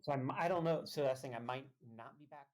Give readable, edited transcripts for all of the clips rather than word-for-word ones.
So I don't know. So that's the thing. I might not be back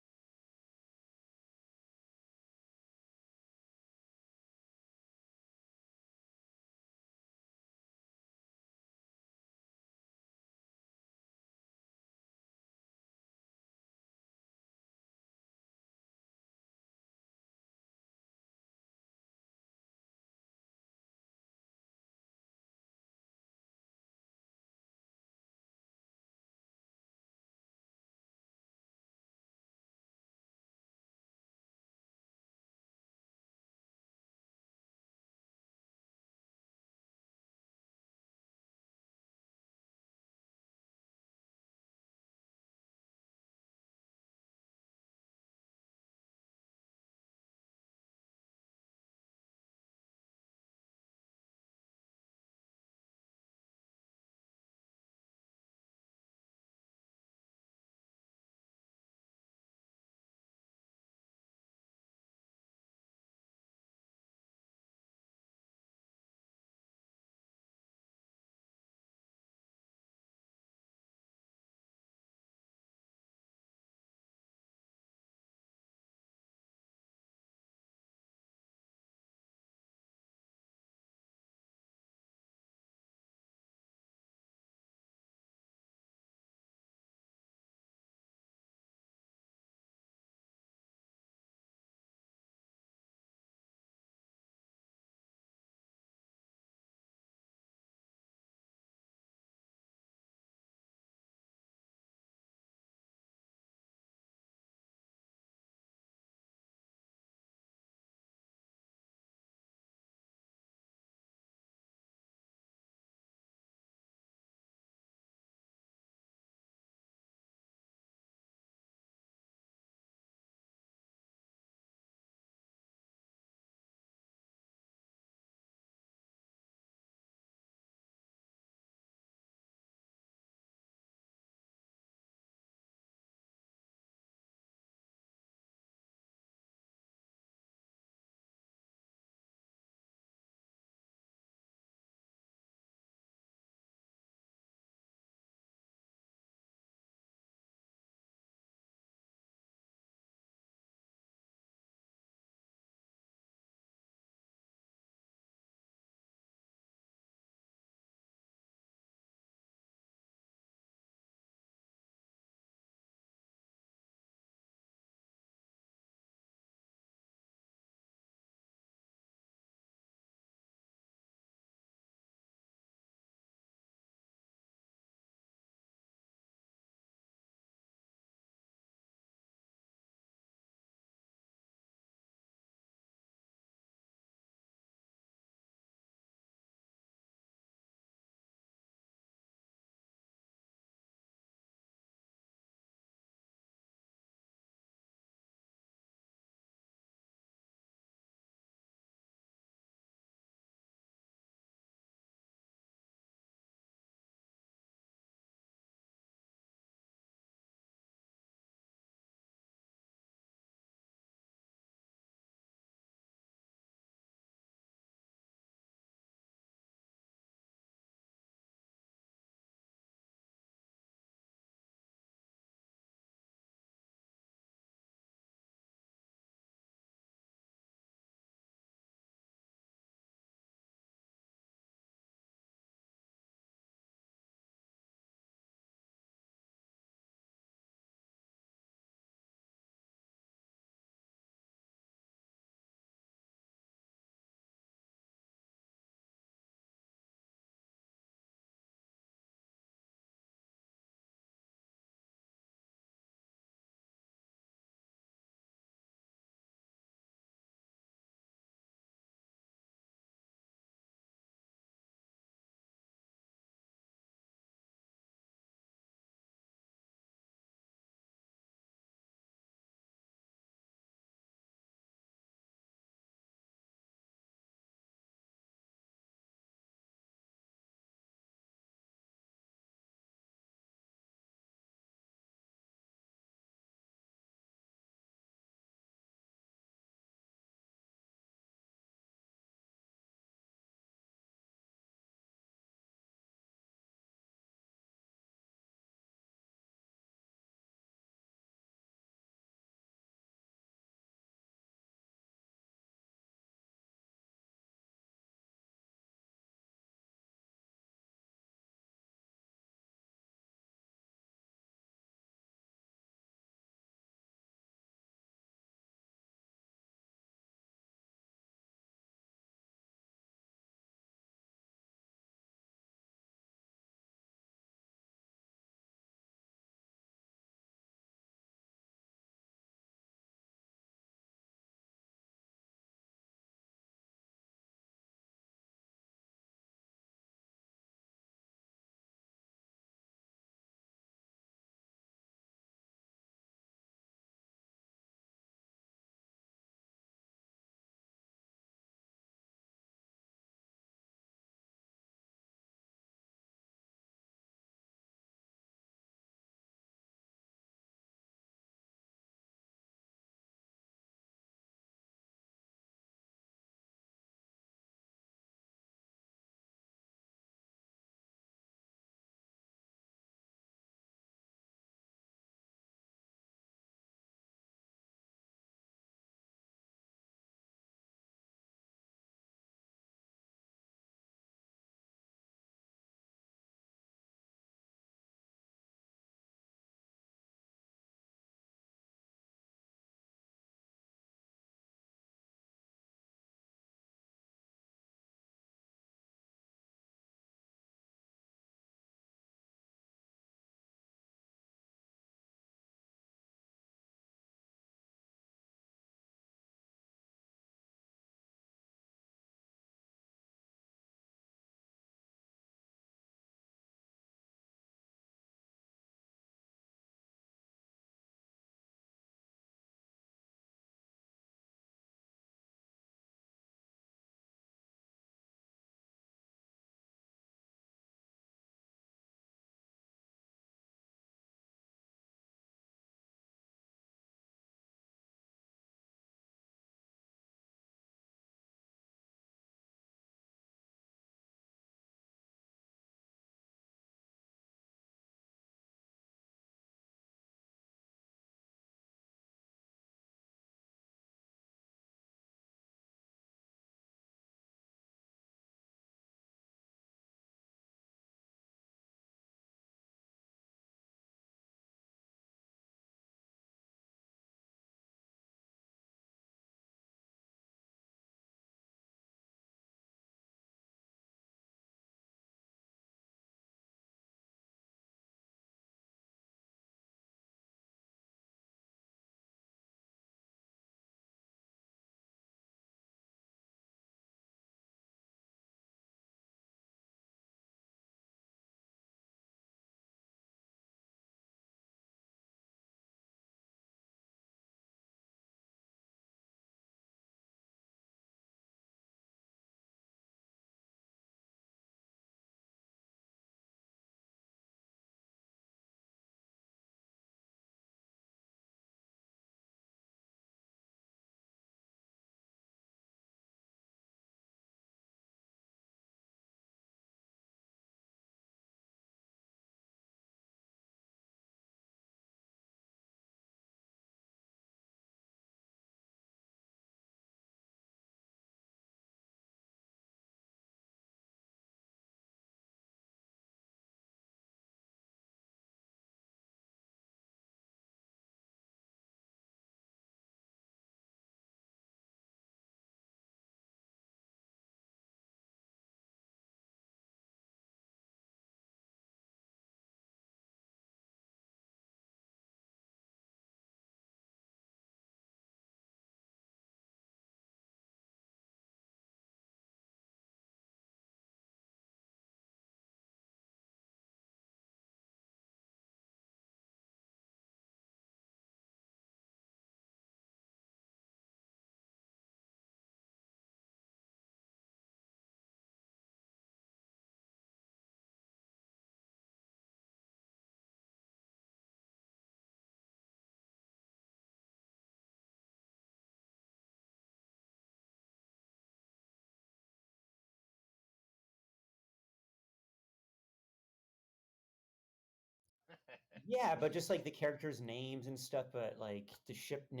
Yeah, but just like the characters' names and stuff, but like the ship name.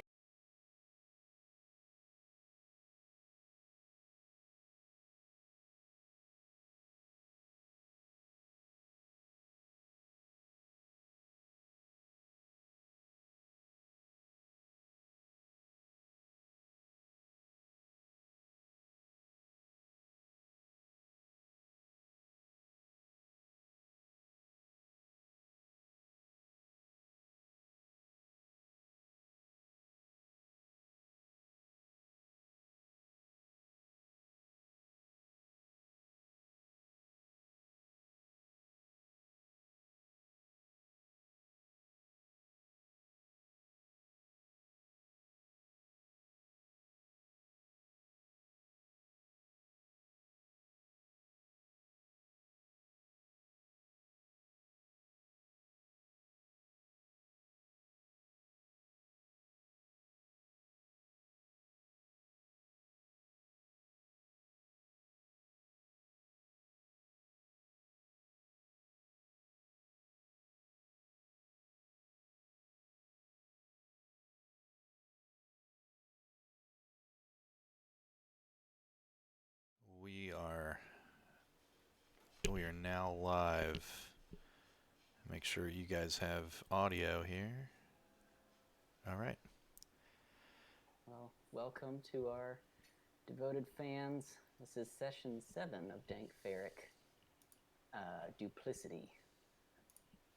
We are now live. Make sure you guys have audio here. All right. Well, welcome to our devoted fans. This is session 7 of Dank Farrik, Duplicity.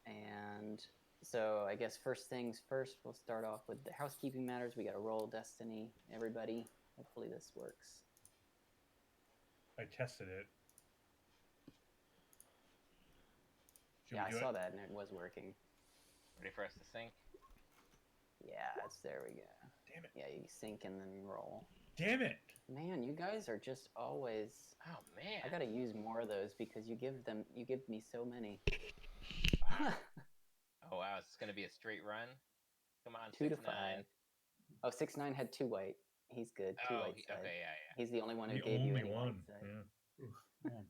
And so I guess first things first, we'll start off with the housekeeping matters. We got to roll Destiny, everybody. Hopefully this works. I tested it. Yeah, I saw that and it was working. Ready for us to sync? Yeah, there we go. Damn it. Yeah, you sync and then roll. Damn it! Man, you guys are just always... Oh, man. I gotta use more of those because you give me so many. Oh, wow. It's going to be a straight run? Come on, 2 to 6-9. 5. Oh, 6-9 had 2 white. He's good. 2 white side. Okay, yeah. He's the only one who The gave you only any one. white side. Yeah. Oof, man.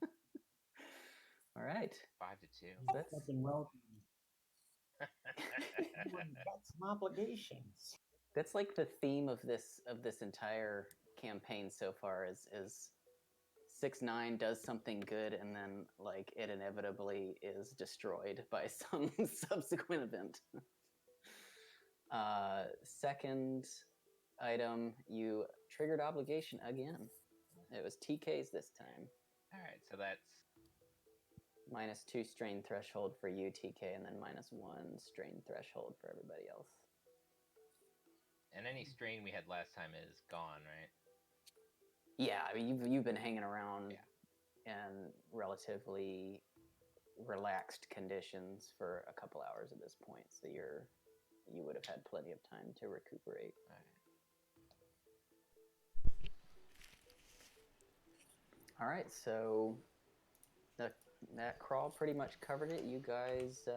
All right. 5-2. That's Fucking well. Got some obligations. that's like the theme of this entire campaign so far is 6-9 does something good and then like it inevitably is destroyed by some subsequent event. Second item, you triggered obligation again. It was TKs this time. All right, so that's... -2 strain threshold for you, TK, and then -1 strain threshold for everybody else. And any strain we had last time is gone, right? Yeah, I mean, you've been hanging around Yeah. in relatively relaxed conditions for a couple hours at this point, so you would have had plenty of time to recuperate. All right, so that crawl pretty much covered it. You guys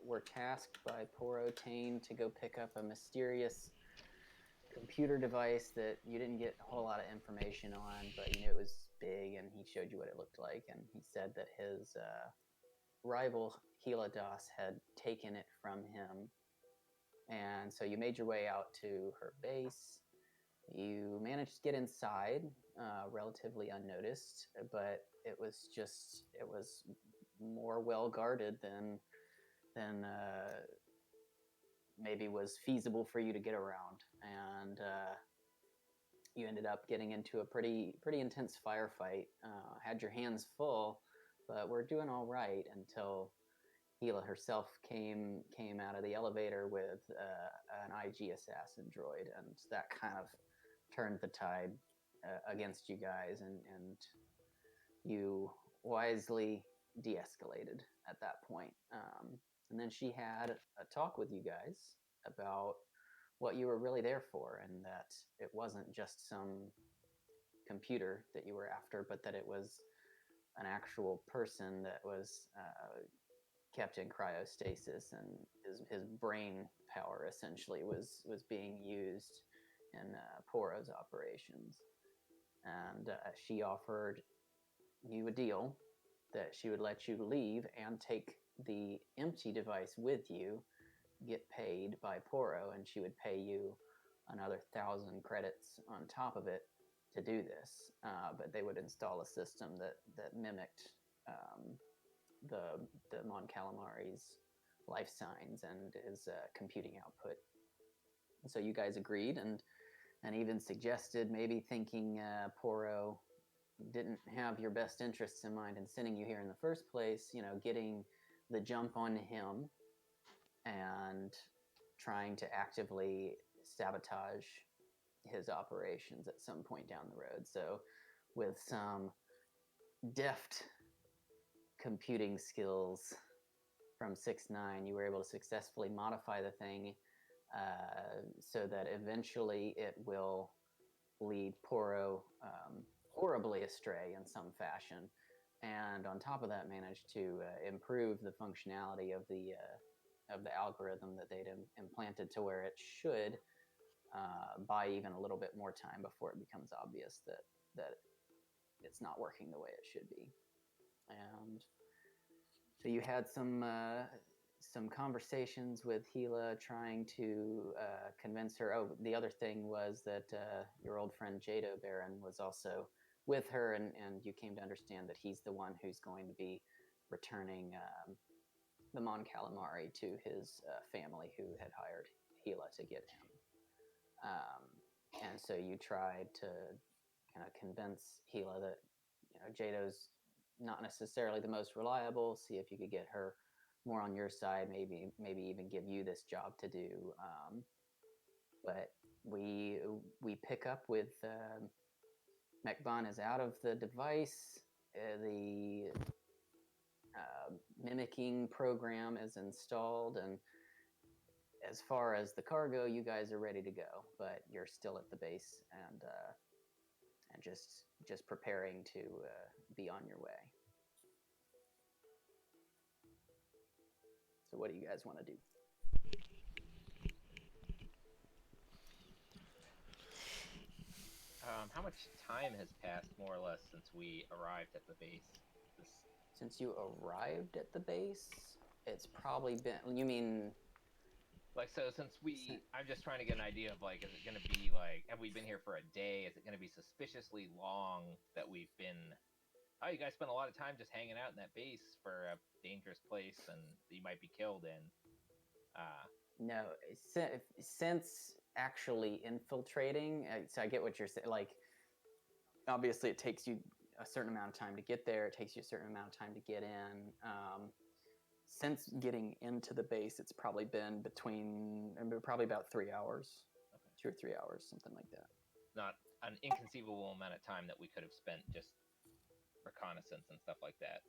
were tasked by Porro Tane to go pick up a mysterious computer device that you didn't get a whole lot of information on, but you knew it was big, and he showed you what it looked like, and he said that his rival Hela had taken it from him. And so you made your way out to her base. You managed to get inside relatively unnoticed, but it was more well guarded than maybe was feasible for you to get around. And you ended up getting into a pretty intense firefight. Had your hands full, but we're doing all right until Hela herself came out of the elevator with an IG assassin droid, and that kind of turned the tide against you guys, and you wisely de-escalated at that point. And then she had a talk with you guys about what you were really there for, and that it wasn't just some computer that you were after, but that it was an actual person that was kept in cryostasis, and his brain power essentially was being used in Porro's operations. And she offered you a deal that she would let you leave and take the empty device with you get paid by Porro, and she would pay you another 1,000 credits on top of it to do this. But they would install a system that mimicked the Mon Calamari's life signs and his computing output. And so you guys agreed, and even suggested, maybe thinking Porro didn't have your best interests in mind in sending you here in the first place, getting the jump on him and trying to actively sabotage his operations at some point down the road. So with some deft computing skills from 6ix9ine, you were able to successfully modify the thing so that eventually it will lead Porro horribly astray in some fashion, and on top of that, managed to improve the functionality of the algorithm that they'd implanted to where it should buy even a little bit more time before it becomes obvious that it's not working the way it should be. And so you had some conversations with Hela, trying to convince her. Oh, the other thing was that your old friend Jado Beren was also with her, and you came to understand that he's the one who's going to be returning the Mon Calamari to his family, who had hired Hela to get him. And so you tried to kind of convince Hela that Jado's not necessarily the most reliable. See if you could get her more on your side, maybe even give you this job to do. But we pick up with Mekban is out of the device. The mimicking program is installed, and as far as the cargo, you guys are ready to go. But you're still at the base and just preparing to be on your way. So what do you guys want to do? How much time has passed, more or less, since we arrived at the base? Since you arrived at the base, it's probably been. You mean? Like, so since I'm just trying to get an idea of, like, is it going to be, like, have we been here for a day? Is it going to be suspiciously long that we've been, oh, you guys spent a lot of time just hanging out in that base for a dangerous place and you might be killed in? No, since actually infiltrating, so I get what you're saying. Like, obviously it takes you a certain amount of time to get there. It takes you a certain amount of time to get in. Since getting into the base, it's probably been probably about 3 hours, okay. 2 or 3 hours, something like that. Not an inconceivable amount of time that we could have spent just reconnaissance and stuff like that.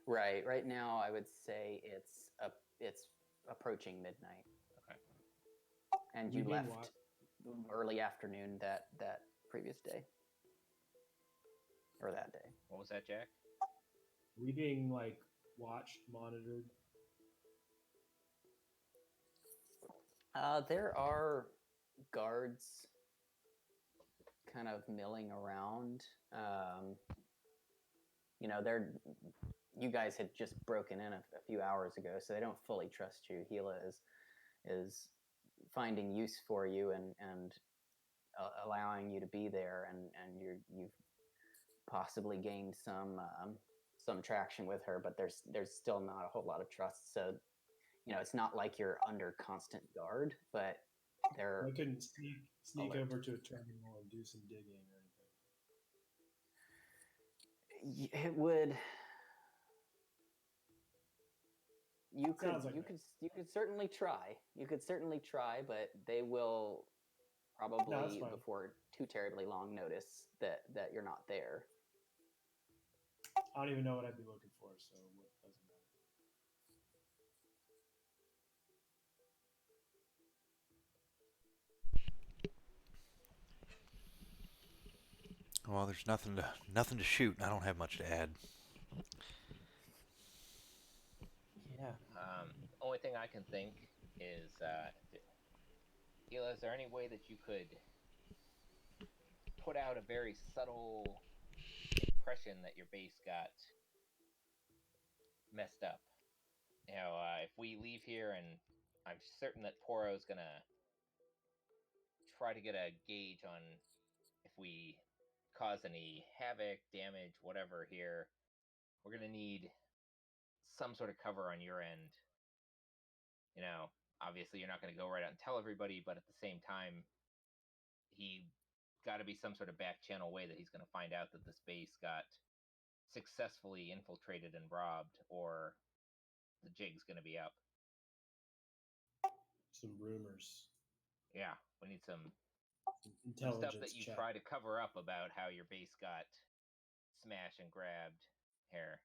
Right. Right now, I would say it's approaching midnight. Okay. And you left early afternoon that previous day. Or that day. What was that, Jack? We being, like, watched, monitored? There are guards kind of milling around. You guys had just broken in a few hours ago, so they don't fully trust you. Hela is finding use for you and allowing you to be there, and you've possibly gained some traction with her, but there's still not a whole lot of trust. So, it's not like you're under constant guard, but they're. I couldn't sneak over to a terminal and do some digging or anything. It would. You could certainly try. You could certainly try, but they will probably before too terribly long notice that you're not there. I don't even know what I'd be looking for, so it doesn't matter. Well, there's nothing to shoot. I don't have much to add. Yeah. Only thing I can think is, Hela, is there any way that you could put out a very subtle impression that your base got messed up. You know, if we leave here, and I'm certain that Porro's gonna try to get a gauge on if we cause any havoc, damage, whatever here, we're gonna need some sort of cover on your end. You know, obviously you're not gonna go right out and tell everybody, but at the same time, he got to be some sort of back channel way that he's gonna find out that this base got successfully infiltrated and robbed, or the jig's gonna be up. Some rumors. Yeah, we need some Intelligence stuff that you check. try to cover up about how your base got smashed and grabbed here.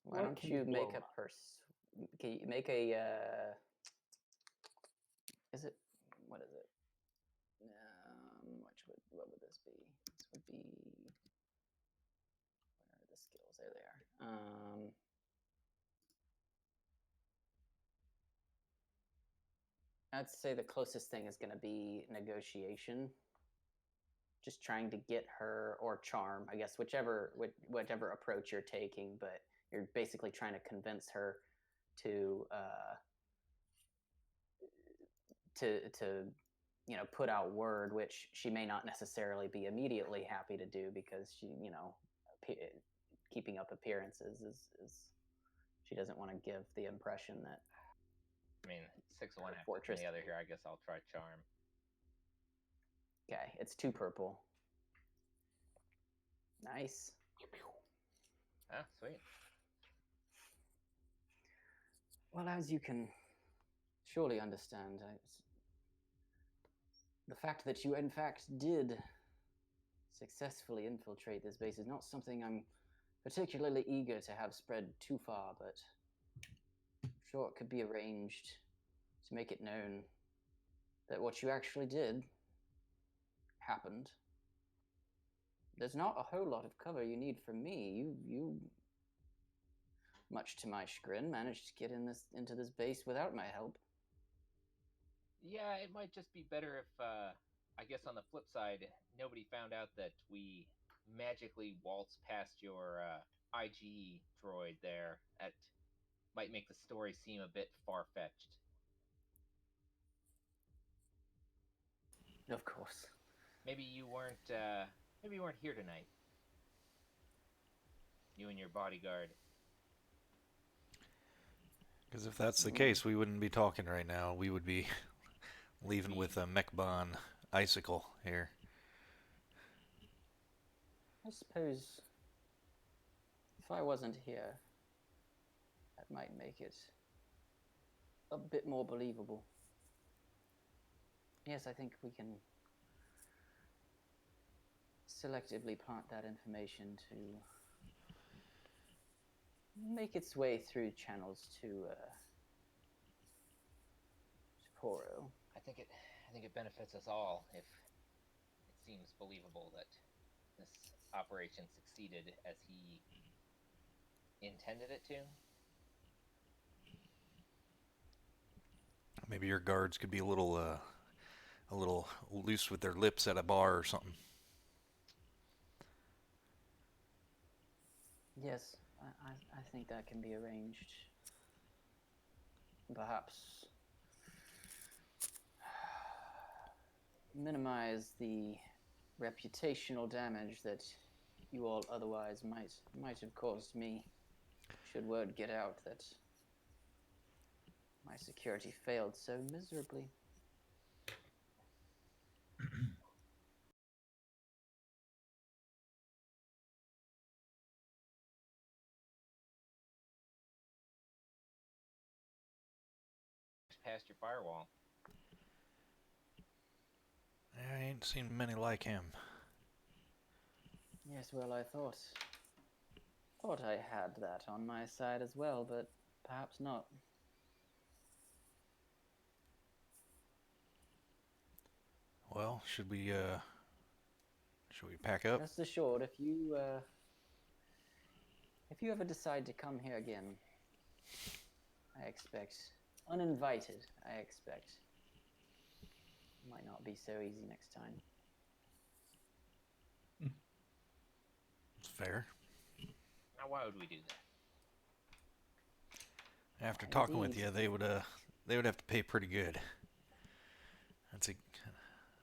Why What don't can you you make blow a up? Can you make a? Is it? What is it? What would this be? This would be. Where are the skills? There they are. I'd say the closest thing is going to be negotiation. Just trying to get her, or charm, I guess, whatever approach you're taking, but you're basically trying to convince her to put out word, which she may not necessarily be immediately happy to do, because she, keeping up appearances is she doesn't want to give the impression that. I mean, 6 of one, half Fortress. the other here. I guess I'll try charm. Okay, it's 2 purple. Nice. Ah, sweet. Well, as you can surely understand, the fact that you in fact did successfully infiltrate this base is not something I'm particularly eager to have spread too far, but I'm sure it could be arranged to make it known that what you actually did happened. There's not a whole lot of cover you need from me. You much to my chagrin, managed to get into this base without my help. Yeah, it might just be better if, I guess on the flip side, nobody found out that we magically waltzed past your IG droid there. That might make the story seem a bit far-fetched. Of course. Maybe you weren't here tonight. You and your bodyguard. Because if that's the case, we wouldn't be talking right now. We would be leaving with a Mechbon icicle here. I suppose if I wasn't here, that might make it a bit more believable. Yes, I think we can selectively plant that information to make its way through channels to Porro. I think it benefits us all if it seems believable that this operation succeeded as he intended it to. Maybe your guards could be a little loose with their lips at a bar or something. Yes, I think that can be arranged. Perhaps minimize the reputational damage that you all otherwise might have caused me, should word get out that my security failed so miserably. Past your firewall. I ain't seen many like him. Yes, well, I thought I had that on my side as well, but perhaps not. Well, should we pack up? Rest assured, if you ever decide to come here again, I expect, uninvited, might not be so easy next time. It's fair. Now, why would we do that? After talking with Indeed. you, they would have to pay pretty good. That's a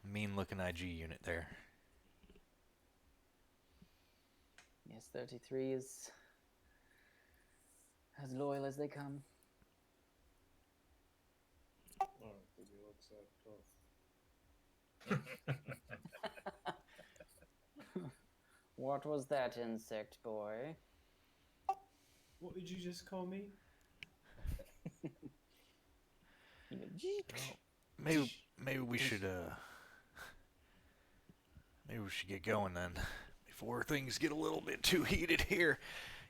mean-looking IG unit there. Yes, 33 is as loyal as they come. I don't think he looks that tough. What was that insect, boy? What did you just call me? You went, Maybe we should get going then, before things get a little bit too heated here.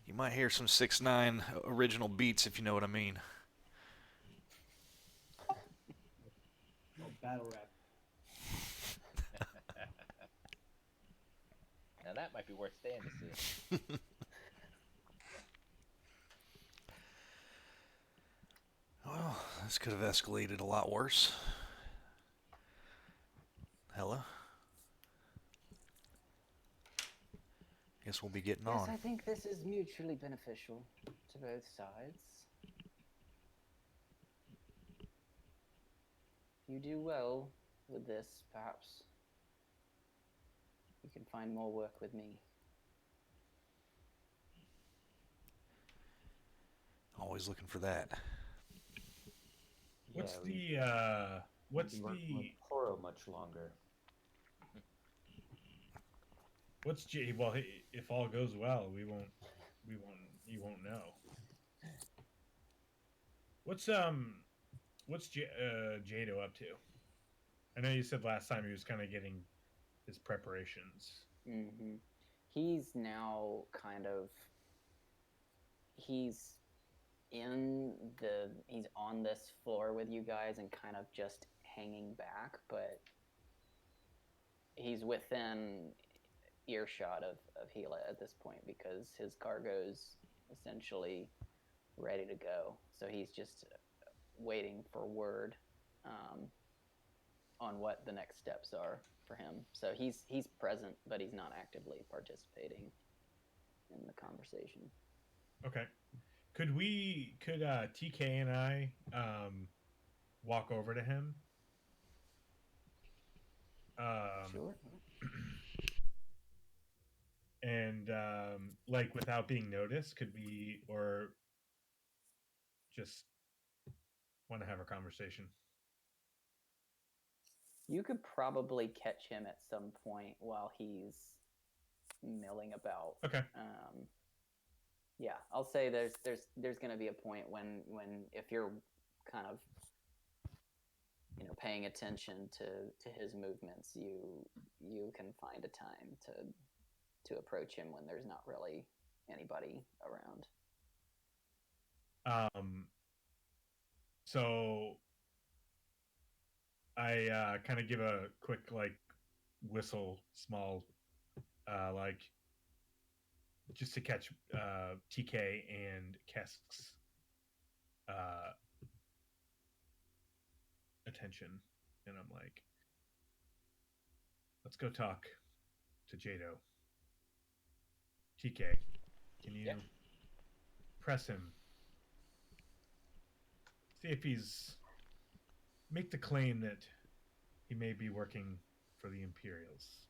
You might hear some 6ix9ine original beats, if you know what I mean. Oh, battle rap. Now that might be worth staying to see. Well, this could have escalated a lot worse. Hela? Guess we'll be getting yes, on. I think this is mutually beneficial to both sides. If you do well with this, perhaps you can find more work with me. Always looking for that. What's Yeah, what's we working with the Porro much longer. what's J? Well, if all goes well, you won't know. What's Jado up to? I know you said last time he was kind of getting his preparations. Mm-hmm. He's now kind of he's on this floor with you guys and kind of just hanging back, but he's within earshot of Hela at this point because his cargo's essentially ready to go. So he's just waiting for word on what the next steps are for him. So he's present, but he's not actively participating in the conversation. Okay. Could TK and I walk over to him? Sure. And like without being noticed, could we, or just want to have a conversation? You could probably catch him at some point while he's milling about. Okay. Yeah, I'll say there's going to be a point when if you're kind of paying attention to his movements, you can find a time to approach him when there's not really anybody around. So I kind of give a quick whistle, small, just to catch TK and Qessk's attention, and I'm like, let's go talk to Jado. TK, can you press him? See if he's make the claim that he may be working for the Imperials.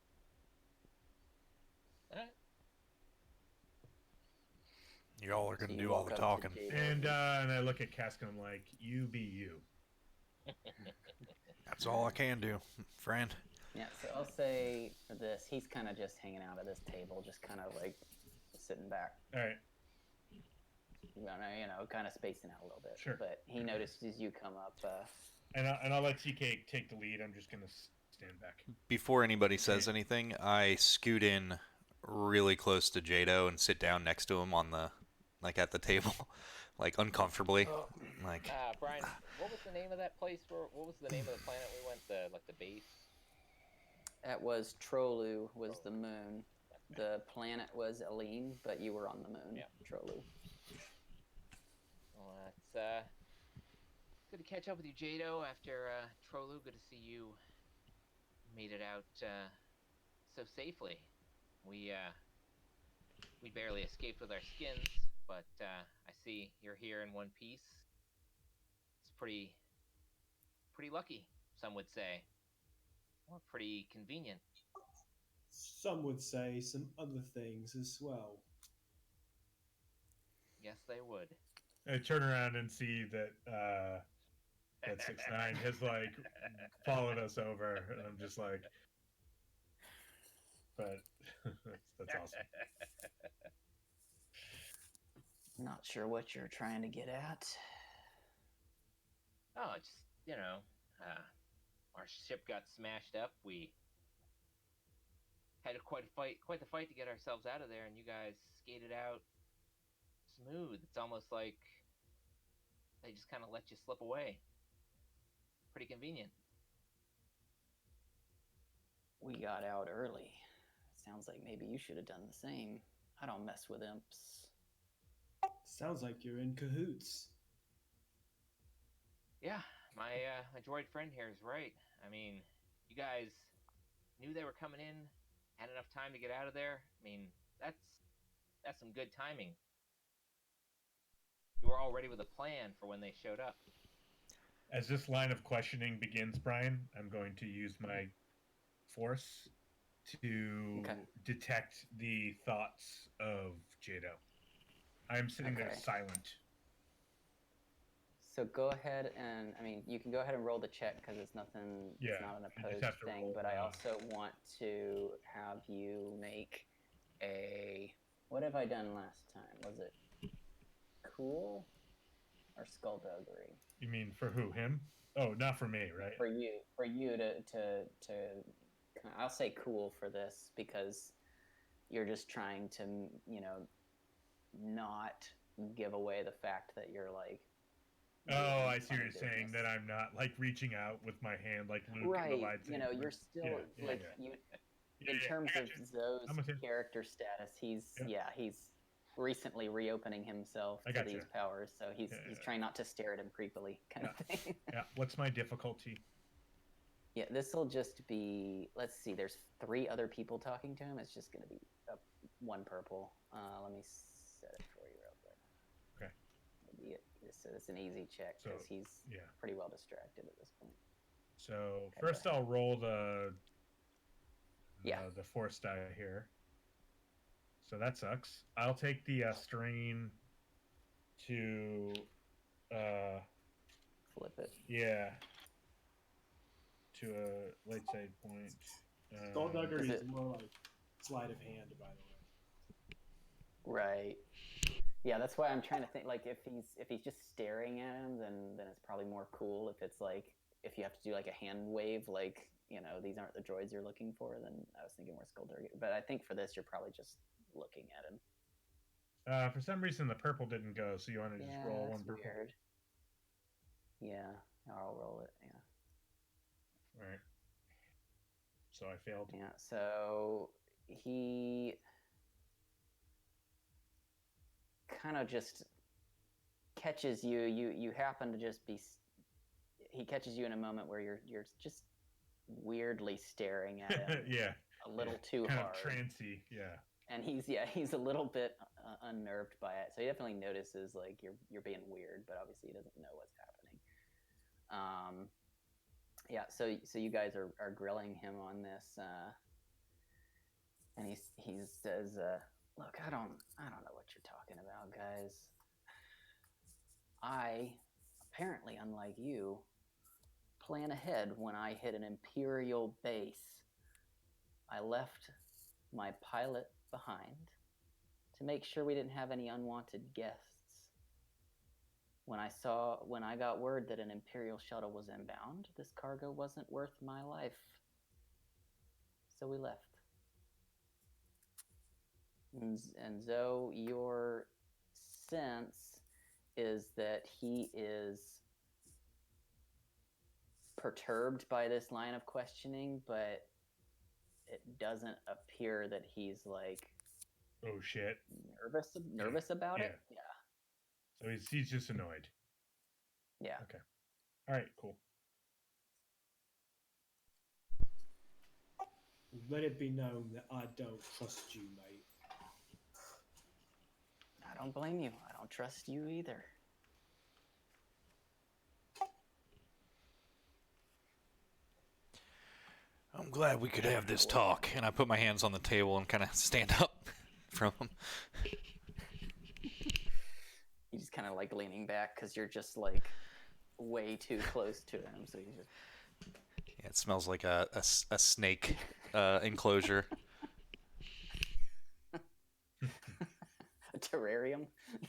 Y'all are gonna do all the talking. And I look at Qesskk and I'm like, you be you. That's all I can do, friend. Yeah, so I'll say for this, he's kind of just hanging out at this table, just kind of like sitting back. All right. Kind of spacing out a little bit. Sure. But he notices you come up. And I'll let TK take the lead. I'm just gonna stand back. Before anybody says anything, I scoot in really close to Jado and sit down next to him on the, at the table, uncomfortably. Brian, what was the name of that place? What was the name of the planet we went? The base. That was Trollu was the moon. The planet was Aline, but you were on the moon. Yeah. Trollu. Well, it's good to catch up with you, Jado. After Trollu, good to see you made it out so safely. We barely escaped with our skins, but I see you're here in one piece. pretty lucky, some would say, or pretty convenient. Some would say some other things as well. Yes, they would. I turn around and see that that 6ix9ine has like followed us over, and I'm just like, but that's awesome. Not sure what you're trying to get at. Oh, just, our ship got smashed up. We had quite the fight to get ourselves out of there, and you guys skated out smooth. It's almost like they just kind of let you slip away. Pretty convenient. We got out early. Sounds like maybe you should have done the same. I don't mess with imps. Sounds like you're in cahoots. Yeah, my droid friend here is right. I mean, you guys knew they were coming in, had enough time to get out of there. I mean, that's some good timing. You were all ready with a plan for when they showed up. As this line of questioning begins, Brian, I'm going to use my force to detect the thoughts of Jado. I'm sitting there silent. So go ahead and, you can go ahead and roll the check because it's nothing, it's not an opposed thing, but I also want to have you make what have I done last time? Was it cool or skullduggery? You mean for who? Him? Oh, not for me, right? For you to I'll say cool for this because you're just trying to, not give away the fact that you're like. Oh, I see what you're saying. That I'm not like reaching out with my hand like Luke in the lightsaber. You're still in terms of Zoe's character status, he's recently reopening himself to these powers, so he's trying not to stare at him creepily, kind of thing. Yeah. What's my difficulty? Yeah, this will just be. Let's see. There's 3 other people talking to him. It's just going to be 1 purple. Let me set it for you real quick. Okay. So it's an easy check because he's pretty well distracted at this point. So first I'll roll the force die here. So that sucks. I'll take the strain to flip it. Yeah. To a late side point. Skullduggery is more like sleight of hand, by the way. Right. Yeah, that's why I'm trying to think. Like, if he's just staring at him, then it's probably more cool. If it's like, if you have to do like a hand wave, like, these aren't the droids you're looking for, then I was thinking more skullduggery. But I think for this, you're probably just looking at him. For some reason, the purple didn't go, so you want to just roll 1 purple? Weird. Yeah, I'll roll it. Yeah. All right. So I failed. Yeah. So he kind of just catches you. You happen to just be. He catches you in a moment where you're just weirdly staring at him. Yeah. A little too kind hard. Kind of trancy. Yeah. And he's a little bit unnerved by it. So he definitely notices like you're being weird, but obviously he doesn't know what's happening. Yeah. So you guys are grilling him on this, and he says, "Look, I don't know what you're talking about, guys. I, apparently, unlike you, plan ahead when I hit an Imperial base. I left my pilot behind to make sure we didn't have any unwanted guests. When I got word that an Imperial shuttle was inbound, this cargo wasn't worth my life. So we left. And Zoe, your sense is that he is perturbed by this line of questioning, but it doesn't appear that he's like, oh shit, nervous about it. Yeah. So he's just annoyed. Yeah. Okay. All right. Cool. Let it be known that I don't trust you, mate. I don't blame you. I don't trust you either. I'm glad we could have this talk. And I put my hands on the table and kind of stand up from him. You just kind of like leaning back because you're just like way too close to him. So you just. Yeah, it smells like a snake enclosure. A terrarium.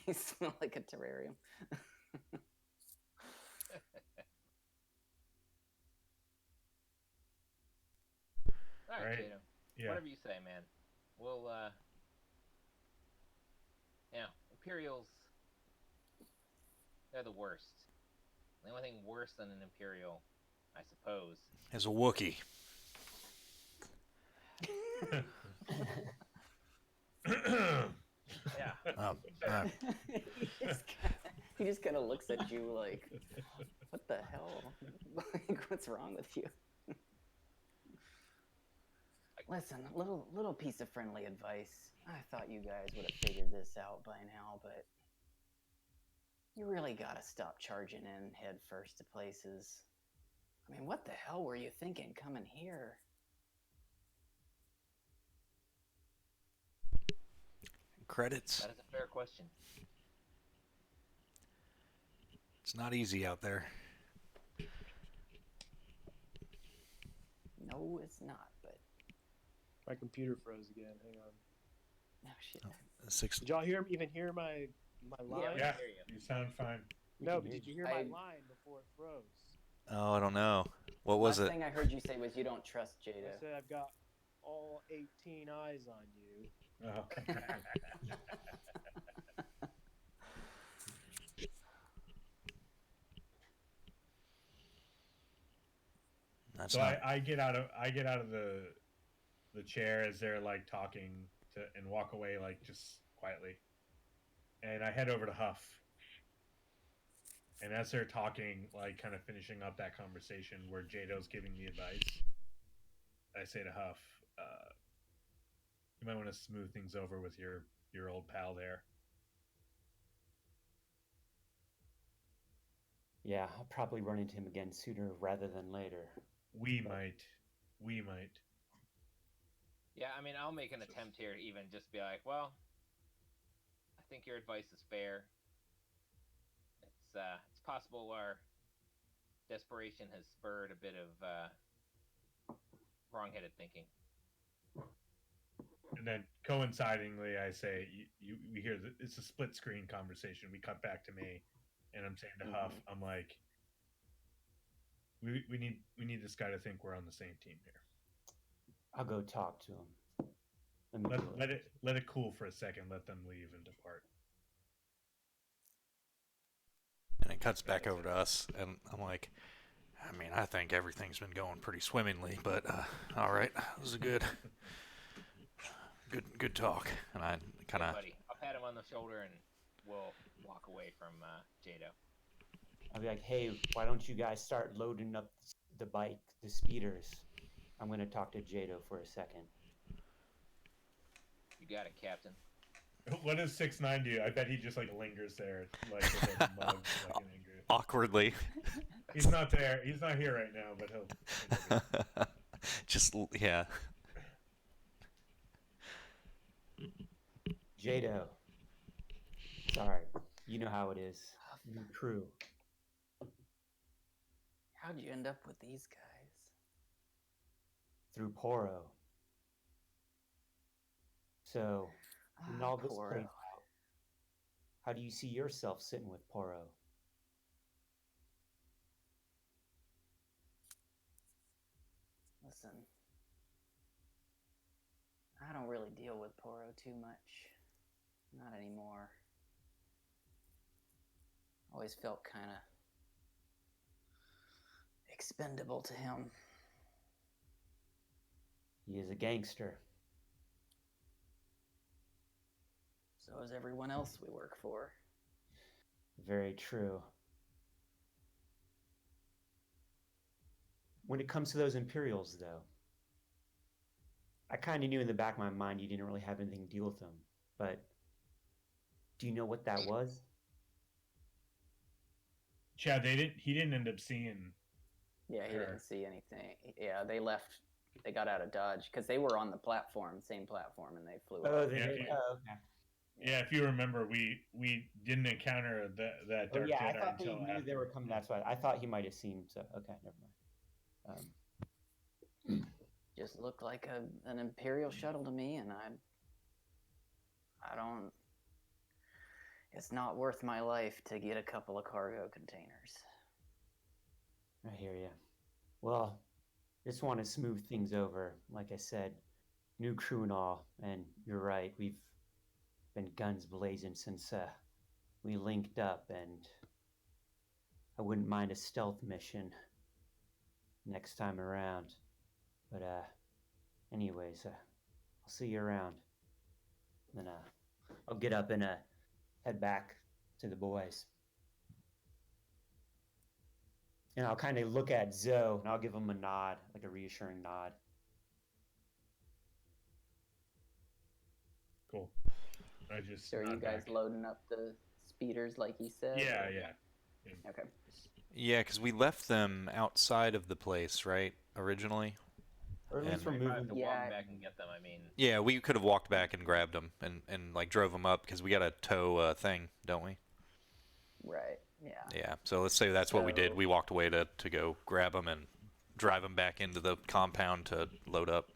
You smell like a terrarium. All right, Right. Jado. Yeah. Whatever you say, man. We'll, Imperials, they're the worst. The only thing worse than an Imperial, I suppose. As a Wookiee. Yeah. He just kind of looks at you like, what the hell? Like, what's wrong with you? Listen, little piece of friendly advice. I thought you guys would have figured this out by now, but you really gotta stop charging in head first to places. I mean, what the hell were you thinking coming here? Credits. That is a fair question. It's not easy out there. No, it's not, but... My computer froze again. Hang on. No shit. Did y'all even hear my line? Yeah, hear you. you sound fine. No, but did you hear my I- line before it froze? Oh, I don't know. What was Last it? thing I heard you say was you don't trust I Jada. said I've got all 18 eyes on you. Oh. That's So not... I get out of the chair as they're like talking and walk away like just quietly, and I head over to Huff. And as they're talking, like kind of finishing up that conversation where Jado's giving the advice, I say to Huff, "You might want to smooth things over with your old pal there." Yeah, I'll probably run into him again sooner rather than later. We might. Yeah, I mean, I'll make an attempt here to even just be like, well, I think your advice is fair. It's possible our desperation has spurred a bit of wrong-headed thinking. And then coincidingly, I say, we hear it's a split screen conversation. We cut back to me, and I'm saying to Huff, I'm like, we need this guy to think we're on the same team here. I'll go talk to him. Let it cool for a second. Let them leave and depart. And it cuts back over to us, and I'm like, I mean, I think everything's been going pretty swimmingly, but all right, this is a good talk. And I kind Hey, of... buddy, I'll pat him on the shoulder and we'll walk away from Jado. I'll be like, hey, why don't you guys start loading up the speeders? I'm going to talk to Jado for a second. You got it, Captain. What does 6'9" do? I bet he just like lingers there, like with a mug, like in anger. awkwardly. He's not there. He's not here right now, but he'll. Just, yeah. Jado. Sorry. You know how it is. New crew. How'd you end up with these guys? Through Porro. So, when all this Porro. plays out, how do you see yourself sitting with Porro? Listen, I don't really deal with Porro too much. Not anymore. Always felt kind of expendable to him. He is a gangster. So is everyone else we work for. Very true. When it comes to those Imperials, though, I kind of knew in the back of my mind you didn't really have anything to deal with them. But do you know what that was? Chad, he didn't end up seeing. Yeah, he Sure. didn't see anything. Yeah, they left they got out of Dodge because they were on the platform, same platform, and they flew Oh, off. they Yeah, did? yeah. Oh, okay. Yeah, if you remember, we didn't encounter that Oh, Dark yeah, I Jedi thought they until knew after. they were coming. That's why I thought he might have seen. So, okay, never mind. Just looked like an Imperial shuttle to me, and I don't. It's not worth my life to get a couple of cargo containers. I hear you. Well, just want to smooth things over. Like I said, new crew and all. And you're right, we've been guns blazing since we linked up, and I wouldn't mind a stealth mission next time around. But anyways, I'll see you around. Then I'll get up and head back to the boys. And I'll kind of look at Zoe, and I'll give him a nod, like a reassuring nod. Cool. I just. So are you nod guys back. loading up the speeders like he said? Yeah, or- yeah. Okay. Yeah, because we left them outside of the place, right? Originally. Or at least And- we're Probably have moving. to Yeah. walk back and get them. I mean, Yeah, we could have walked back and grabbed them and like drove them up because we got a tow thing, don't we? Right. Yeah. Yeah. So let's say that's what we did. So- We walked away to go grab them and drive them back into the compound to load up.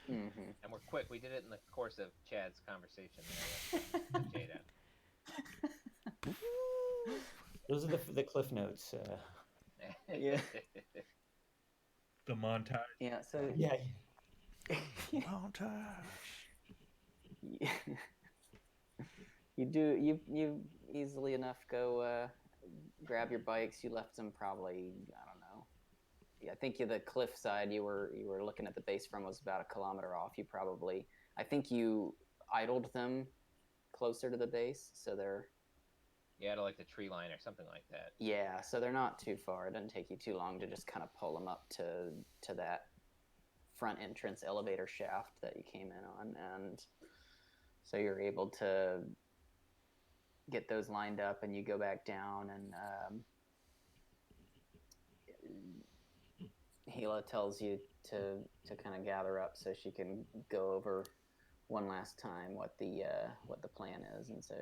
Mm-hmm. and we're quick. We did it in the course of Chad's conversation there with Jada. Those are the cliff notes. Yeah. The montage. Yeah. So Yeah. you easily enough go grab your bikes. You left them probably, I don't know. Yeah, I think the cliff side you were looking at the base from was about 1 kilometer off. I think you idled them closer to the base, so they're Yeah, to like the tree line or something like that. yeah, so they're not too far. It doesn't take you too long to just kind of pull them up to that front entrance elevator shaft that you came in on, and so you're able to get those lined up, and you go back down, and Hela tells you to kind of gather up so she can go over one last time what the plan is, and so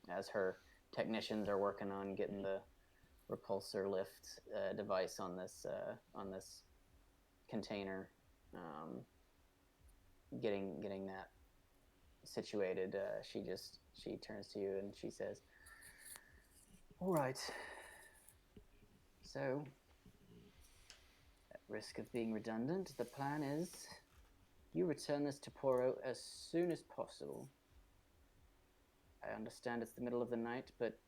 as her technicians are working on getting the repulsor lift device on this container, getting that situated, she turns to you and she says, "All right, so at risk of being redundant, the plan is you return this to Porro as soon as possible. I understand it's the middle of the night, but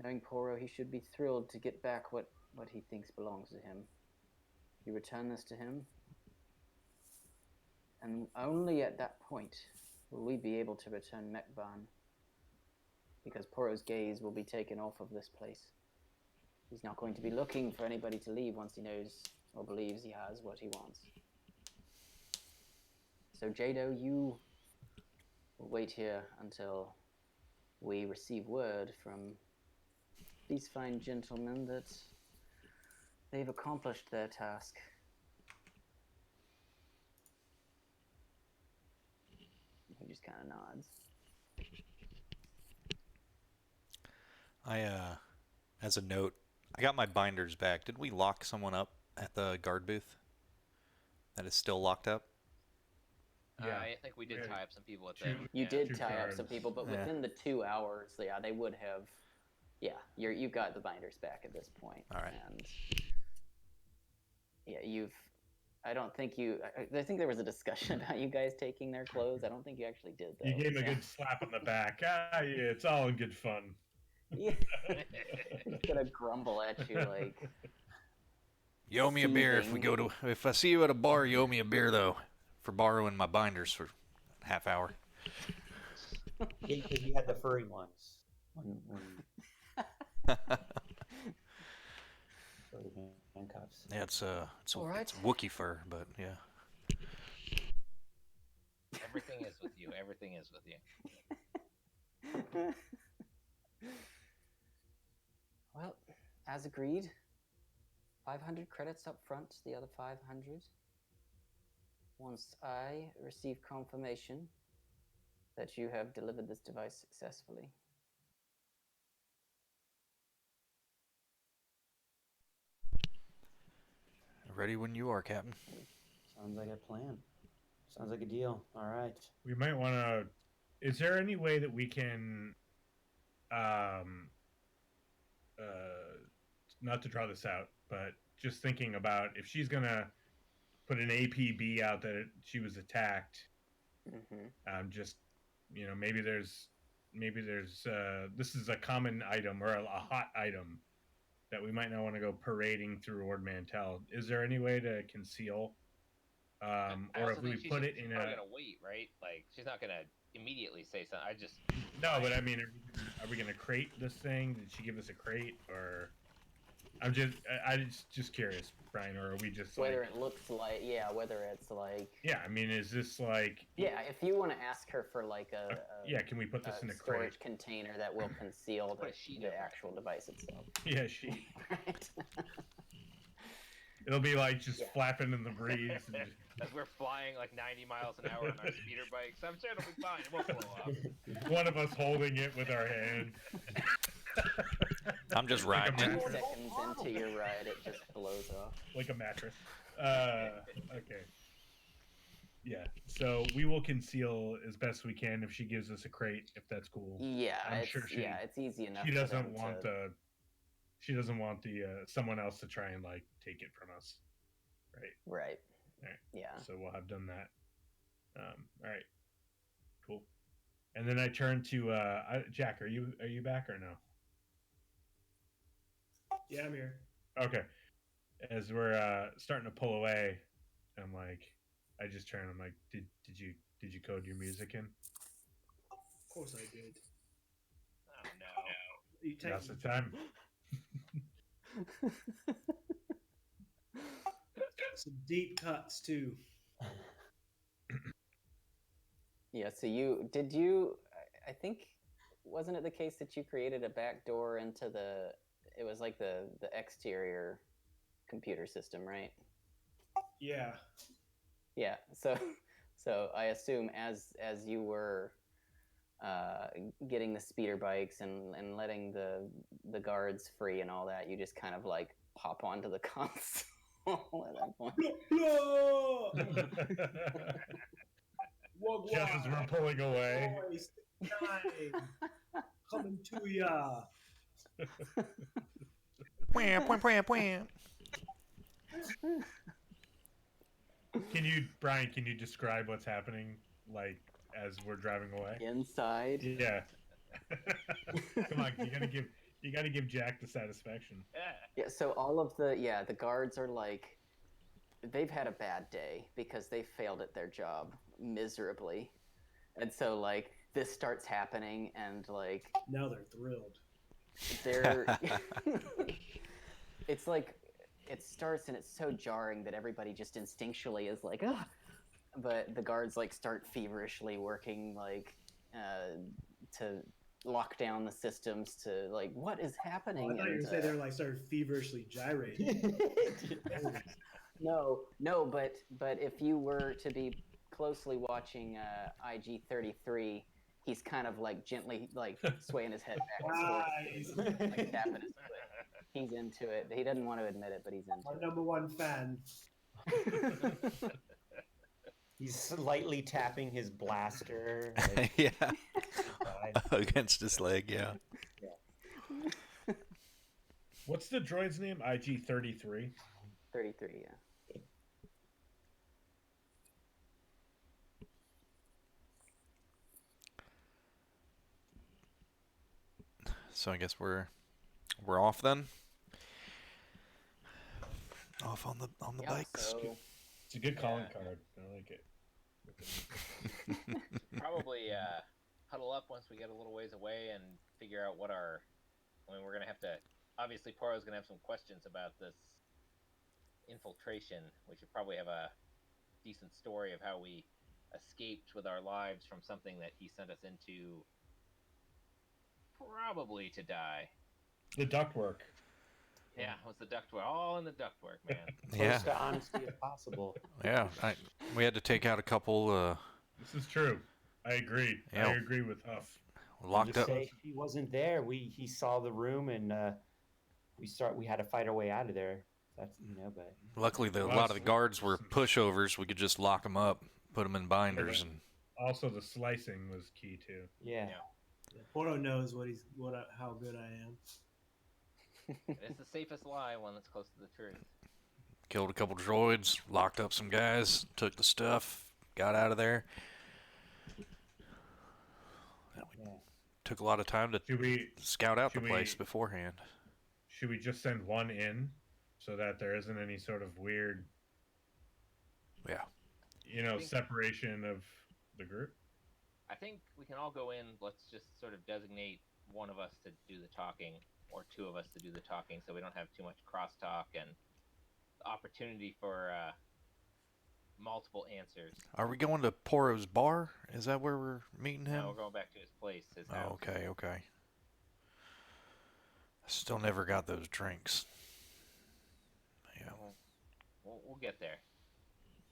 knowing Porro, he should be thrilled to get back what he thinks belongs to him. You return this to him, and only at that point will we be able to return Mekban, because Porro's gaze will be taken off of this place. He's not going to be looking for anybody to leave once he knows or believes he has what he wants. So Jado, you will wait here until we receive word from these fine gentlemen that they've accomplished their task." He just kind of nods. As a note, I got my binders back. Did we lock someone up at the guard booth? That is still locked up? Yeah. I think we did Yeah. tie up some people at Two- the. You yeah. did two tie up some guards. people, but Yeah. within the 2 hours, yeah, they would have. Yeah, you've got the binders back at this point. All right. And yeah, I don't think you. I think there was a discussion about you guys taking their clothes. I don't think you actually did though. You gave him a so- good slap on the back. Yeah, it's all in good fun. Yeah. He's gonna grumble at you like. You owe me a beer if I see you at a bar, you owe me a beer though, for borrowing my binders for a half hour. Because you had the furry ones. Furry handcuffs. Yeah, it's All right. it's Wookiee fur, but yeah. Everything is with you. Everything is with you. Well, as agreed, 500 credits up front, the other 500 once I receive confirmation that you have delivered this device successfully. Ready when you are, Captain. Sounds like a plan. Sounds like a deal. All right. We might want to. Is there any way that we can, not to draw this out, but just thinking about if she's gonna put an APB out that she was attacked, just maybe there's this is a common item or a hot item that we might not want to go parading through Ord Mantell. Is there any way to conceal? Or if we put it in a. Gonna wait, right? Like she's not gonna immediately say something. No, but I mean, are we gonna crate this thing? Did she give us a crate, or I'm just curious, Brian, or are we just whether it looks like whether it's like I mean, is this like if you want to ask her for like a can we put this in a storage crate container that will conceal the actual device itself? Yeah, she. Right. It'll be like just flapping in the breeze. And just... As we're flying like 90 miles an hour on our speeder bikes, I'm sure it'll be fine. It won't blow up. One of us holding it with our hand. I'm just riding. 10 seconds into your ride, it just blows off. Like a mattress. Okay. Yeah, so we will conceal as best we can if she gives us a crate, if that's cool. Yeah, I'm sure it's easy enough. She doesn't want the someone else to try and like take it from us, right? Right. All right. Yeah. So we'll have done that. All right. Cool. And then I turn to Jack. Are you back or no? Yeah, I'm here. Okay. As we're starting to pull away, I'm like, I just turn. I'm like, did you code your music in? Of course I did. Oh no! You take That's the time. some deep cuts too. Yeah. So I think, wasn't it the case that you created a back door into it was like the exterior computer system, right? Yeah. Yeah. So I assume as you were getting the speeder bikes and letting the guards free and all that, you just kind of like hop onto the console at that point. Just as we're pulling away. Coming to ya. Brian, can you describe what's happening, like, as we're driving away? Inside? Yeah. Come on, you gotta give Jack the satisfaction. Yeah, so all of the guards are like, they've had a bad day because they failed at their job miserably. And so like this starts happening and like now they're thrilled. It's like it starts and it's so jarring that everybody just instinctually is like, ah. But the guards like start feverishly working like to lock down the systems to like, what is happening? Oh, I thought you were going to say they're like started feverishly gyrating. No, but if you were to be closely watching IG-33, he's kind of like gently like swaying his head back and forth, like tapping his foot. He's into it. He doesn't want to admit it, but he's into Our it. number one fan. He's slightly tapping his blaster. Like, Yeah. Against his leg, yeah. What's the droid's name? IG-33? 33, yeah. So I guess we're off then. Off on the Yeah, bikes. so It's a good calling card. I like it. Probably huddle up once we get a little ways away and figure out what our. I mean, we're gonna have to. Obviously, Porro's gonna have some questions about this infiltration. We should probably have a decent story of how we escaped with our lives from something that he sent us into, probably to die. The ductwork. Yeah, it was the ductwork. All in the ductwork, man. Yeah. Close to honesty as possible. Yeah, we had to take out a couple. This is true. I agree. Yeah. I agree with Huff. Locked Just up. say he wasn't there. He saw the room and we had to fight our way out of there. That's but Luckily, a lot of the guards were pushovers. We could just lock them up, put them in binders, and also the slicing was key too. yeah. Porro knows how good I am. It's the safest lie, one that's close to the truth. killed a couple droids, locked up some guys, took the stuff, got out of there. Took a lot of time to scout out the place beforehand. Should we just send one in so that there isn't any sort of weird, separation of the group? I think we can all go in. Let's just sort of designate one of us to do the talking, or two of us to do the talking, so we don't have too much crosstalk and opportunity for multiple answers. Are we going to Porro's bar? Is that where we're meeting him? No, we're going back to his place, his house. Oh, okay. I still never got those drinks. Yeah. We'll get there.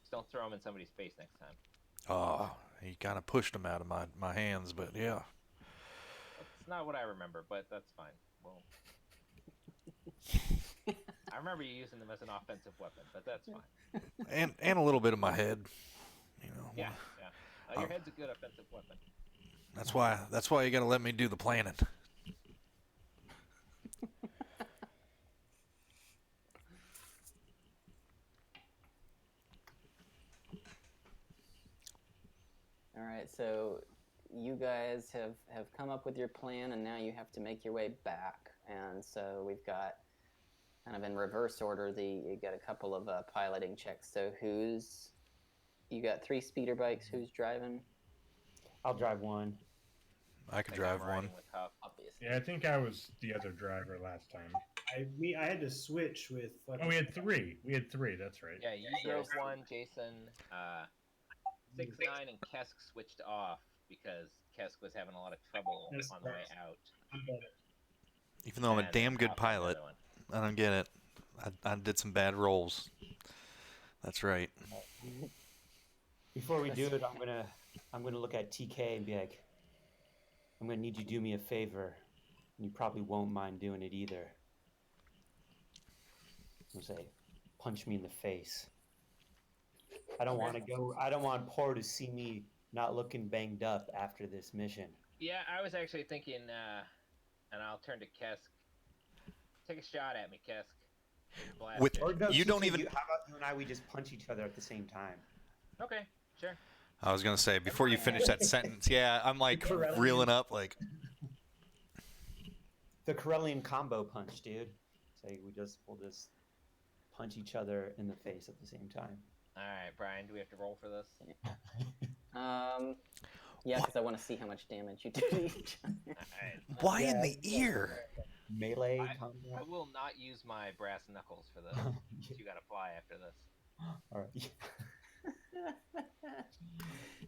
Just don't throw them in somebody's face next time. Oh, he kind of pushed them out of my hands, but yeah. That's not what I remember, but that's fine. Well, I remember you using them as an offensive weapon, but that's fine. And a little bit of my head, Yeah. Your head's a good offensive weapon. That's why you got to let me do the planning. All right, so you guys have come up with your plan, and now you have to make your way back. And so we've got, kind of in reverse order, you got a couple of piloting checks. So you got 3 speeder bikes. Who's driving? I'll drive one. I could drive one. With Huff. Obviously. Yeah, I think I was the other driver last time. I had to switch with. Oh, we had 3. That's right. Yeah, you drove one, Jason. 6, 9, and Qesskk switched off because Qesskk was having a lot of trouble on the way out. Even though I'm a damn good pilot, I don't get it. I did some bad rolls. That's right. Before we do it, I'm gonna look at TK and be like, I'm gonna need you to do me a favor, and you probably won't mind doing it either. I'm gonna say, punch me in the face. I don't want Porro to see me not looking banged up after this mission. Yeah, I was actually thinking, and I'll turn to Qesskk. Take a shot at me, Qesskk. With No, you TK, don't even. How about you and I? We just punch each other at the same time. Okay, sure. I was gonna say before you finish that sentence. Yeah, I'm like reeling up like. The Corellian combo punch, dude. So we'll just punch each other in the face at the same time. All right, Brian, do we have to roll for this? Yeah, because I want to see how much damage you do to each other. All right. Why in the ear? Melee I combat. will not use my brass knuckles for this. You got to fly after this. All right.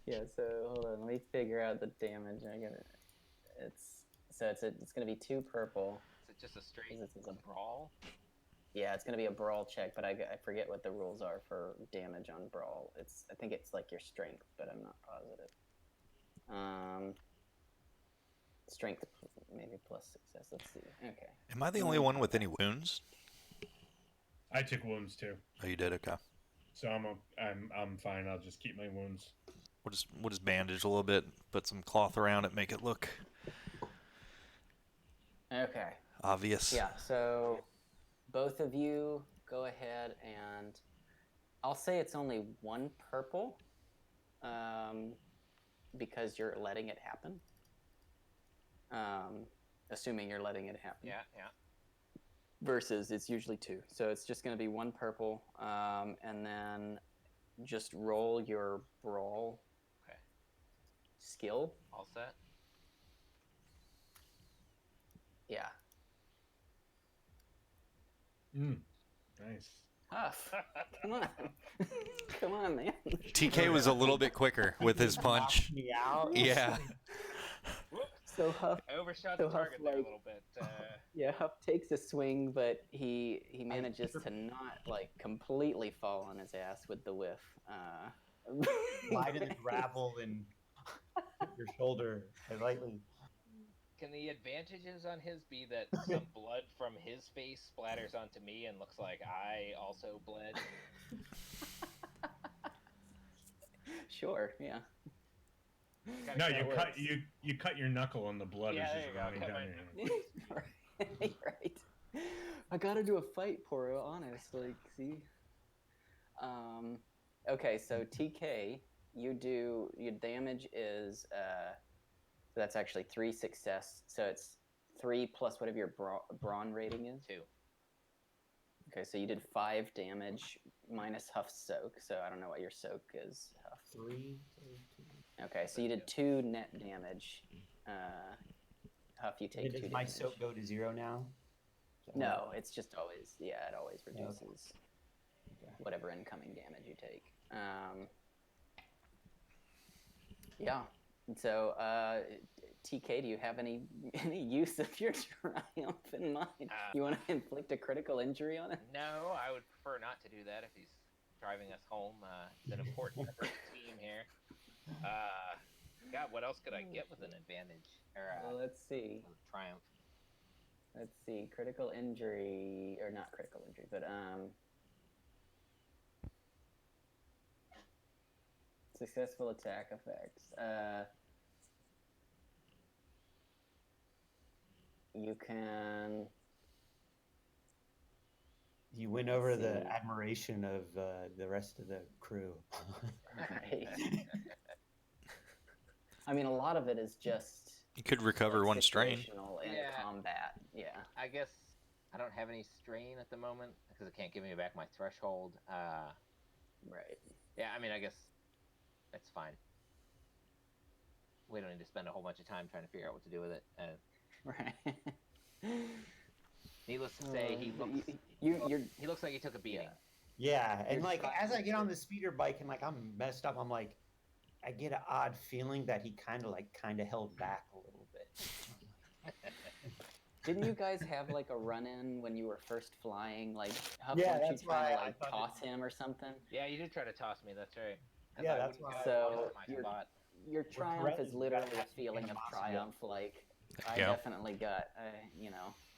Yeah, so hold on, let me figure out the damage. It's gonna be 2 purple. Is it just a straight It's a brawl? Yeah, it's gonna be a brawl check, but I forget what the rules are for damage on brawl. I think it's like your strength, but I'm not positive. Strength maybe plus success. Let's see. Okay. Am I the only one with any wounds? I took wounds too, Oh, you did. Okay. so I'm fine. I'll just keep my wounds. We'll just bandage a little bit, put some cloth around it, make it look Okay. obvious. Yeah, so both of you go ahead and I'll say it's only 1 purple because you're letting it happen. Assuming you're letting it happen. Yeah. Versus it's usually 2. So it's just going to be 1 purple and then just roll your brawl skill. All set? Yeah. Nice. Huff. Come on. Come on, man. TK was a little bit quicker with his punch. Knocked me out. Yeah. So Huff, I overshot So the Huff, target there a like- little bit. yeah, Huff takes a swing, but he manages to not like completely fall on his ass with the whiff. Slide in the gravel and hit your shoulder. I lightly. Can the advantages on his be that some blood from his face splatters onto me and looks like I also bled? Sure, yeah. No, Kinda that you cut your knuckle and the blood Yeah, is there just you go. running Cut down my your hand. right. I gotta do a fight, Porro, honest. Like, see? Okay, so TK, your damage is, so that's actually 3 success. So it's 3 plus whatever your brawn rating is. 2. Okay, so you did 5 damage minus Huff's soak. So I don't know what your soak is, Huff. 3. Okay, so you did 2 net damage. Huff, you take 2 Does damage. my soap go to 0 now? No, it's just always, yeah, it always Okay. reduces Okay. whatever incoming damage you take. Yeah. And so, TK, do you have any use of your triumph in mind? You want to inflict a critical injury on it? No, I would prefer not to do that if he's driving us home. It's an important member of the team here. God, what else could I get with an advantage? Or Well, let's see. with a triumph? Let's see. Critical injury, or not critical injury, but successful attack effects. You can. You win over the See. admiration of the rest of the crew. Right. I mean, a lot of it is just. You could recover like, one strain. situational and Yeah. combat. Yeah. I guess I don't have any strain at the moment because it can't give me back my threshold. Right. Yeah, I mean, I guess that's fine. We don't need to spend a whole bunch of time trying to figure out what to do with it. Right. Needless to say, he looks You're he looks like he took a beating. Yeah, and You're like trying as I get to- on the speeder bike and like I'm messed up, I'm like, I get an odd feeling that he kind of held back a little bit. Didn't you guys have like a run-in when you were first flying? Like, how Yeah, didn't you that's try why to I like thought toss him or something? Yeah, you did try to toss me. That's right. 'Cause Yeah, I that's wouldn't why. go So, off my you're- spot. Your triumph correct, is you literally gotta a have to be feeling of impossible. triumph. Like, I Yeah. definitely got,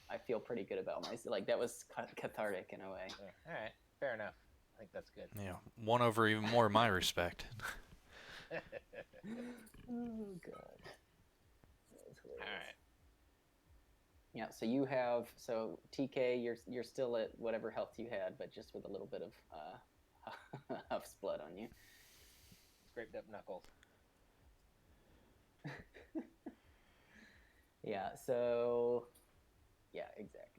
I feel pretty good about myself. Like, that was cathartic in a way. Yeah, all right, fair enough. I think that's good. Yeah, won over even more of my respect. Oh god. That was hilarious. All right. Yeah, so you have TK, you're still at whatever health you had, but just with a little bit of Huff's blood on you. Scraped up knuckles. Yeah, so yeah, exactly.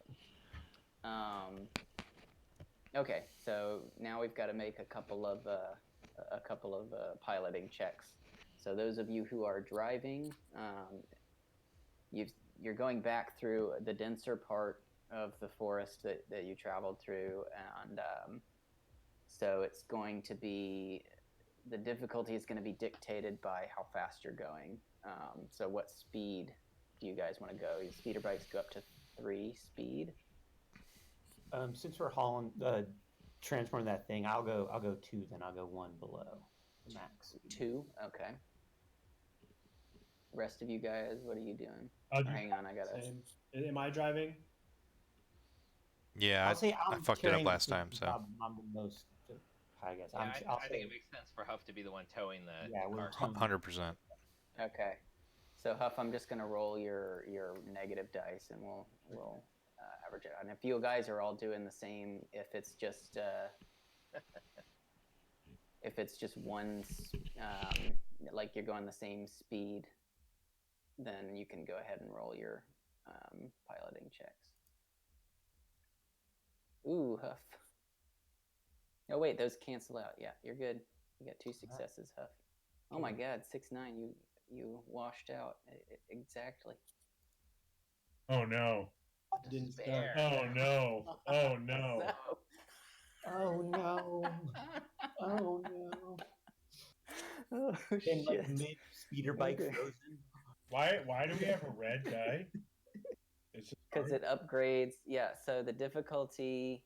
Okay, so now we've got to make a couple of piloting checks. So those of you who are driving, you're going back through the denser part of the forest that you traveled through, and so it's going to be, the difficulty is going to be dictated by how fast you're going. So what speed do you guys want to go? Your speeder bikes go up to 3 speed. Since we're hauling transferring that thing, I'll go 2, then I'll go 1 below max. 2, okay. Rest of you guys, what are you doing? I'll Or do hang on, I gotta. Same. Am I driving? Yeah, I'll say I I'm fucked it up carrying last the- time, so. I'm the most. I guess Yeah, I'll I say, think it makes sense for Huff to be the one towing the Yeah, we're cargo. 100%. Okay. So Huff, I'm just gonna roll your negative dice, and we'll average it out. And if you guys are all doing the same, if it's just one, like you're going the same speed, then you can go ahead and roll your piloting checks. Ooh, Huff. Oh wait, those cancel out. Yeah, you're good. You got 2 successes, Huff. Oh my God, 6-9. You washed out exactly. Oh no. Didn't start. Despair. Oh no. Oh no. oh no, oh no. Oh And like shit. mid speeder bike Okay. frozen. Why do we have a red die? Because it upgrades. Yeah. So the difficulty,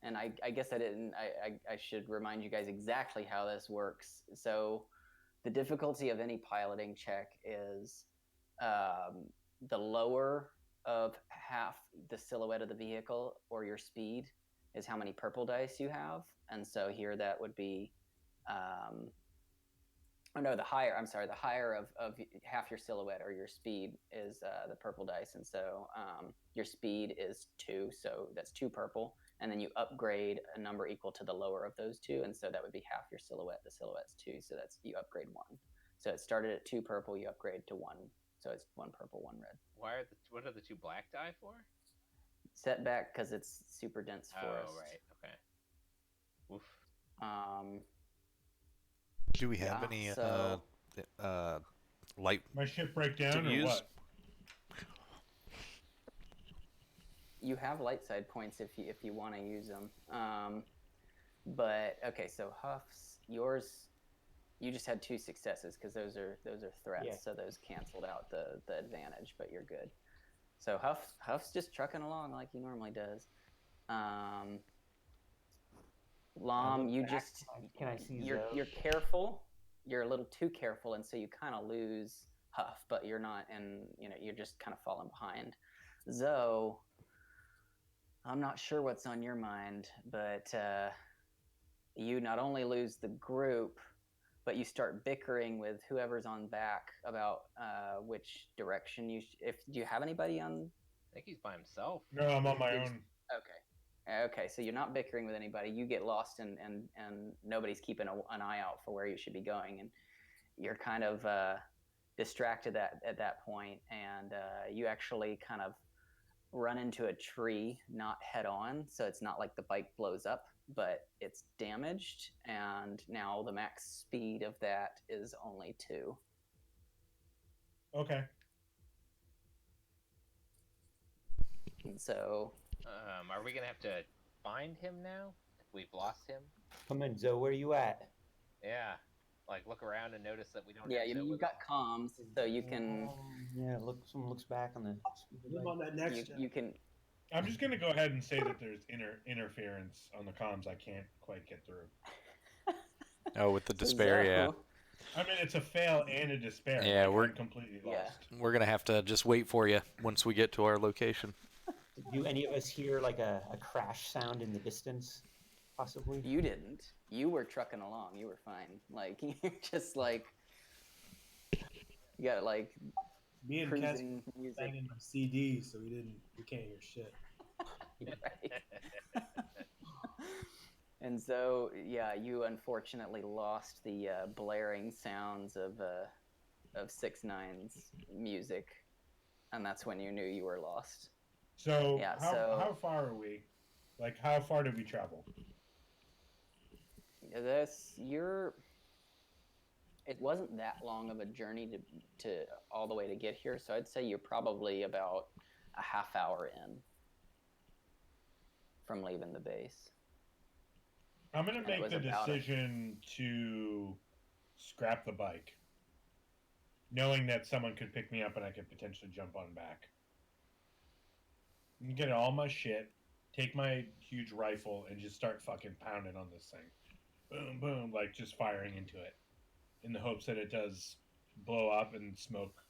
and I guess I didn't. I should remind you guys exactly how this works. So the difficulty of any piloting check is the lower of half the silhouette of the vehicle or your speed is how many purple dice you have. And so here that would be, the higher, I'm sorry, the higher of half your silhouette or your speed is the purple dice. And so your speed is 2, so that's 2 purple. And then you upgrade a number equal to the lower of those 2. And so that would be half your silhouette. The silhouette's 2, so that's you upgrade 1. So it started at 2 purple, you upgrade to 1. So it's 1 purple, 1 red. What are the 2 black die for? Setback because it's super dense forest. Oh, right. Okay. Oof. Do we have any light? My ship break down or use? what? You have light side points if you want to use them. But okay, so Huff's yours. You just had 2 successes because those are threats, Yeah. so those canceled out the advantage. But you're good. So Huff's just trucking along like he normally does. Lom, you just Can I see you're careful. You're a little too careful, and so you kind of lose Huff, but you're not, and you're just kind of falling behind. Zoe, I'm not sure what's on your mind, but you not only lose the group, but you start bickering with whoever's on back about which direction do you have anybody on? I think he's by himself. No, I'm on my own. Okay, so you're not bickering with anybody. You get lost, and nobody's keeping an eye out for where you should be going, and you're kind of distracted at that point, and you actually kind of run into a tree, not head on, so it's not like the bike blows up, but it's damaged, and now the max speed of that is only 2. Okay. And so are we gonna have to find him now? We've lost him. Come in, Zoe. Where you at? Yeah, like look around and notice that we don't. yeah, have Zoe you've with got us. comms, so you can Yeah, someone looks back on the. Live on that next you can. I'm just gonna go ahead and say that there's interference on the comms. I can't quite get through. Oh, with the despair, yeah. I mean, it's a fail and a despair. Yeah, like, we're I'm completely lost. We're gonna have to just wait for you once we get to our location. Do any of us hear like a crash sound in the distance? Possibly. You didn't. You were trucking along. You were fine. Like you're just like you got like Me and cruising Qesskk music. banging my CDs, so we can't hear shit. Right. And so, yeah, you unfortunately lost the blaring sounds of 6ix9ine's music, and that's when you knew you were lost. So, Yeah, how far are we? Like, how far did we travel? It wasn't that long of a journey to all the way to get here, so I'd say you're probably about a half hour in from leaving the base. I'm going to make the decision to scrap the bike, knowing that someone could pick me up and I could potentially jump on back. And get all my shit, take my huge rifle, and just start fucking pounding on this thing. Boom, boom, like just firing into it in the hopes that it does blow up and smoke.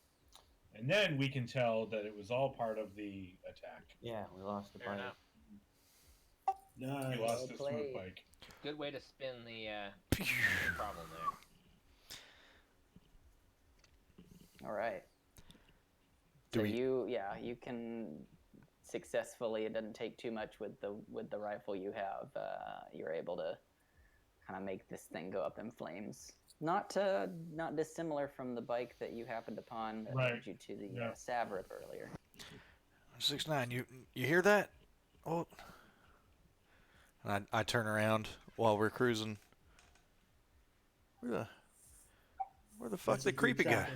And then we can tell that it was all part of the attack. Yeah, we lost the Fair bike. enough. Nice. We lost the Well smoke played. bike. Good way to spin the problem there. All right. Do So we- you can successfully. It doesn't take too much with the rifle you have. You're able to kind of make this thing go up in flames. Not dissimilar from the bike that you happened upon that led you to the Savrip earlier. 6ix9ine, you hear that? Oh. And I turn around while we're cruising. Where the fuck's the creepy guy?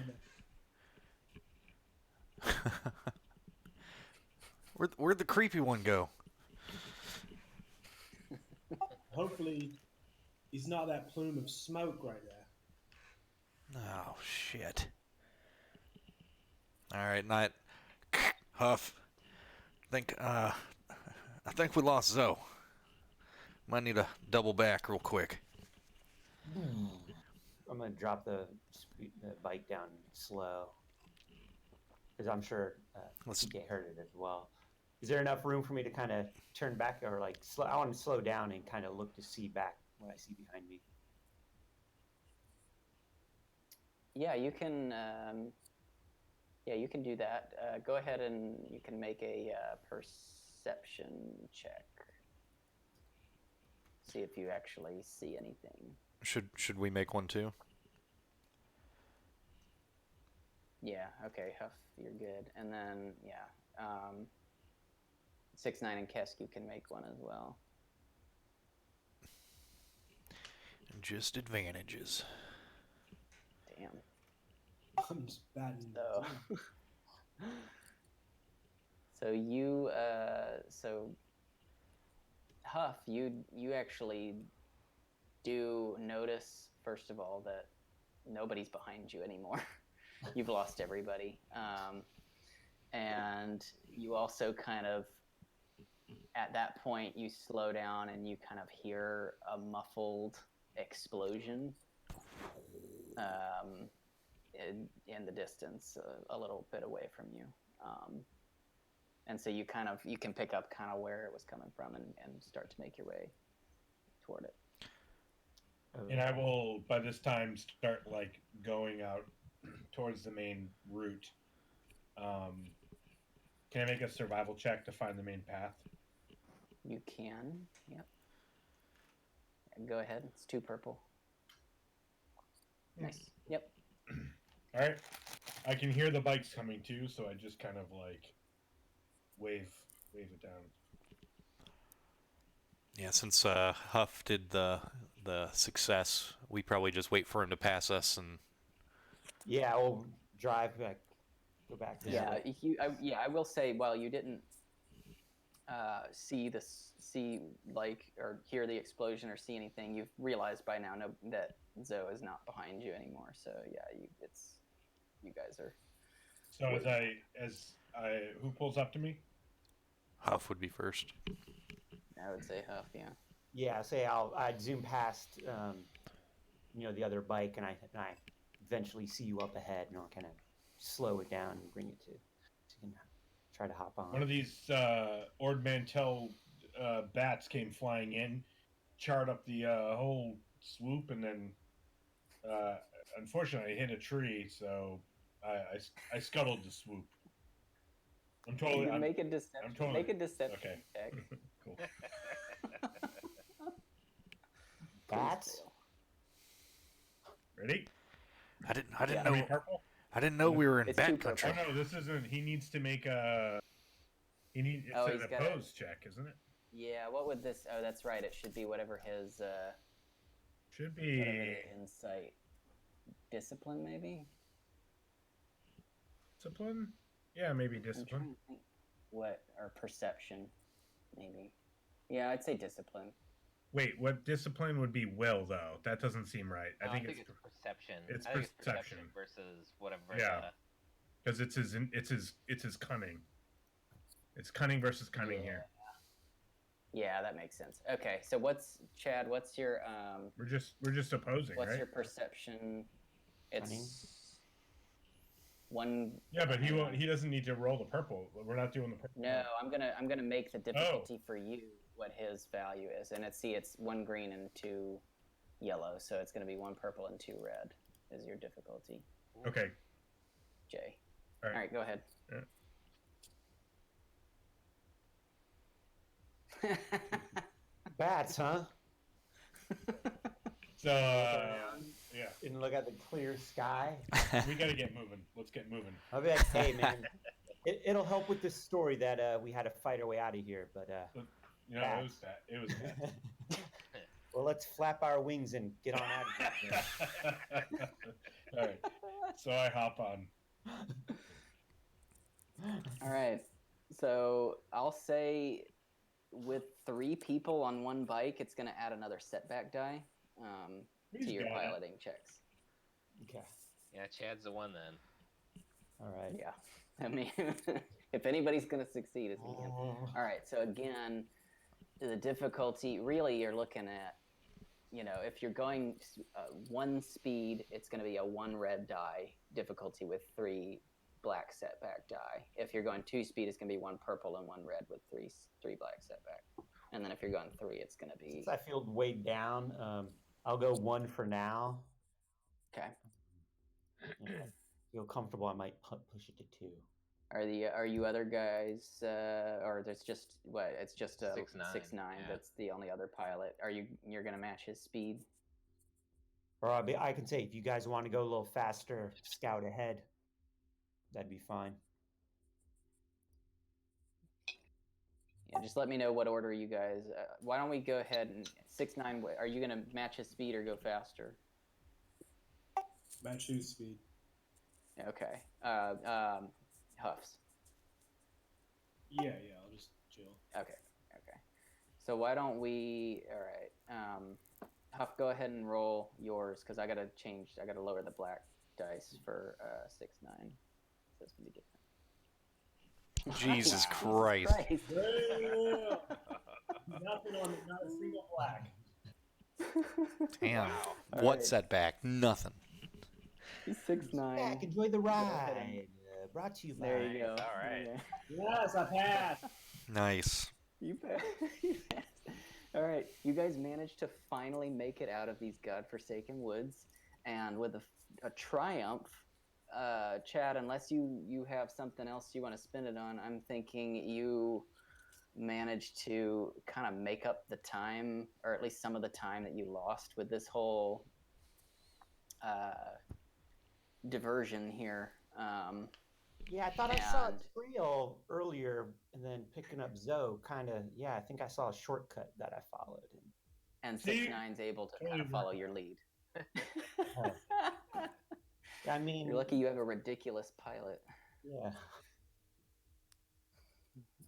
Where'd the creepy one go? Hopefully, he's not that plume of smoke right there. Oh shit! All right, night. Huff. I think we lost Zoe. Might need to double back real quick. I'm gonna drop the bike down slow because I'm sure you get hurt as well. Is there enough room for me to kind of turn back or like slow? I want to slow down and kind of look to see back what I see behind me. Yeah, you can. Yeah, you can do that. Go ahead and you can make a perception check. See if you actually see anything. Should we make one too? Yeah. Okay, Huff, you're good. And then 6, 9, and Qesskk, you can make one as well. Just advantages. Damn. I'm just batting. So Huff, you actually do notice, first of all, that nobody's behind you anymore. You've lost everybody. And you also kind of, at that point, you slow down and you kind of hear a muffled explosion in the distance, a little bit away from you. And so you can pick up kind of where it was coming from and start to make your way toward it. And I will, by this time, start like going out towards the main route. Can I make a survival check to find the main path? You can, yep. Go ahead. It's 2 purple. Nice. Yep. All right. I can hear the bikes coming too, so I just kind of like wave it down. Yeah, since Huff did the success, we probably just wait for him to pass us and. Yeah, we'll drive back. Go back. I will say, while you didn't see or hear the explosion or see anything, you've realized by now that Zoe is not behind you anymore. So yeah, you guys are. So who pulls up to me? Huff would be first. I would say Huff, yeah. Yeah, I'd zoom past, the other bike, and I eventually see you up ahead, and I'll kind of slow it down and bring it to, so you can try to hop on. One of these Ord Mantell bats came flying in, charred up the whole swoop, and then unfortunately I hit a tree, so I scuttled the swoop. Make a deception okay. check. Cool. Bats? Ready? I didn't know. Purple? I didn't know we were in It's bat 2 purple. country. Oh no, this isn't. He needs to make a. It's an oppose check, isn't it? Yeah. What would this? Oh, that's right. It should be whatever his. Should be whatever the insight, discipline, maybe. Discipline. Yeah, maybe discipline. What or perception, maybe. Yeah, I'd say discipline. Wait, what discipline would be will though? That doesn't seem right. I think it's perception. It's I think perception it's versus whatever. Yeah, because it's his cunning. It's cunning versus cunning here. Yeah, that makes sense. Okay, so Chad? What's your We're just opposing, What's right? your perception? It's Cunning? 1. Yeah, but he doesn't need to roll the purple. We're not doing the purple. No, I'm gonna make the difficulty for you what his value is, and it's 1 green and 2 yellow, so it's gonna be 1 purple and 2 red is your difficulty. Okay. Jay. All right. All right, go ahead. Yeah. Bats, huh? So yeah, And look at the clear sky. we gotta get moving. Let's get moving. I'll be like, hey man, it'll help with this story that we had to fight our way out of here, but You know, it was bad. well, let's flap our wings and get on out of here. All right. So I hop on. All right. So I'll say with 3 people on 1 bike, it's going to add another setback die to your piloting checks. Okay. Yeah, Chad's the one then. All right. Yeah. I mean, if anybody's going to succeed, it's me. All right. So again, the difficulty, really, you're looking at, if you're going 1 speed, it's going to be a 1 red die difficulty with 3 black setback die. If you're going 2 speed, it's going to be 1 purple and 1 red with 3 black setback. And then if you're going 3, it's going to be... Since I feel weighed down, I'll go 1 for now. Okay. If I feel comfortable, I might push it to 2. Are you other guys, or there's just what? It's just 6'9". 6'9". Yeah. That's the only other pilot. You're gonna match his speed? Or I can say if you guys want to go a little faster, scout ahead. That'd be fine. Yeah, just let me know what order you guys. Why don't we go ahead and 6'9"? Are you gonna match his speed or go faster? Match whose speed? Okay. Huff's. Yeah, I'll just chill. Okay. So why don't we? All right. Huff, go ahead and roll yours because I gotta lower the black dice for 6'9". So it's gonna be different. Jesus Wow. Christ. Yeah. Nothing on it, not a single black. Damn. Wow. What All right. setback? Nothing. He's 6'9". Back, enjoy the ride. Brought to you by. There you go. All right. Okay. Yes, I passed. Nice. You passed. All right, you guys managed to finally make it out of these godforsaken woods, and with a triumph, Chad. Unless you have something else you want to spend it on, I'm thinking you managed to kind of make up the time, or at least some of the time that you lost with this whole diversion here. Yeah, I thought I saw a trail earlier, and then picking up Zoe, kind of. Yeah, I think I saw a shortcut that I followed. And 6'9's able to kind of follow your lead. I mean, You're lucky you have a ridiculous pilot. Yeah.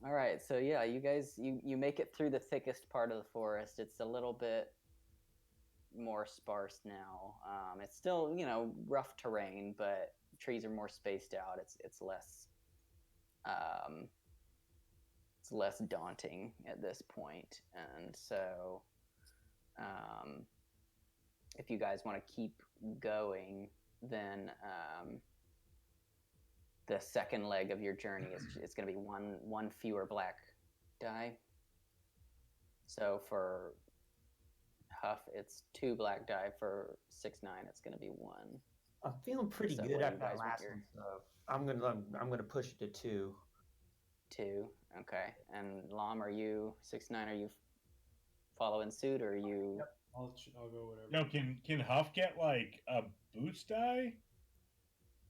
All right, so yeah, you guys, you make it through the thickest part of the forest. It's a little bit more sparse now. It's still, rough terrain, but trees are more spaced out. It's less daunting at this point. And so, if you guys want to keep going, then the second leg of your journey is going to be one fewer black die. So for Huff, it's 2 black die. For 6'9", it's going to be 1. I'm feeling pretty So good what do after you that guys want last your- one. So I'm gonna push it to 2. 2, okay. And Lam, are you 6'9"? Are you following suit, or are you? Yep. I'll go whatever. No, can Huff get like a boost die?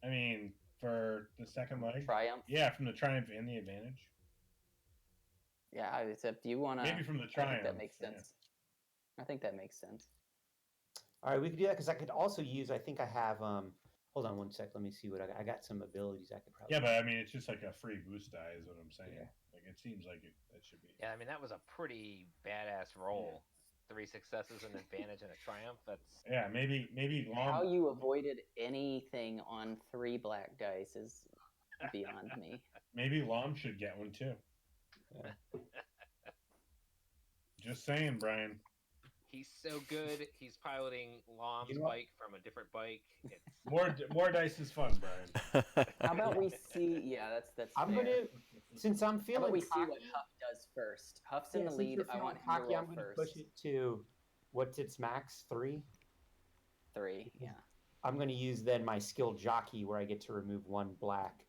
I mean, for the second leg. Triumph? Yeah, from the triumph and the advantage. Yeah, except you want to. Maybe from the I triumph. think that makes yeah. sense. I think that makes sense. All right, we could do that because I could also use. I think I have. Hold on 1 sec. Let me see what I got. Some abilities I could probably. Yeah, but I mean, it's just like a free boost die, is what I'm saying. Yeah. Like it seems like that should be. Yeah, I mean that was a pretty badass roll. 3 successes, an advantage, and a triumph. That's Yeah, maybe long. How you avoided anything on 3 black dice is beyond me. Maybe Lom should get one too. Yeah. Just saying, Brian. he's so good. He's piloting Lom's You know what? bike from a different bike. It's More dice is fun, Brian. How about we see? Yeah, that's. I'm fair. gonna. Since I'm How feeling about we see cocky, what Huff does first? Huff's in yeah, the since lead. you're I feeling want him cocky, to I'm roll gonna first. push it to. What's its max? 3. 3. Yeah. I'm gonna use then my skill jockey, where I get to remove 1 black.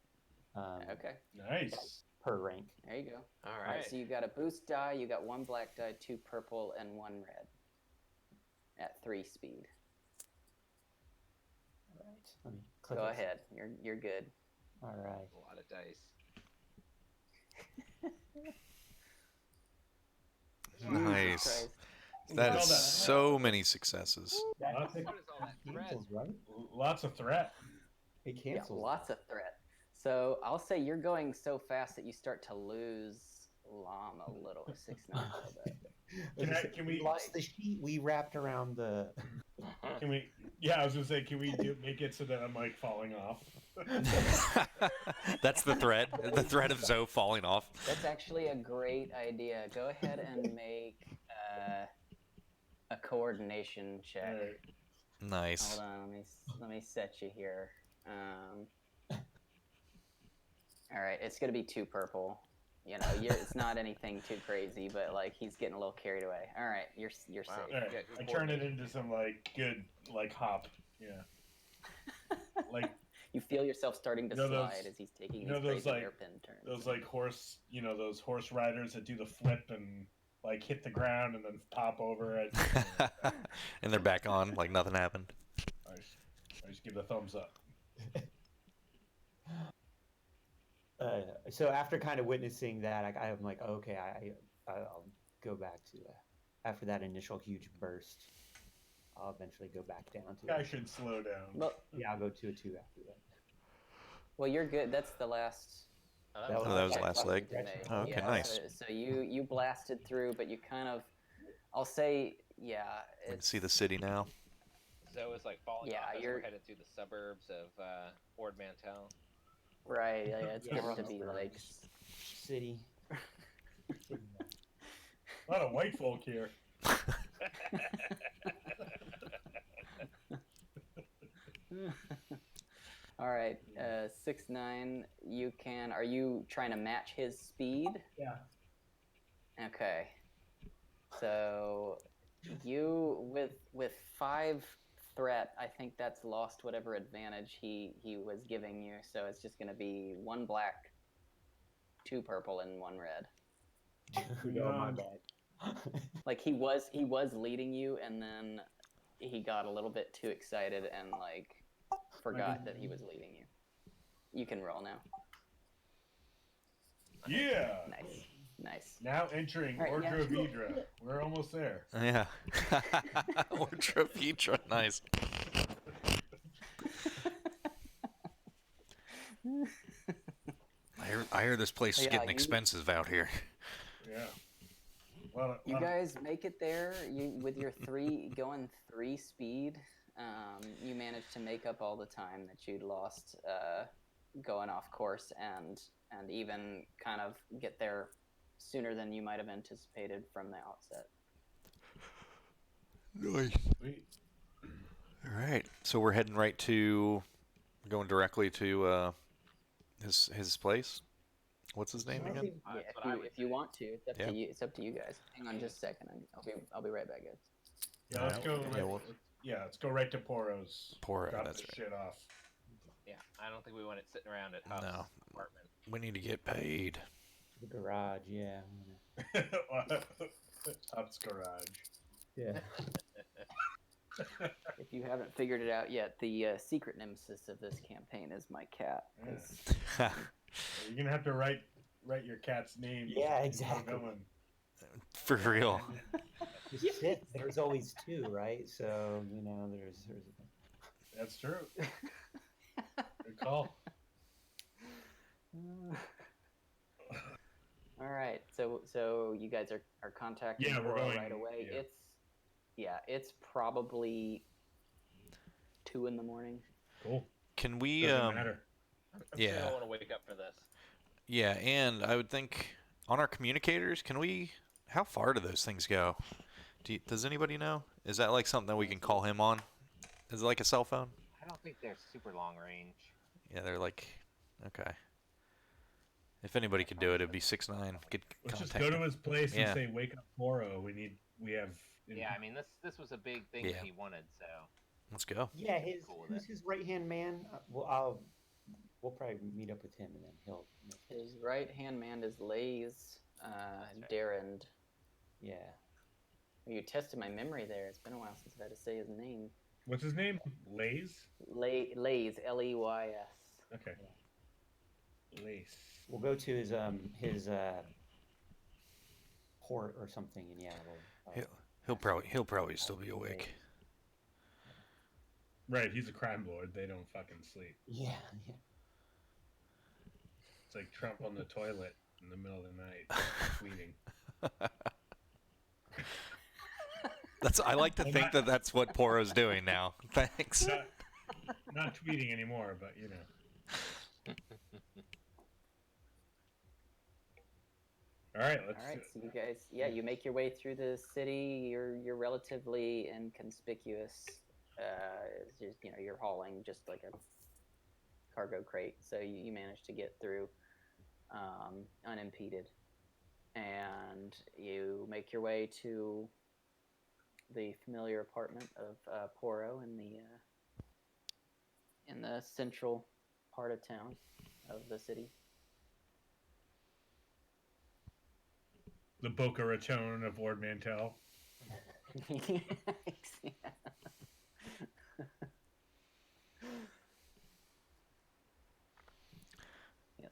Okay. Nice. Per rank. There you go. all All right. right. So you got a boost die. You got 1 black die, 2 purple, and 1 red. At 3 speed. All right. Let me click Go it. ahead. You're good. All right. A lot of dice. Nice. Christ. That Well is done. so many successes. That Lots of, What is all that thread? cancels, right? lots of threat. It Yeah, cancels. lots of threat. So I'll say you're going so fast that you start to lose Lam a little. 6'9" a little bit. Can we- lost the sheet we wrapped around the. Can we Yeah, I was gonna say, can we make it so that I'm like falling off? That's the threat. The threat of Zoe falling off. That's actually a great idea. Go ahead and make a coordination check. Alright. Nice. Hold on, let me set you here. All right, it's gonna be 2 purple. You know, it's not anything too crazy, but like he's getting a little carried away. All right, you're Wow. safe. Alright, Yeah, I turn it into some like good like hop. Yeah. Like You feel yourself starting to You know slide those- as he's taking you know these those, crazy like, hairpin turns. those like horse, those horse riders that do the flip and like hit the ground and then pop over it. And they're back on like nothing happened. I just give the thumbs up. So after kind of witnessing that, I'm like, okay, I'll go back to after that initial huge burst. I'll eventually go back down to. I should slow down. Well, Yeah, I'll go to a 2 after that. well, you're good. That's the last. that was the last leg. you made. Oh, okay, Yeah, nice. So you blasted through, but you kind of, I'll say, yeah. We can see the city now. Zoe is like falling Yeah, off as you're- we're headed through the suburbs of Ord Mantell. Right. Yeah, it's Yeah, getting to be like. City. A lot of white folk here. All right, 6'9". You can. Are you trying to match his speed? Yeah. Okay. So, you with 5 threat, I think that's lost whatever advantage he was giving you. So it's just gonna be 1 black, 2 purple, and 1 red. Oh my bad. Like he was leading you, and then he got a little bit too excited and like forgot that he was leading you. You can roll now. Yeah. Nice. Now entering All right, yeah. Ordra Vidra. We're almost there. Yeah. Ultra Vitra, nice. I hear this place is Yeah, getting you- expensive out here. Yeah. You guys make it there. You with your 3 going 3 speed. You managed to make up all the time that you'd lost going off course, and even kind of get there sooner than you might have anticipated from the outset. Nice. Sweet. All right, so we're heading going directly to his place. What's his name again? Yeah, That's what I would if you want to, it's up Yeah. to you. It's up to you guys. Hang on just a second. I'll be right back, guys. Yeah, let's go. Yeah, Let's go right to Porro's. Porro, Drop that's this right. shit off. Yeah, I don't think we want it sitting around at Huff's No. apartment. We need to get paid. The garage, yeah. Up's garage. Yeah. If you haven't figured it out yet, the secret nemesis of this campaign is my cat. 'Cause You're gonna have to write your cat's name. Yeah, How exactly. going. For real. Shit, there's always 2, right? So, there's That's true. Good call. All right, so you guys are contacting Yeah, we're Porro going- right away. yeah. It's probably 2 in the morning. Cool. Can we Doesn't matter. I'm Yeah. sure I don't want to wake up for this. Yeah, and I would think on our communicators, how far do those things go? Does anybody know? Is that like something that we can call him on? Is it like a cell phone? I don't think they're super long range. Yeah, they're like, okay. If anybody could do it, it'd be 6'9". Get Let's just contact go to him. his place Yeah. and say, "Wake up, Porro. We have." Yeah, I mean this was a big thing Yeah. that he wanted, so Let's go. Yeah, Cool with who's it. his right-hand man? We'll probably meet up with him, and then he'll. His right hand man is Lays Darren. Yeah. You tested my memory there. It's been a while since I've had to say his name. What's his name? Lays. Lays, Leys. Okay. Lace. We'll go to his port or something, and yeah, He'll probably still be awake. Right, he's a crime lord. They don't fucking sleep. Yeah. It's like Trump on the toilet in the middle of the night, tweeting. I like to think that that's what Porro's doing now. Thanks. Not tweeting anymore, but you know. All right, let's. All right, so you guys, you make your way through the city. You're relatively inconspicuous. It's just, you're hauling just like a cargo crate, so you manage to get through unimpeded, and you make your way to the familiar apartment of Porro in the central part of town of the city. The Boca Raton of Ord Mantell.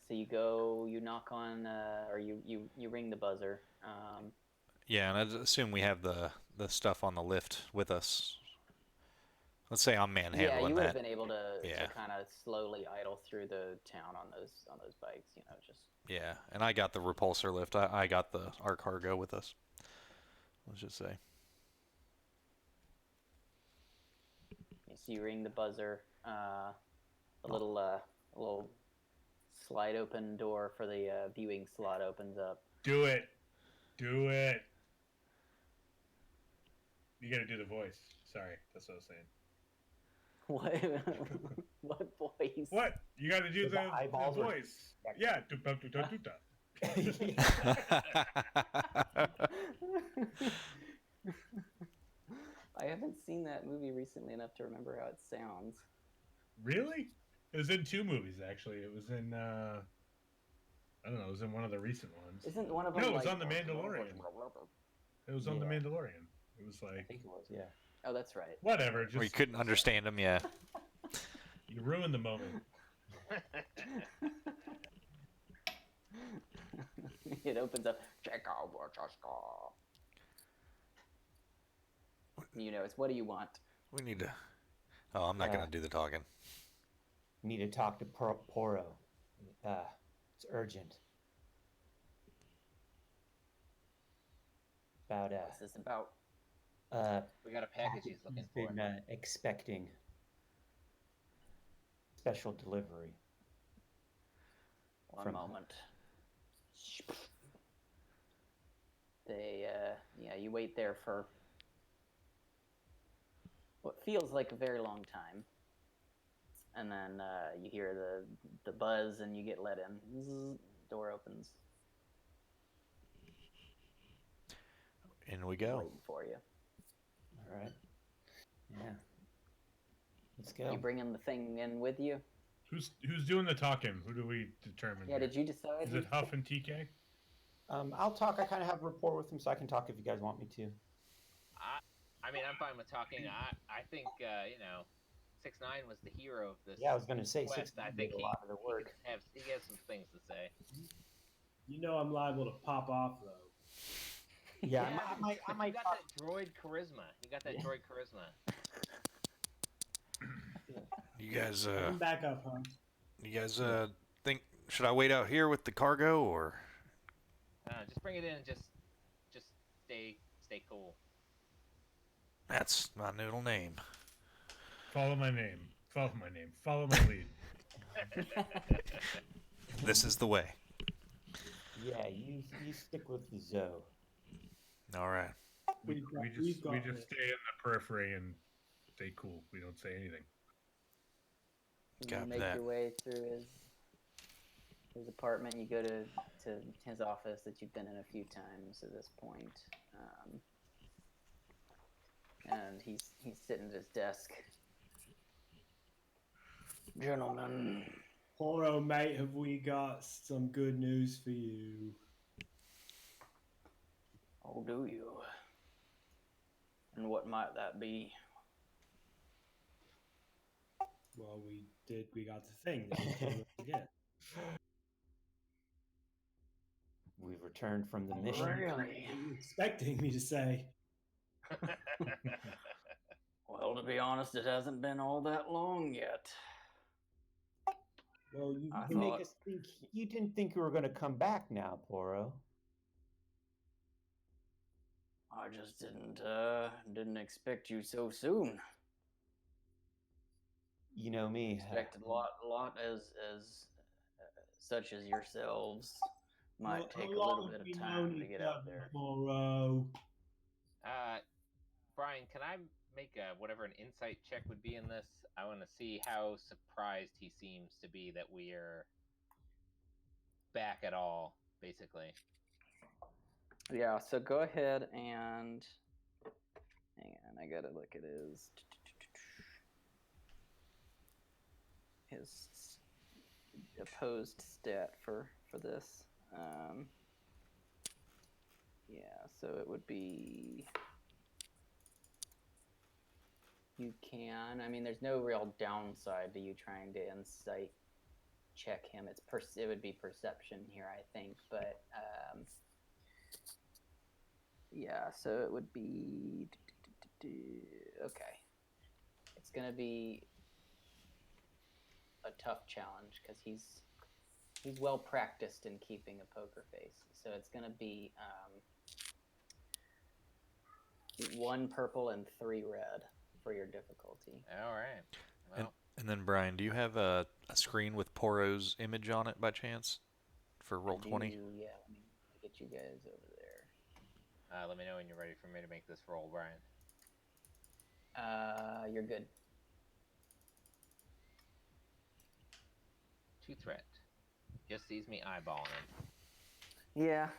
So you knock on, or you ring the buzzer. Yeah, and I assume we have the stuff on the lift with us. Let's say I'm manhandling that. Yeah, you would have been able to Yeah. kind of slowly idle through the town on those bikes, just. Yeah, and I got the repulsor lift. I got our cargo with us. Let's just say. So you ring the buzzer. A little slide open door for the viewing slot opens up. Do it. Do it. You got to do the voice. Sorry, that's what I was saying. What? What voice? What? You got to do the voice. Yeah. I haven't seen that movie recently enough to remember how it sounds. Really? It was in 2 movies, actually. It was in, I don't know, it was in one of the recent ones. Isn't one of them No, it was like... on The Mandalorian. It was on The Mandalorian. It was like... I think it was, yeah. Oh, that's right. Whatever. Just... We couldn't understand him, yeah. You ruined the moment. It opens up. It's what do you want? We need to... Oh, I'm not going to do the talking. Need to talk to Porro. It's urgent. About What's this about? We got a package he's looking for. Been expecting special delivery. One moment. You wait there for what feels like a very long time, and then you hear the buzz, and you get let in. Zzz, door opens. In we go. Waiting for you. All right. Yeah. Let's go. You bringing the thing in with you? Who's doing the talking? Who do we determine? Yeah, did you decide? Is it Huff and TK? I'll talk. I kind of have a rapport with him, so I can talk if you guys want me to. I mean, I'm fine with talking. I think 6ix9ine was the hero of this. Yeah, I was going to say quest. 6ix9ine I think did a lot of the work. he has some things to say. I'm liable to pop off though. Yeah, I might You got talk. that droid charisma. You got that droid charisma. You guys, Come back up, huh? you guys think should I wait out here with the cargo or? Just bring it in. Just stay cool. That's my noodle name. Follow my name. Follow my name. Follow my lead. This is the way. Yeah, you stick with the Zoe. All right. We just stay in the periphery and stay cool. We don't say anything. You make your way through his apartment. You go to his office that you've been in a few times at this point, and he's sitting at his desk. Gentlemen, Porro, mate, have we got some good news for you? oh, do you? And what might that be? Well, we got the thing that we told us to get. We've returned from the mission. Really? What are you expecting me to say? Well, to be honest, it hasn't been all that long yet. Well, You make us think you didn't think you were going to come back now, Porro. I just didn't expect you so soon. You know me. Expected a lot as such as yourselves might take a little bit of time to get out there. Tomorrow. Brian, can I make whatever an insight check would be in this? I want to see how surprised he seems to be that we are back at all, basically. Yeah, so go ahead and hang on, I gotta look at his opposed stat for this. Yeah, so it would be you can. I mean, there's no real downside to you trying to insight check him. It would be perception here, I think, but yeah. So it would be okay. It's gonna be a tough challenge because he's well practiced in keeping a poker face. So it's gonna be 1 purple and 3 red for your difficulty. All right. Well, And then Brian, do you have a screen with Porro's image on it by chance for roll 20? Yeah, let me get you guys over there. let me know when you're ready for me to make this roll, Brian. You're good. 2 threat. Just sees me eyeballing him. Yeah.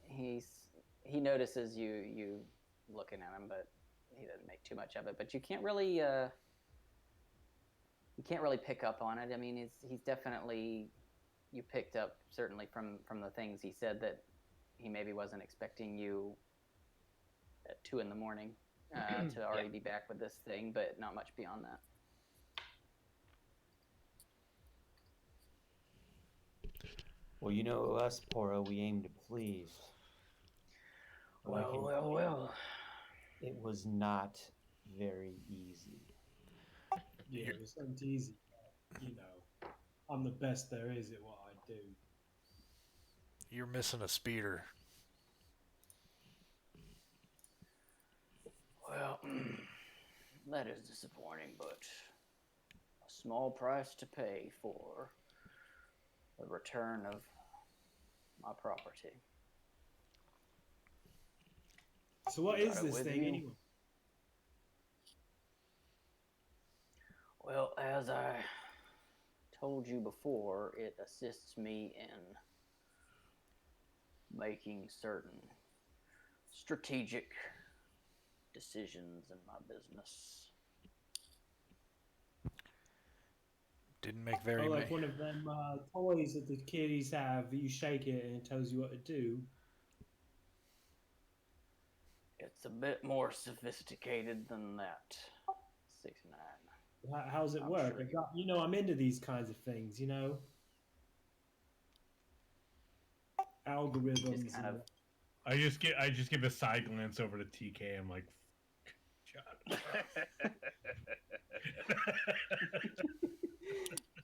He notices you looking at him, but he doesn't make too much of it. But you can't really pick up on it. I mean, he's definitely, you picked up certainly from the things he said that he maybe wasn't expecting you at 2 in the morning to already be back with this thing, but not much beyond that. Well, you know us, Porro, we aim to please. Well. It was not very easy. Yeah, it wasn't easy. You know, I'm the best there is at what I do. You're missing a speeder. Well, that is disappointing, but a small price to pay for the return of my property. So what is this thing anyway? Well, as I told you before, it assists me in making certain strategic decisions in my business. Didn't make very Oh, many. like one of them toys that the kiddies have. You shake it and it tells you what to do. It's a bit more sophisticated than that. 69. How's it work? Sure I'm into these kinds of things. Algorithms. Just kind of. I just give a side glance over to TK. I'm like, John.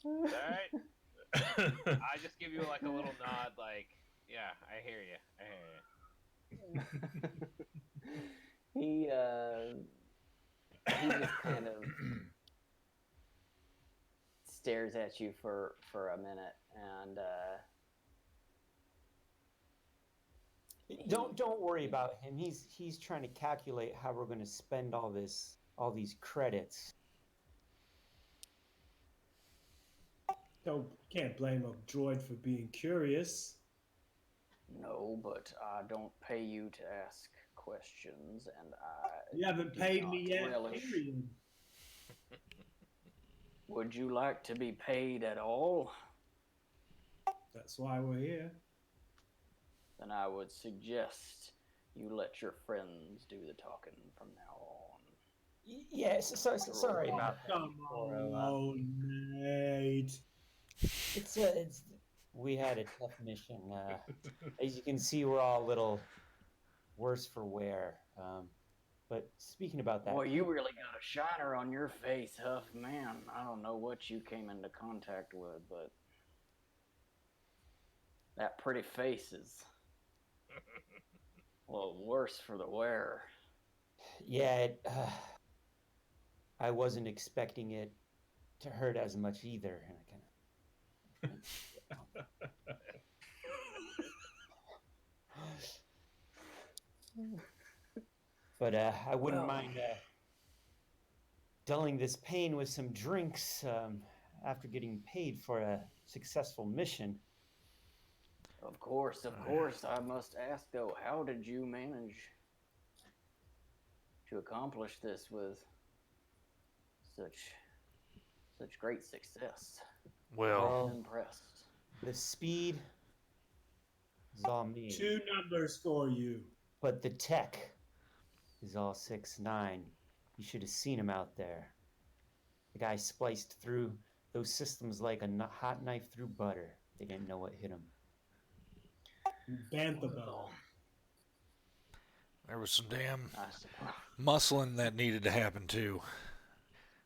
All right. I just give you like a little nod, like, yeah, I hear you. He just kind of stares at you for a minute, and Don't worry about him. He's trying to calculate how we're going to spend all these credits. Can't blame a droid for being curious. no, but I don't pay you to ask questions, and You haven't paid me yet. relish. Period. Would you like to be paid at all? That's why we're here. Then I would suggest you let your friends do the talking from now on. Yes, sorry about that. Come on, mate. We had a tough mission. As you can see, we're all a little worse for wear. But speaking about that, Boy, you really got a shiner on your face, Huff. Man, I don't know what you came into contact with, but that pretty face is Well, worse for the wearer. Yeah, I wasn't expecting it to hurt as much either. And I kind of. But I wouldn't mind dulling this pain with some drinks after getting paid for a successful mission. Of course, of course. I must ask, though, how did you manage to accomplish this with such great success? Well, I'm impressed. The speed is all me. 2 numbers for you. But the tech is all 6'9". You should have seen him out there. The guy spliced through those systems like a hot knife through butter. They didn't know what hit him. Banthabo. there was some damn muscling that needed to happen too.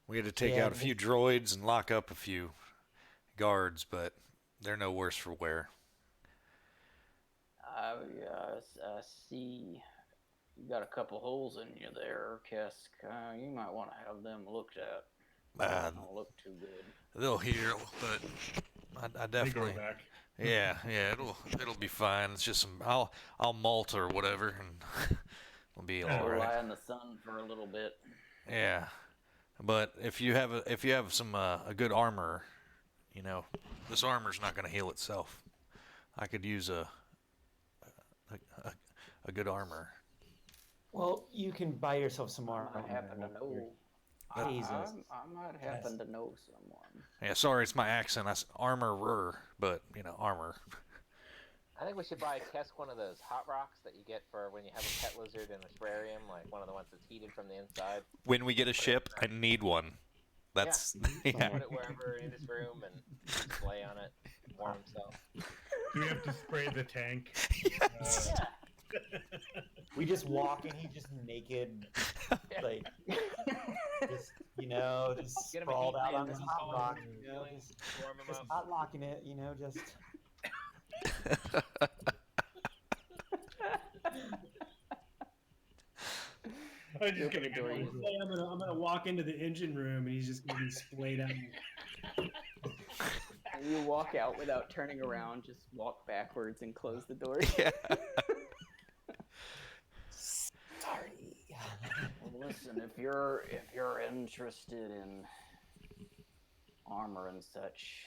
We had to take Yeah, out a few droids and lock up a few guards, but they're no worse for wear. I see you got a couple holes in you there, Qesskk. You might want to have them looked at. They don't look too good. They'll heal, but I They grow definitely. back. Yeah, it'll be fine. It's just some I'll molt or whatever, and it'll be all Or right. lie in the sun for a little bit. Yeah, but if you have some a good armor, you know, this armor's not going to heal itself. I could use a good armor. Well, you can buy yourself some I armor. might happen to know. Jesus. I might happen to know someone. Yeah, sorry, it's my accent. Armorer, but you know, armor. I think we should buy Qesskk one of those hot rocks that you get for when you have a pet lizard in a terrarium, like one of the ones that's heated from the inside. When we get a ship, I need one. That's yeah. Put it wherever in his room and display on it, warm himself. Do we have to spray the tank? Yes. We just walk in, he's just naked, like, just, just Get him a sprawled heat out on lamp this in hot his rock, hallway, warm him just up. hot locking it, just. I'm just gonna door. I'm gonna walk into the engine room and he's just gonna be splayed out. And you walk out without turning around, just walk backwards and close the door. Yeah. Sorry. Well, listen, if you're interested in armor and such,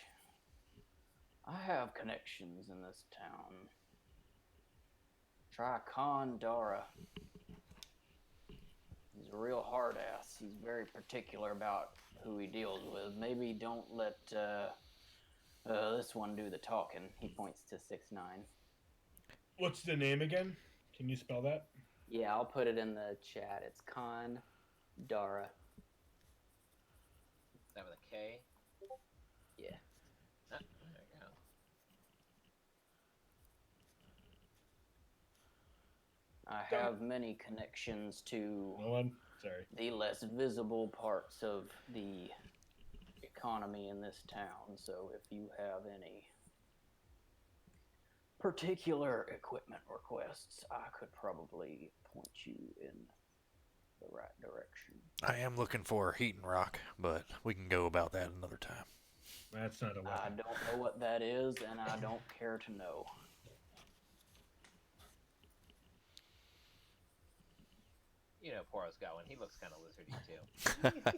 I have connections in this town. Try Khan Dara. He's a real hard ass. He's very particular about who he deals with. Maybe don't let this one do the talking. He points to 6'9". What's the name again? Can you spell that? Yeah, I'll put it in the chat. It's Khan Dara. Is that with a K? Yeah. Ah, there you go. I have many connections to No one? Sorry. the less visible parts of the economy in this town, so if you have any particular equipment requests, I could probably point you in the right direction. I am looking for heat and rock, but we can go about that another time. That's not a I weapon. don't know what that is, and I don't care to know. You know, Porro's got one. He looks kind of lizardy too.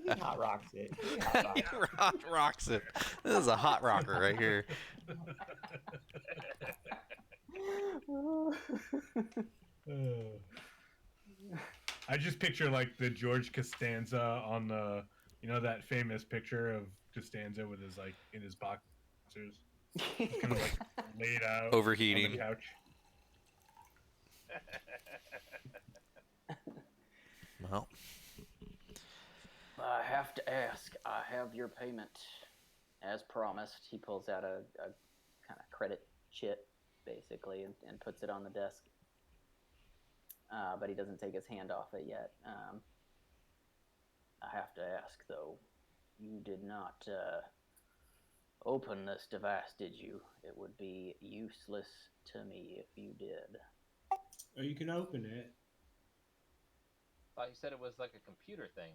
He hot rocks it. He hot rocks it. Hot rocks it. This is a hot rocker right here. I just picture like the George Costanza on the, that famous picture of Costanza with his like in his boxers, just kind of like laid out Overheating. on the couch. Well, I have to ask. I have your payment, as promised. He pulls out a kind of credit chit, basically, and puts it on the desk. But he doesn't take his hand off it yet. I have to ask, though. You did not open this device, did you? It would be useless to me if you did. Or you can open it. Thought you said it was like a computer thing.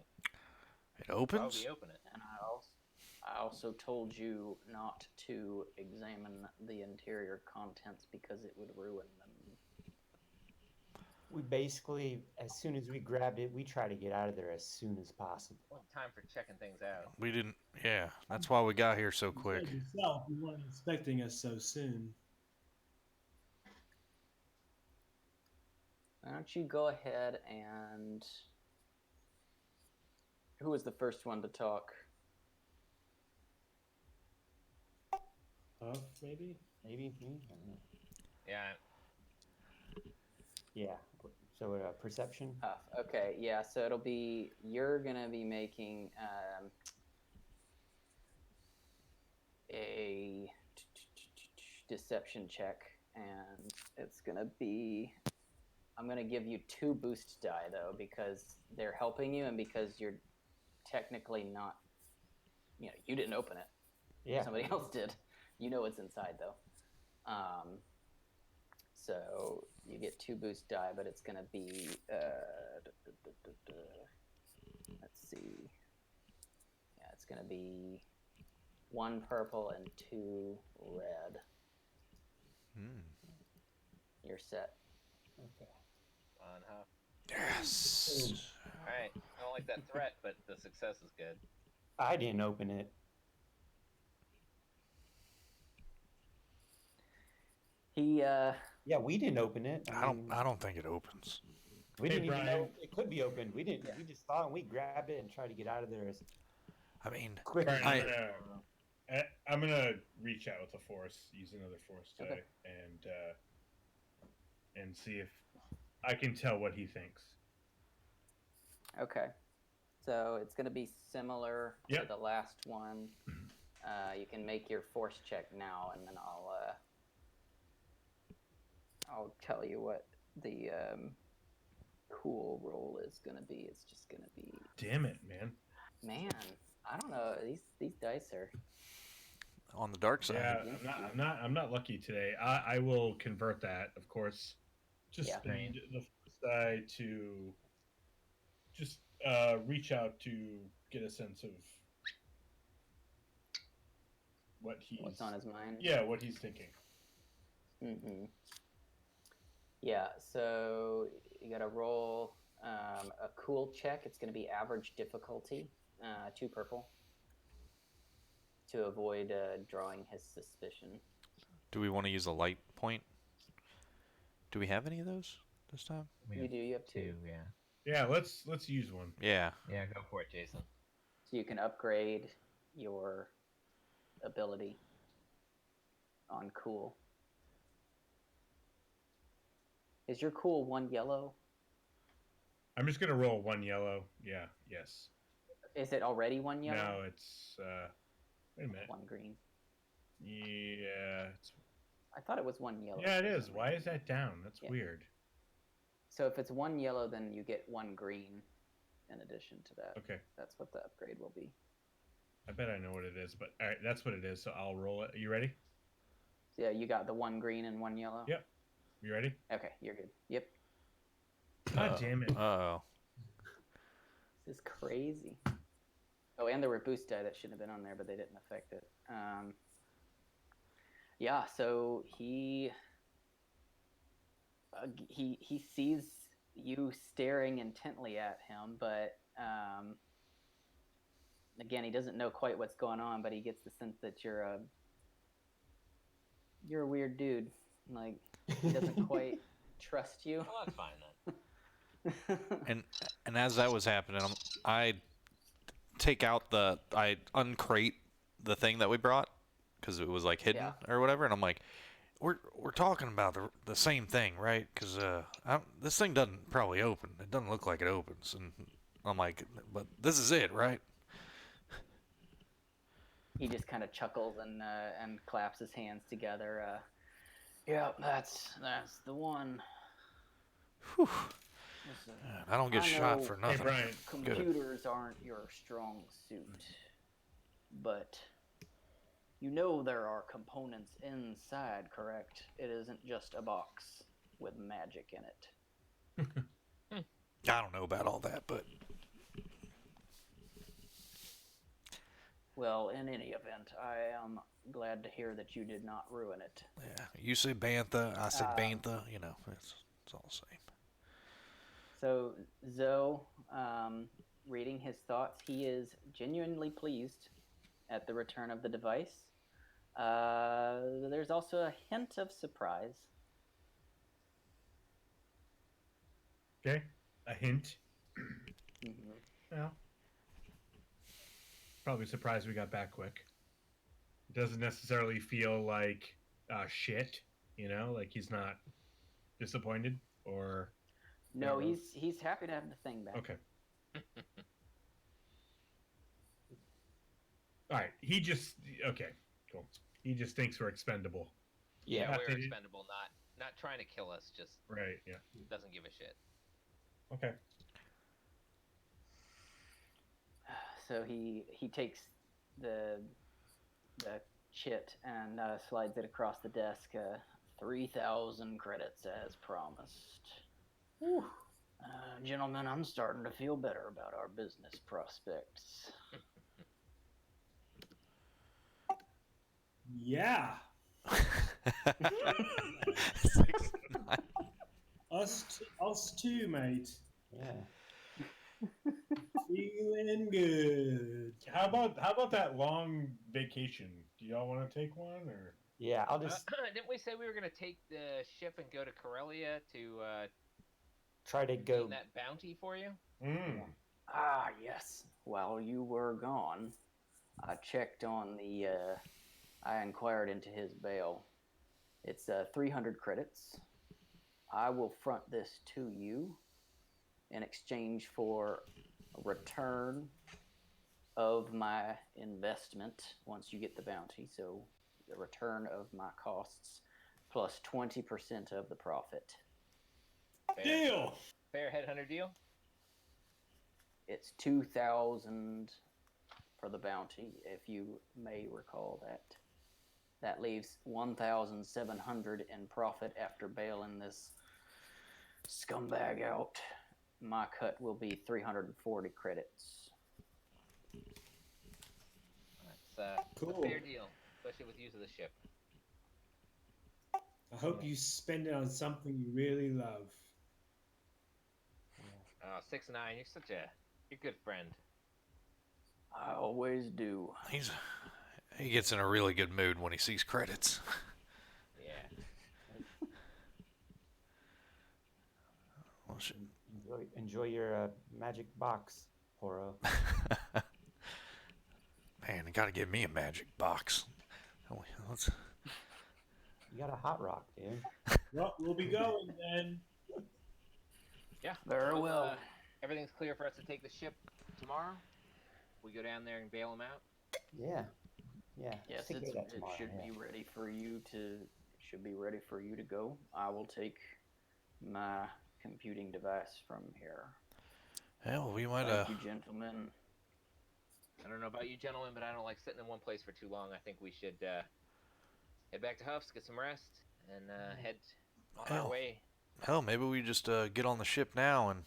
It Why would opens? we open it? And I also told you not to examine the interior contents because it would ruin them. We basically, as soon as we grabbed it, we try to get out of there as soon as possible. What time for checking things out? We didn't. Yeah, that's why we got here so You quick. said yourself you weren't expecting us so soon. Why don't you go ahead and... Who was the first one to talk? Huff, maybe? Maybe me? I don't know. Yeah. Yeah. So perception. Okay, yeah. So it'll be you're gonna be making a deception check, and it's gonna be. I'm gonna give you 2 boost die though because they're helping you, and because you're technically not. You didn't open it. Yeah. Somebody else did. You know what's inside though. So you get 2 boost die, but it's gonna be let's see. Yeah, it's gonna be 1 purple and 2 red. You're set. Okay. On huh? Yes. All right. I don't like that threat, but the success is good. I didn't open it. He Yeah, we didn't open it. I don't think it opens. We Hey, didn't even know Brian. it could be open. We didn't. We just thought, and we grabbed it and tried to get out of there as I mean, quick as Brian, we I'm gonna reach out with a force, use another force die, Okay. and see if I can tell what he thinks. okay. So it's gonna be similar to Yep. the last one. You can make your force check now, and then I'll tell you what the cool roll is gonna be. It's just gonna be. Damn it, man. Man, I don't know. These dice are. on the dark side. Yeah, I'm not lucky today. I will convert that, of course. Just Yeah. speed the first die to just reach out to get a sense of What's on his mind? Yeah, what he's thinking. Mm-hmm. Yeah, so you got to roll a cool check. It's going to be average difficulty, 2 purple, to avoid drawing his suspicion. Do we want to use a light point? Do we have any of those this time? You do. You have 2. Yeah. Yeah, let's use one. Yeah. Yeah, go for it, Jason. So you can upgrade your ability on cool. Is your cool 1 yellow? I'm just gonna roll 1 yellow. Yeah, yes. Is it already 1 yellow? No, it's wait a minute. 1 green. Yeah, I thought it was 1 yellow. yeah, it is. Why is that down? That's Yeah. weird. So if it's 1 yellow, then you get 1 green in addition to that. Okay, That's what the upgrade will be. I bet I know what it is, but all right, that's what it is. So I'll roll it. Are you ready? Yeah, you got the 1 green and 1 yellow? Yep. You ready? Okay, you're good. Yep. God damn it. Uh-oh. This is crazy. Oh, and there were boost die that shouldn't have been on there, but they didn't affect it. Yeah, so he sees you staring intently at him, but again, he doesn't know quite what's going on, but he gets the sense that you're a weird dude. Like, he doesn't quite trust you. Well, that's fine then. And as that was happening, I uncrate the thing that we brought because it was like hidden or whatever, and I'm like, we're talking about the same thing, right? Because this thing doesn't probably open. It doesn't look like it opens, and I'm like, but this is it, right? He just kind of chuckles and claps his hands together. Yeah, that's the one. Whew. I don't get shot for nothing. Hey, Brian. Computers aren't your strong suit, but you know there are components inside, correct? It isn't just a box. with magic in it. I don't know about all that, but Well, in any event, I am glad to hear that you did not ruin it. yeah, you say bantha, I say bantha. You know, it's all the same. So Zoe, reading his thoughts, he is genuinely pleased at the return of the device. There's also a hint of surprise. Okay, a hint. Mm-hmm. Well, probably surprised we got back quick. It doesn't necessarily feel like shit, like he's not disappointed or. No, he's happy to have the thing back. Okay. All right. Okay, cool. He just thinks we're expendable. Yeah, we're expendable, not trying to kill us, just right. Yeah. Doesn't give a shit. Okay. So he takes the chit and slides it across the desk. 3,000 credits as promised. Whew. Gentlemen, I'm starting to feel better about our business prospects. Yeah. 6'9". Us too, mate. Yeah. Feeling good. How about that long vacation? Do y'all want to take one or? Yeah, I'll just Didn't we say we were gonna take the ship and go to Corellia to try to go gain that bounty for you? Ah, yes. While you were gone, I checked on the. I inquired into his bail. It's 300 credits. I will front this to you in exchange for a return of my investment once you get the bounty. So the return of my costs plus 20% of the profit. Fair. Deal. Fair headhunter deal. It's 2,000 for the bounty, if you may recall that. That leaves 1,700 in profit after bailing this scumbag out. My cut will be 340 credits. That's Cool. a fair deal, especially with use of the ship. I hope you spend it on something you really love. Oh, 6'9", you're a good friend. I always do. He gets in a really good mood when he sees credits. Yeah. Well, enjoy your magic box, Porro. Man, you gotta give me a magic box. You got a hot rock, dude. Well, we'll be going then. Yeah. Very well. Everything's clear for us to take the ship tomorrow. We go down there and bail him out. Yeah. Yeah. Yes, take care of that it tomorrow, should yeah. be ready for you to. It should be ready for you to go. I will take my computing device from here. Yeah, well, we might. Thank you, gentlemen. I don't know about you gentlemen, but I don't like sitting in one place for too long. I think we should head back to Huff's, get some rest, and head on our way. Hell, maybe we just get on the ship now, and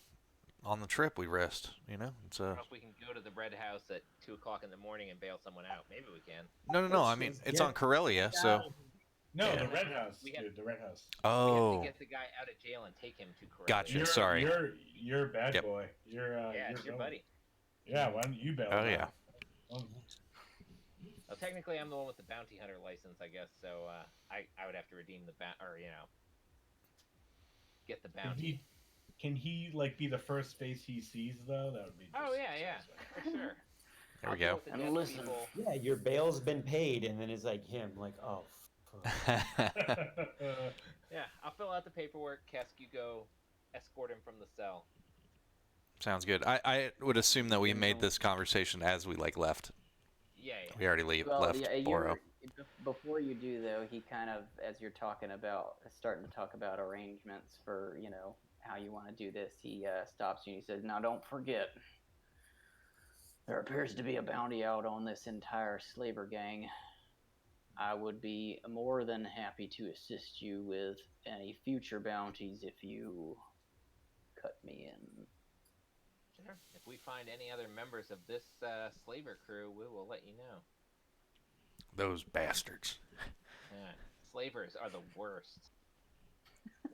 on the trip we rest. You know, it's I don't know if we can go to the Red House at 2:00 in the morning and bail someone out. Maybe we can. No. I mean, it's on Corellia, so. No, Yeah. the Red House, dude. The Red House. Oh. We have to get the guy out of jail and take him to Corellia. Gotcha. Sorry. You're a bad boy. It's your buddy. Yeah, why don't you bail? Oh yeah. Well, technically, I'm the one with the bounty hunter license, I guess. So I would have to redeem the get the bounty. Can he like be the first face he sees though? That would be. Oh yeah, for sure. There we go. And listen. Yeah, your bail's been paid, and then it's like him, like, oh. Yeah, I'll fill out the paperwork. Qesskk, you go escort him from the cell. Sounds good. I would assume that we made this conversation as we left. Yeah. We already left Porro. Before you do, though, he kind of, as you're starting to talk about arrangements for, how you want to do this, he stops you and he says, now don't forget, there appears to be a bounty out on this entire slaver gang. I would be more than happy to assist you with any future bounties if you cut me in. Sure. If we find any other members of this slaver crew, we will let you know. Those bastards. Yeah. Slavers are the worst.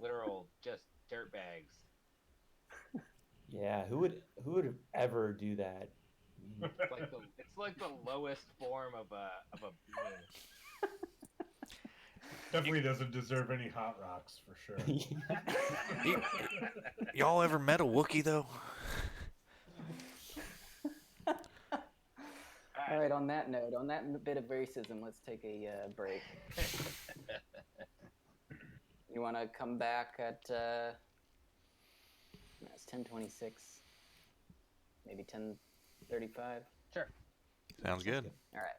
Literal, just dirtbags. Yeah, who would ever do that? It's like the lowest form of a being. Definitely doesn't deserve any hot rocks for sure. Y'all ever met a Wookiee though? All right, on that note, on that bit of racism, let's take a break. You want to come back at it's 10:26, maybe 10:35. Sure. Sounds good. All right.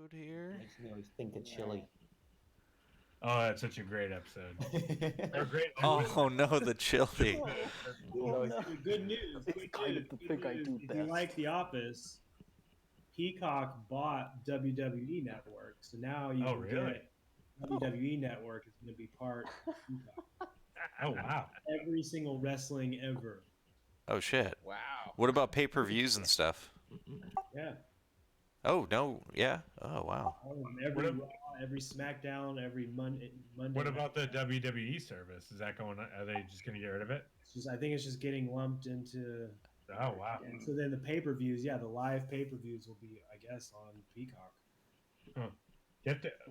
episode here. Makes me always think of chili. Oh, that's such a great episode. Or great. Oh no, the chili. Oh, no. Good news. It's Good kind news. of the Good thing I news. do If you best. like The Office, Peacock bought WWE Network, so now you can get WWE Network is going to be part of Peacock. Oh wow! Every single wrestling ever. Oh shit. Wow. What about pay-per-views and stuff? Yeah. Oh no, yeah. Oh wow. Every Raw, every SmackDown, every Monday. What about the WWE service? Is that going? Are they just going to get rid of it? I think it's just getting lumped into. Oh wow! And so then the pay-per-views, the live pay-per-views will be, I guess, on Peacock. Huh.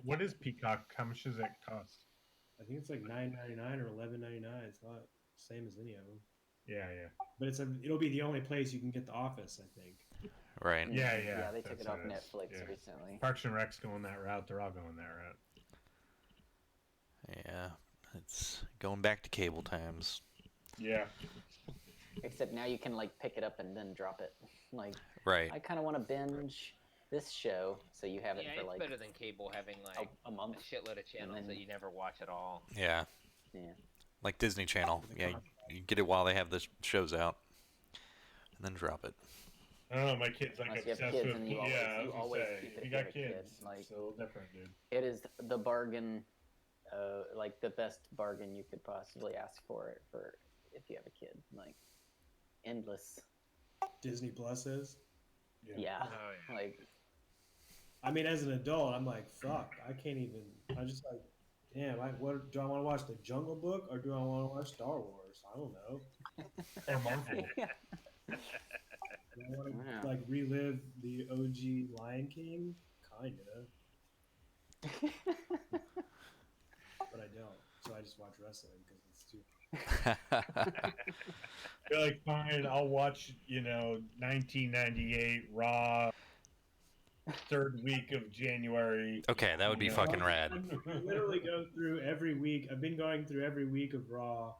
What is Peacock? How much does that cost? I think it's like $9.99 or $11.99. It's not the same as any of them. Yeah. But it'll be the only place you can get The Office, I think. Right. Yeah. Yeah, they took That's it off what is. Netflix Yeah. recently. Parks and Rec's going that route. They're all going that route. Yeah. It's going back to cable times. Yeah. Except now you can like pick it up and then drop it. Like, Right. I kind of want to binge this show, so you have it Yeah, for it's like better than cable having like a month. a shitload of channels then- that you never watch at all. Yeah. Yeah. Like Disney Channel. Yeah, you get it while they have the shows out, and then drop it. I don't know. My kid's like Unless you have obsessed kids with. and you always- Yeah, I you was gonna always say, keep it if you if you got have a kid, kids, like- it's a little different, dude. It is the bargain, like the best bargain you could possibly ask for it for if you have a kid. Like, endless. Disney Plus is. Yeah. Oh, yeah. Like, I mean, as an adult, I'm like, fuck, I can't even. I'm just like, damn. What do I want to watch? The Jungle Book or do I want to watch Star Wars? I don't know. Or Marvel. Do I want to Wow. like relive the OG Lion King? Kinda, but I don't. So I just watch wrestling because it's too. You're like, fine, I'll watch, 1998 Raw, third week of January. Okay, that would be fucking rad. I literally go through every week. I've been going through every week of Raw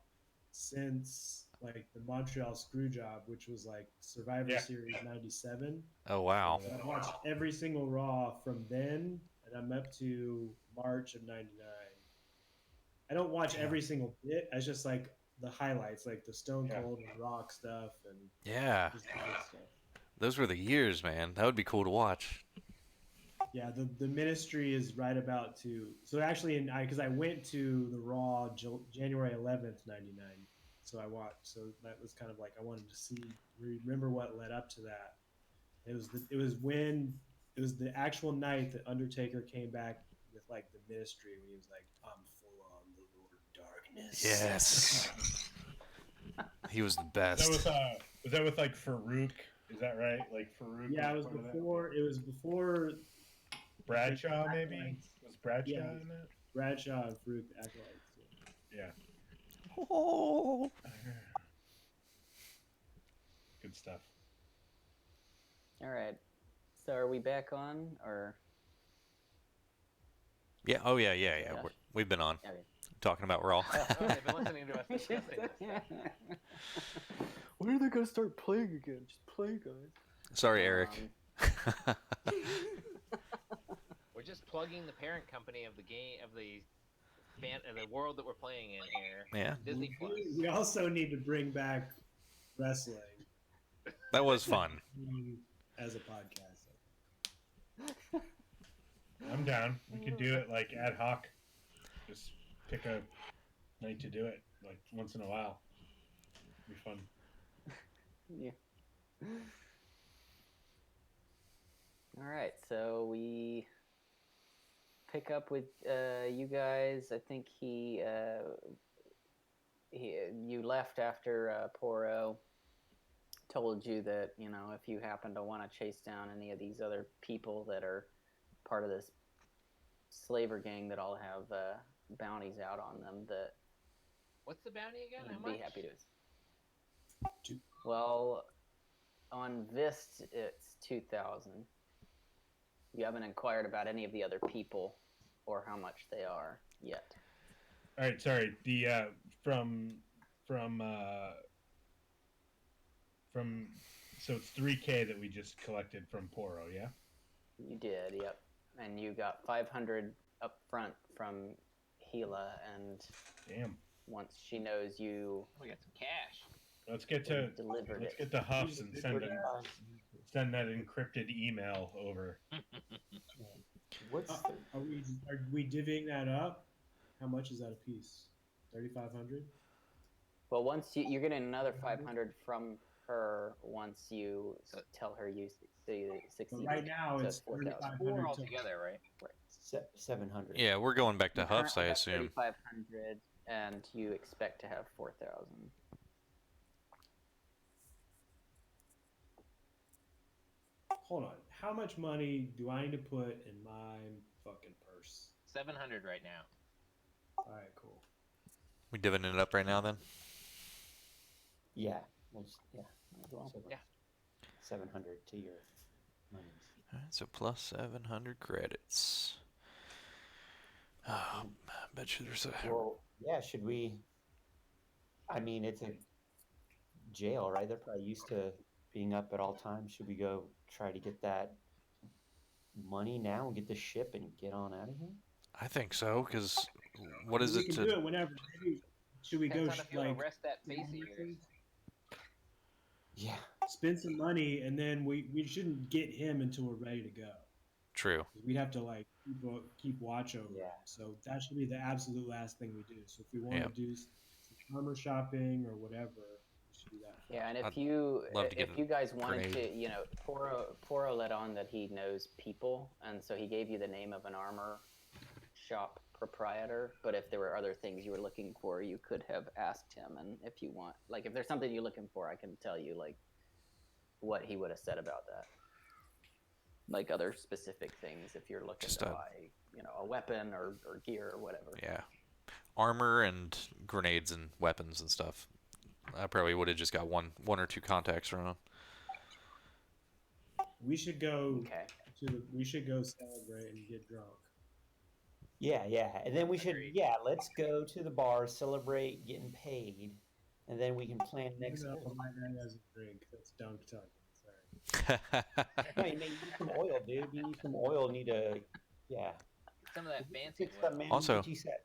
since like the Montreal Screwjob, which was like Survivor Series '97. Oh wow. I've watched every single Raw from then, and I'm up to March of '99. I don't watch every single bit. It's just like the highlights, like the Stone Cold and Rock stuff, and Yeah. just the good stuff. Those were the years, man. That would be cool to watch. Yeah, the Ministry is right about to. So actually, because I went to the Raw January 11th, '99. So I watched. So that was kind of like I wanted to remember what led up to that. It was the actual night that Undertaker came back with like the Ministry when he was like, "I'm full on the Lord of Darkness." Yes. He was the best. Was that with like Farouk? Is that right? Like Farouk? Yeah, it was before. It was before Bradshaw, maybe. Was Bradshaw Yeah. in that? Bradshaw and Farouk acolytes. Yeah. Oh. Good stuff. all right. So are we back on or? Yeah. Oh yeah. Josh? We've been on Okay. talking about Raw. Oh, they've been listening to us discussing this. When are they gonna start playing again? Just play, guys. Sorry, Eric. We're just plugging the parent company of the game of the world that we're playing in here. Yeah. Disney Plus. We also need to bring back wrestling That was fun. as a podcast. I'm down. We can do it like ad hoc. Just pick a night to do it, like once in a while. Be fun. Yeah. All right, so we pick up with you guys. I think you left after Porro told you that if you happen to want to chase down any of these other people that are part of this slaver gang that all have bounties out on them, that What's the bounty again? How I'd much? be happy to. Well, on Vist, it's 2,000. You haven't inquired about any of the other people or how much they are yet. All right, sorry. The from so it's 3K that we just collected from Porro, yeah? You did, yep. and you got 500 up front from Hela, and Damn. once she knows you We got some cash. Let's get to Huffs and send that encrypted email over. What's Are we divvying that up? How much is that a piece? 3,500. well, once you're getting another 500 from her once you tell her you succeeded. But right now so it's 4,000. 4 3,500 altogether, right? 700? Yeah, we're going back to You Huffs, I currently have assume. 3,500, and you expect to have 4,000. Hold on. How much money do I need to put in my fucking purse? 700 right now. All right, cool. We divvying it up right now then? Yeah. Well, yeah. Well, So yeah. 700 to your monies. All right, so plus 700 credits. Oh, I bet you there's a... Well, yeah, should we... I mean, it's a jail, right? They're probably used to being up at all times. Should we go try to get that money now and get the ship and get on out of here? I think so, because what is We it can to... do it whenever. Maybe, should we Depends go on if you want to rest that face of yours. Yeah. spend some money, and then we shouldn't get him until we're ready to go. True. We'd have to like keep watch over Yeah. him. So that should be the absolute last thing we do. So if we want Yep. to do some armor shopping or whatever, we should do that. Yeah, and I'd if you love to get you guys wanted grenade. to, you know, Porro let on that he knows people, and so he gave you the name of an armor shop proprietor. But if there were other things you were looking for, you could have asked him. And if you want, like, if there's something you're looking for, I can tell you like what he would have said about that. Like other specific things, if you're looking Just to buy, you know, a weapon or gear or whatever. Yeah. Armor and grenades and weapons and stuff. I probably would have just got one or two contacts from him. We should go Okay. we should go celebrate and get drunk. Yeah, and then we should, let's go to the bar, celebrate getting paid, and then we can plan next. No, my man doesn't drink. That's Dank Farrik. Sorry. No, you need some oil, dude. You need some oil. Need a, Some of that fancy Fix that, oil. man. Also- Get you set.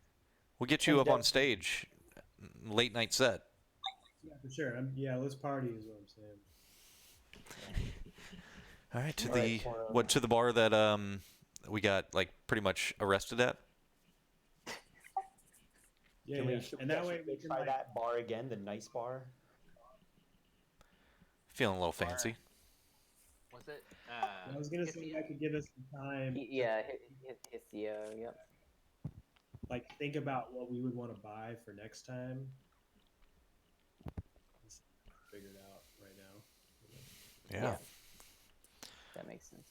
We'll get you up on stage. Late night set. Yeah, for sure. Let's party is what I'm saying. All right, to All the right, Porro. what to the bar that we got like pretty much arrested at. Yeah, Can we, yeah. should And we that way actually we can try like, that bar again, the nice bar? Feeling a little fancy. Was it? I was gonna say that could give us some time. Yeah, Hithia, yep. Like think about what we would want to buy for next time. Let's figure it out right now. Yeah. That makes sense.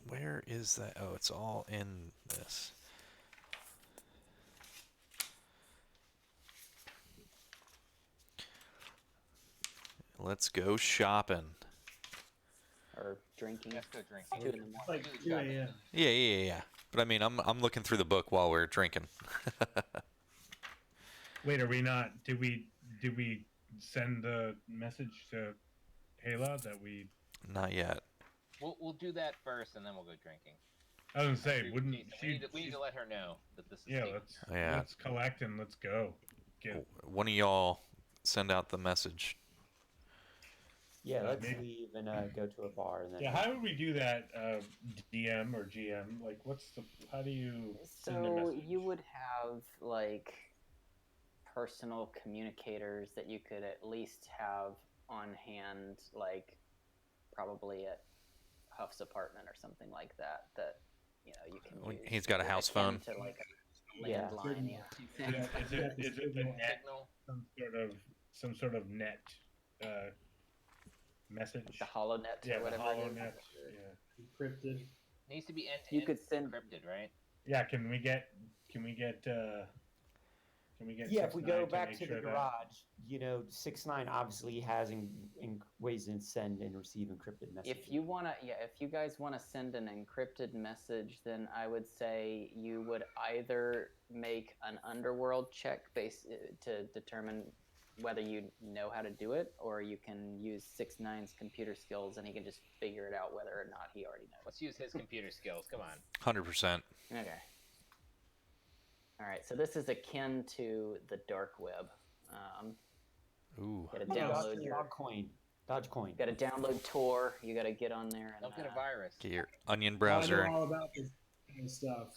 Where is that? Oh, it's all in this. Let's go shopping. Or drinking. Let's go drink. 2 in the morning. Like Dude, 2 got a.m. Yeah. But I mean, I'm looking through the book while we're drinking. Wait, are we not? Did we send the message to Hela that we? Not yet. We'll do that first, and then we'll go drinking. I was gonna say, After wouldn't Jason, she? we need to let her know that this is Yeah, safe. let's collect and let's go. One of y'all send out the message. Yeah, let's maybe. leave and go to a bar and then. Yeah, how would we do that? DM or GM? Like, how do you send a So message? you would have like personal communicators that you could at least have on hand, like probably at Huff's apartment or something like that. That you know you can. Use. He's got a house Akin phone. To like a Yeah. landline. Yeah. Is it the net? Signal. Some sort of net message? The HoloNet Yeah, or whatever the it is. HoloNet. Yeah. Encrypted. Needs to be end-to-end You could send- encrypted, right? Yeah. Can we get? Yeah, if we 6ix9ine go back make to sure the that- garage, 6ix9ine obviously has in ways to send and receive encrypted messages. If you guys want to send an encrypted message, then I would say you would either make an underworld check to determine whether you know how to do it or you can use 6ix9ine's computer skills and he can just figure it out whether or not he already knows. Let's use his computer skills. Come on. 100%. Okay. All right, so this is akin to the dark web. Ooh. Got to download your Dogecoin. Got to download Tor. You got to get on there and Don't get a virus. Get your Onion I browser. know all about this kind of stuff.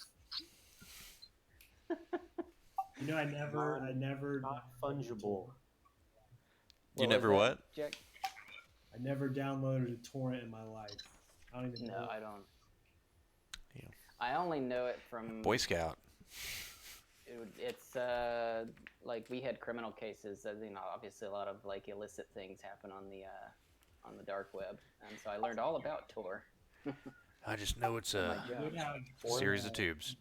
You know, I never Not fungible. You What was never that, what? Jack? I never downloaded a torrent in my life. I don't even know. No, I don't. Yeah. I only know it from Boy Scout. It's like we had criminal cases. You know, obviously a lot of like illicit things happen on the dark web, and so I learned all about Tor. I just know it's a Would have series of tubes.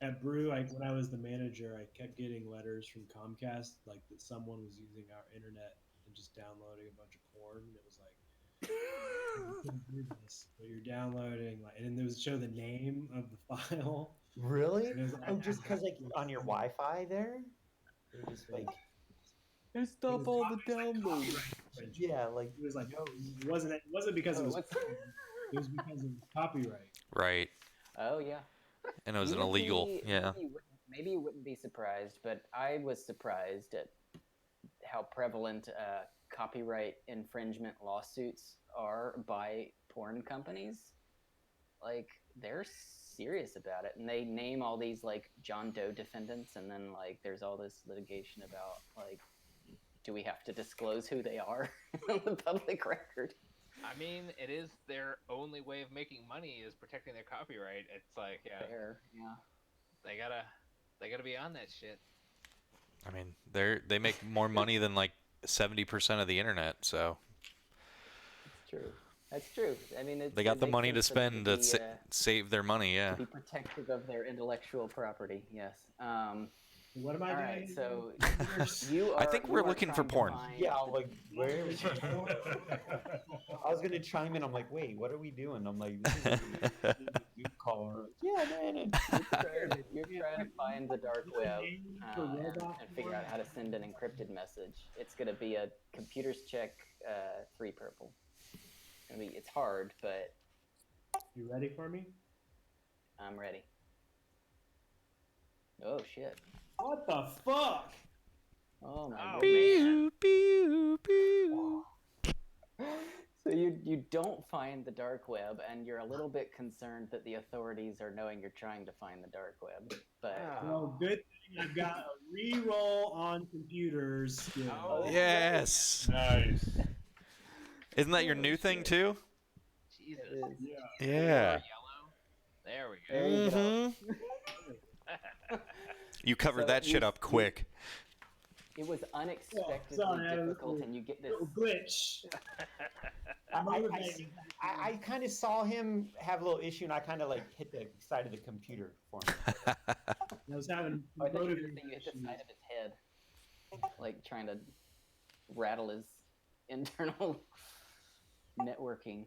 At Brew, when I was the manager, I kept getting letters from Comcast, like that someone was using our internet and just downloading a bunch of porn. And it was like, you can do this, but you're downloading, like, and then there was show the name of the file. Really? And it was Oh, just because like on your Wi-Fi there? They're just like, It stop all the downloads. Yeah, like it was like, no, it wasn't because it was. It was because of copyright. Right. Oh yeah. And it was an You'd illegal. be- Yeah. Maybe you wouldn't be surprised, but I was surprised at how prevalent copyright infringement lawsuits are by porn companies. Like, they're serious about it, and they name all these like John Doe defendants, and then like there's all this litigation about like, do we have to disclose who they are on the public record? I mean, it is their only way of making money is protecting their copyright. It's like, yeah, Fair, yeah. they gotta be on that shit. I mean, they make more money than like 70% of the internet. So It's true. That's true. I mean, they got the money to spend to save their money. Yeah. to be protective of their intellectual property. Yes. What am I All doing? right. So you are. I think we're you are looking for trying to porn. find- yeah, I'm like, where? I was gonna chime in. I'm like, wait, what are we doing? I'm like, this is a Zoom call. Yeah, man. You're trying to find the dark web and figure out how to send an encrypted message. It's gonna be a computers check 3 purple. It's hard, but You ready for me? I'm ready. Oh shit. What the fuck? Oh my Oh, god. Pew, pew, pew. So you don't find the dark web, and you're a little bit concerned that the authorities are knowing you're trying to find the dark web. But Well, good thing I've got a re-roll on computers skill. Oh. Yes. Nice. Isn't that your new thing too? Jesus. Yeah. Yeah. Yellow. There we go. There you go. Mhm. You covered So that shit up quick. It was unexpectedly sorry, I was- difficult, and you get this. Little glitch. I kind of saw him have a little issue, and I kind of like hit the side of the computer for him. I was having I thought you were motor saying you hit the issues. side of his head, like trying to rattle his internal networking.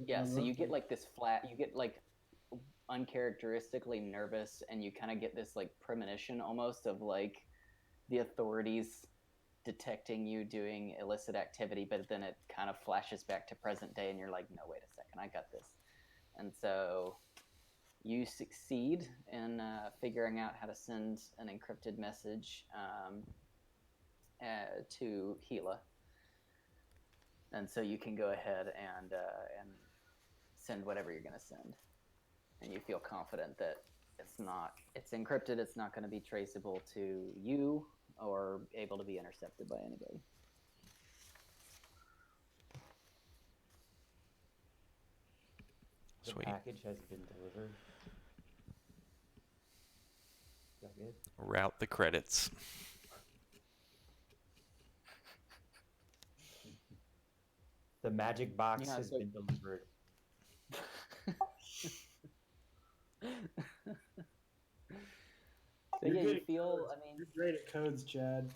Yeah, so you get like this flat. You get like uncharacteristically nervous, and you kind of get this like premonition almost of like the authorities detecting you doing illicit activity, but then it kind of flashes back to present day, and you're like, no, wait a second, I got this. And so you succeed in figuring out how to send an encrypted message to Hela. And so you can go ahead and send whatever you're going to send. And you feel confident that it's encrypted, it's not going to be traceable to you or able to be intercepted by anybody. The Sweet. package has been delivered. Is that good? Route the credits. The magic box Yeah, has so- been delivered. So yeah, you feel, I mean, You're great at codes, Chad.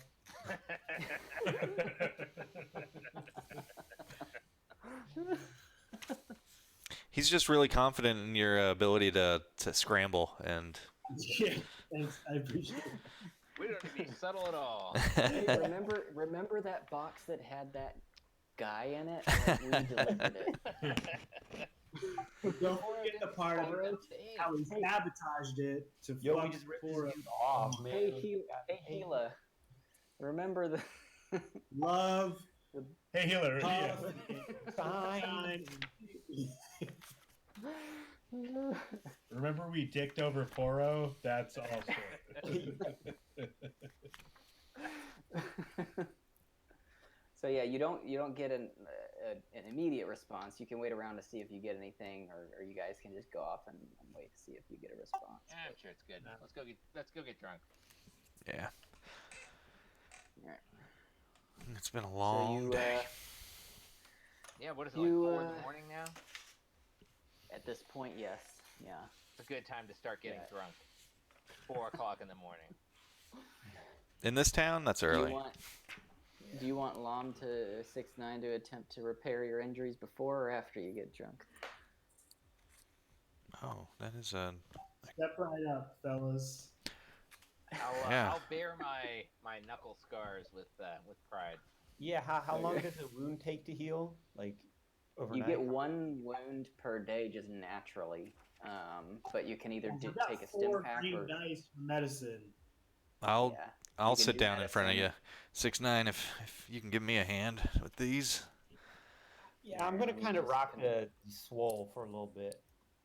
He's just really confident in your ability to scramble and Yeah, thanks. I appreciate it. We don't need to be subtle at all. Hey, remember that box that had that guy in it? Like, we delivered it. Don't forget the part of how we sabotaged it to Yo, we fuck just ripped Porro. this dude off, man. Hey, Hela. Remember the Love, Hey, healer. Yeah. puff, Fine. Remember we dicked over Porro? That's also. So yeah, you don't get an immediate response. You can wait around to see if you get anything, or you guys can just go off and wait to see if you get a response. Yeah, I'm sure it's good. Let's go get drunk. Yeah. All right. It's been a long day. Yeah, what is it, like 4 in the morning now? At this point, yes. Yeah. It's a good time to start getting drunk. 4 o'clock in the morning. In this town, that's early. Do you want Lom to 6-9 to attempt to repair your injuries before or after you get drunk? Oh, that is a... Step right up, fellas. Yeah. I'll bear my knuckle scars with pride. Yeah, how long does a wound take to heal? Like, overnight? You get 1 wound per day just naturally, but you can either take a stim pack or dice for medicine. I'll sit do down in front of you. medicine. 6'9", if you can give me a hand with these. Yeah, I'm gonna kind of rock the swole for a little bit.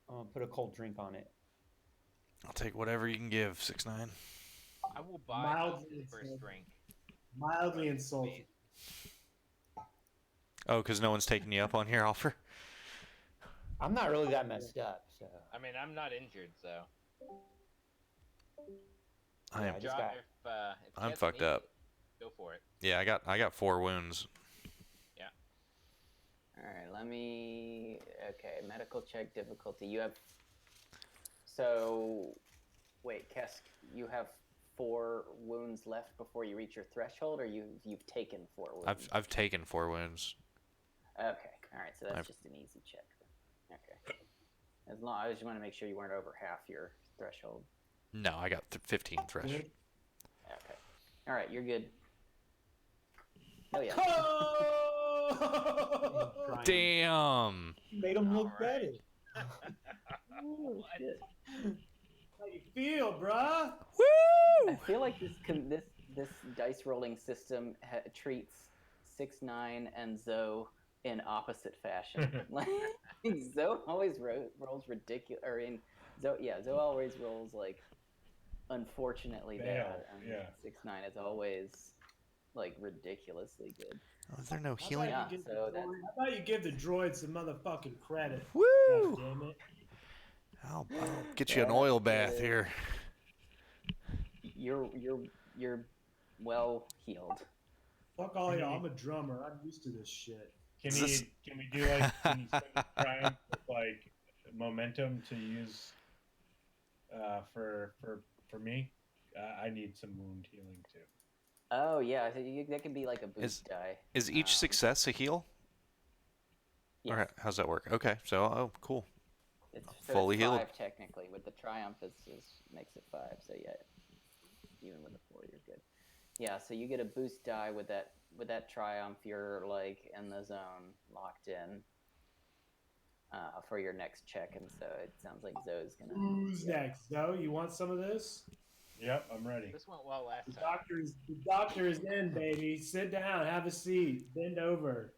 I'm gonna put a cold drink on it. I'll take whatever you can give, 6'9". I will buy his first drink. Mildly insulting. Oh, because no one's taking you up on your offer? I'm not really that messed up, so. I mean, I'm not injured, so. I am. I just John, got- if I'm Jess fucked needs up. it, go for it. Yeah, I got 4 wounds. Yeah. All right, let me. Okay, medical check difficulty. You have. So, wait, Qesskk, you have 4 wounds left before you reach your threshold, or you've taken 4 wounds? I've taken 4 wounds. Okay, all right, so that's just an easy check. Okay. As long, I just want to make sure you weren't over half your threshold. No, I got 15 threshold. Okay. All right, you're good. Oh yeah. Damn! Made him look better. Oh, shit. How you feel, bruh? Woo! I feel like this dice rolling system treats 6-9 and Zoe in opposite fashion. Like Zoe always rolls ridiculous, or in Zoe always rolls like unfortunately bad, and 6-9 is always like ridiculously good. Oh, is there no healing? Yeah, so How about you give the droid some motherfucking credit? Woo! God damn it. I'll get you an oil bath here. You're well healed. Fuck all y'all. I'm a drummer. I'm used to this shit. Can we do like can you spend time with like momentum to use for me? I need some wound healing too. Oh yeah, so that could be like a boost die. Is each success a heal? Yes. Or how's that work? Okay, so cool. It's fully healed. 5 technically. With the triumph, makes it 5. So yeah, even with a 4, you're good. Yeah, so you get a boost die with that triumph. You're like in the zone, locked in for your next check, and so it sounds like Zoe's gonna. Who's next? Zoe, you want some of this? Yep, I'm ready. This went well last The time. doctor is in, baby. Sit down, have a seat, bend over.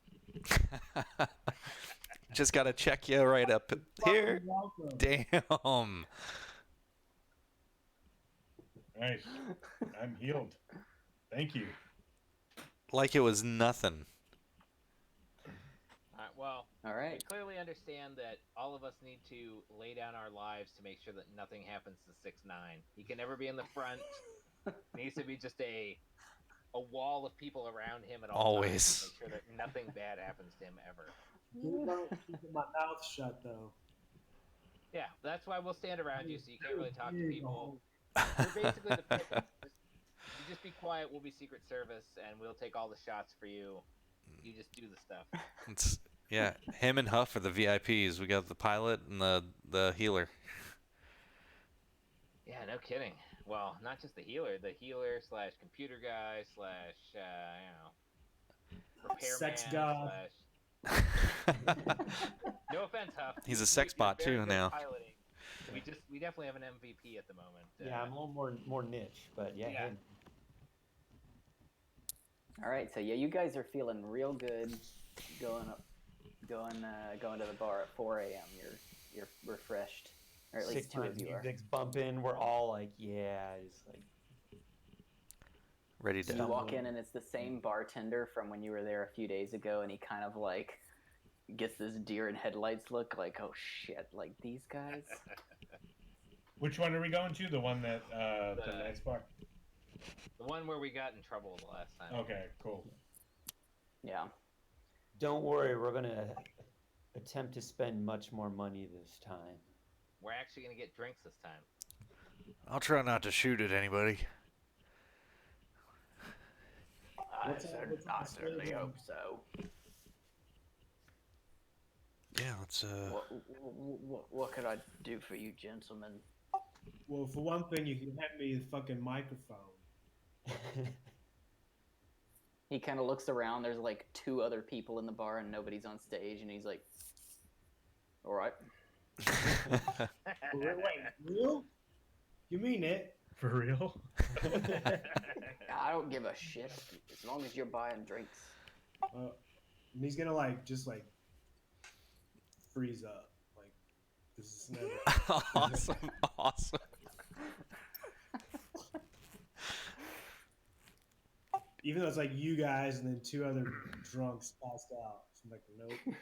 Just gotta check you right up here. Welcome. Damn. Nice. I'm healed. Thank you. Like it was nothing. Well, All right. we clearly understand that all of us need to lay down our lives to make sure that nothing happens to 6-9. He can never be in the front. It needs to be just a wall of people around him at all Always. times to make sure that nothing bad happens to him ever. Keeping my mouth shut though. Yeah, that's why we'll stand around you so you can't really talk to people. We're basically the people. You just be quiet, we'll be Secret Service, and we'll take all the shots for you. You just do the stuff. Yeah, him and Huff are the VIPs. We got the pilot and the healer. Yeah, no kidding. well, not just the healer slash computer guy slash repairman Sex god. slash. No offense, Huff. He's a sex You're bot very too good now. Piloting. We definitely have an MVP at the moment. Yeah, I'm a little more niche, but yeah. Yeah. All right, so yeah, you guys are feeling real good going to the bar at 4 a.m. You're refreshed, or at least two of you are. Music's bumping. We're all like, yeah, it's like. Ready So to. you walk in and it's the same bartender from when you were there a few days ago, and he kind of like gets this deer in headlights look, like, oh shit, like these guys. Which one are we going to? The one that the nice bar. The one where we got in trouble the last time. Okay, cool. Yeah. Don't worry, we're gonna attempt to spend much more money this time. We're actually gonna get drinks this time. I'll try not to shoot at anybody. I certainly hope so. Yeah, let's What could I do for you, gentlemen? Well, for one thing, you can hand me the fucking microphone. He kind of looks around. There's like 2 other people in the bar, and nobody's on stage. And he's like, "All right." Wait, real? You mean it? For real? I don't give a shit as long as you're buying drinks. And he's gonna just freeze up. Like, this is never. awesome. Even though it's like you guys and then 2 other drunks passed out. So I'm like, nope.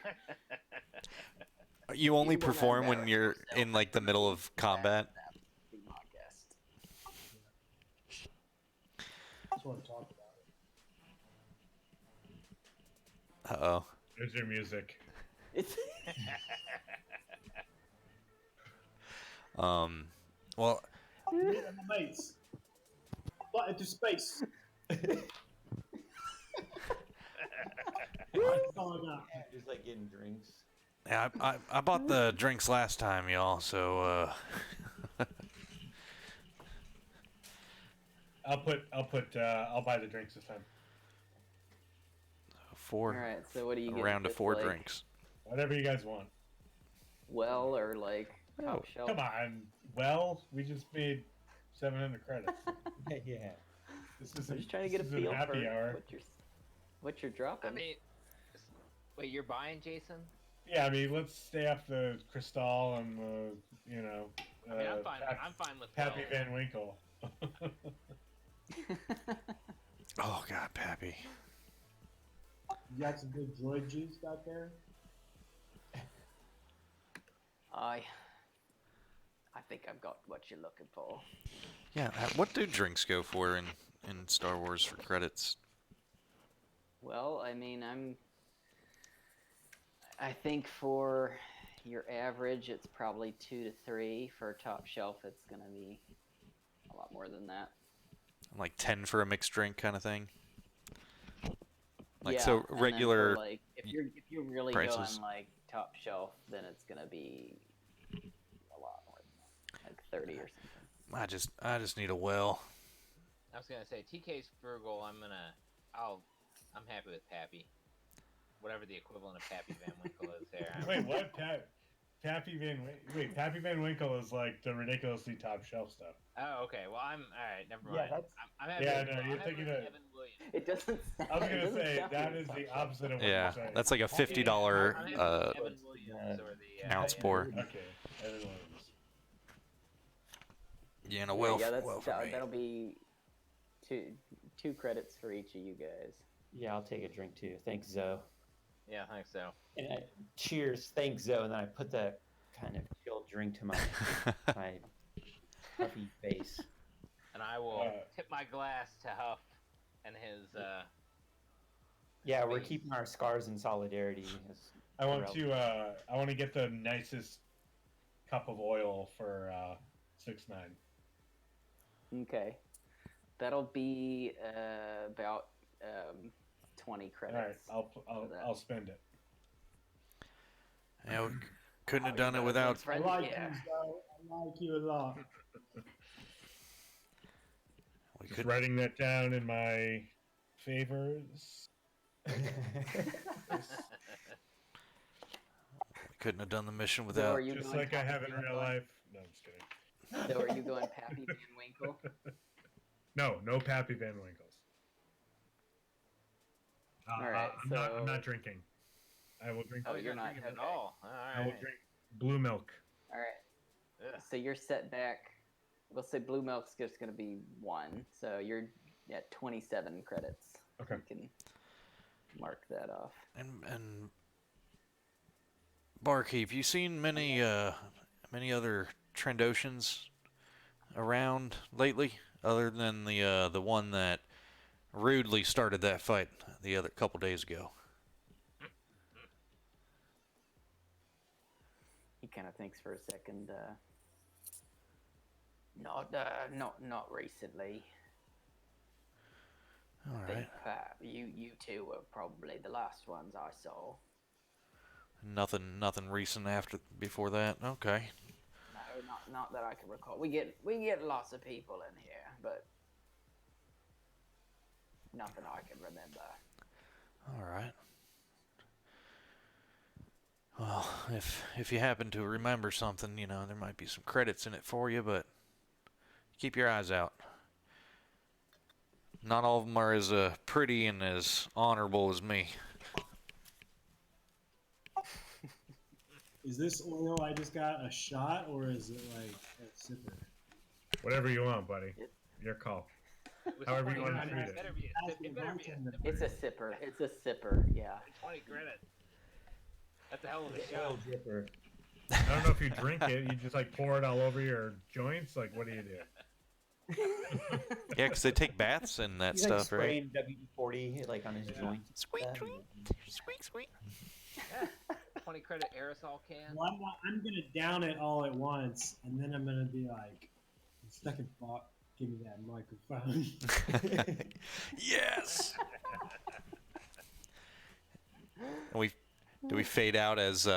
You only You wanna perform when embarrass you're yourself. in like the middle of combat. Be my guest. Just want to talk about it. Uh-oh. There's your music. It's Well, Me and my mates. Fly into space. That's all I got. Just like getting drinks. yeah, I bought the drinks last time, y'all, so I'll buy the drinks this time. 4 all right. So what do you a get? round of Just 4 like drinks. Whatever you guys want. Well, or like top shelf. Come on. Well, we just made 700 credits. Yeah. This is I'm just trying to get a this isn't feel happy for hour. what you're dropping. I mean, wait, you're buying, Jason? Yeah, I mean, let's stay off the Crystal and the, I mean, I'm fine. I'm fine with Pappy well. Van Winkle. Oh God, Pappy. You got some good droid juice out there? I think I've got what you're looking for. Yeah, what do drinks go for in Star Wars for credits? Well, I mean, I think for your average, it's probably 2 to 3. For top shelf, it's gonna be a lot more than that. Like 10 for a mixed drink kind of thing? Like, yeah, so and then regular for, like if you're really prices. going like top shelf, then it's gonna be a lot more than that, like 30 or something. I just need a well. I was gonna say TK's frugal. I'm happy with Pappy. Whatever the equivalent of Pappy Van Winkle is there. Wait, what? Pappy Van Winkle is like the ridiculously top shelf stuff. Oh, okay. Well, I'm all right. Never Yeah, mind. that's- I'm happy. Yeah, with, no, I'm you're happy thinking with of- Evan Williams. It doesn't. I was it gonna doesn't say sound that like is top the shelf. opposite of what Yeah, you're saying. that's like a $50 I'm happy with Evan Williams or the ounce pour. Okay, everyone. Yeah, and a well, yeah, well for me. that'll be two credits for each of you guys. Yeah, I'll take a drink too. Thanks, Zoe. Yeah, I think so. And cheers, thanks, Zoe. And then I put the kind of chill drink to my my puffy face. And I will tip my glass to Huff and his. Yeah, we're Space. keeping our scars in solidarity. I want to get the nicest cup of oil for 6-9. Okay, that'll be about 20 credits. All right, I'll spend it. Yeah, we couldn't have done it without. I like Yeah. you, Zoe. I like you a lot. We Just writing that down in my favors. We couldn't have done the mission So without. are you Just going like I Pappy have in Van real Winkle? life. No, I'm just kidding. So are you going Pappy Van Winkle? No Pappy Van Winkles. All right, I'm not drinking. I will drink. Oh, you're not drinking at okay. all. All I will right. drink blue milk. All right. Ugh. So you're set back. We'll say blue milk's just going to be 1. So you're at 27 credits. Okay. You can mark that off. And Barkeep, you seen many other Trendoshans around lately, other than the one that rudely started that fight the other couple days ago? He kind of thinks for a second. Not recently. All I think right. you two were probably the last ones I saw. Nothing recent before that. Okay. No, not that I can recall. We get lots of people in here, but nothing I can remember. All right. Well, if you happen to remember something, there might be some credits in it for you, but keep your eyes out. Not all of them are as pretty and as honorable as me. Is this oil I just got a shot, or is it like a sipper? Whatever you want, buddy. Your call. With However you 20 want to credits, treat it. It better be a sipper. It's a sipper. It's a sipper. Yeah. 20 credits. That's a hell of a Oil show. dripper. I don't know if you drink it. You just like pour it all over your joints. Like, what do you do? Yeah, because they take baths and that He's stuff, like right? spraying WD-40 like on his joints. Squeak, That- squeak, squeak. Yeah. 20 credit aerosol can. Well, I'm gonna down it all at once, and then I'm gonna be like, second thought, give me that microphone. Yes. And do we fade out as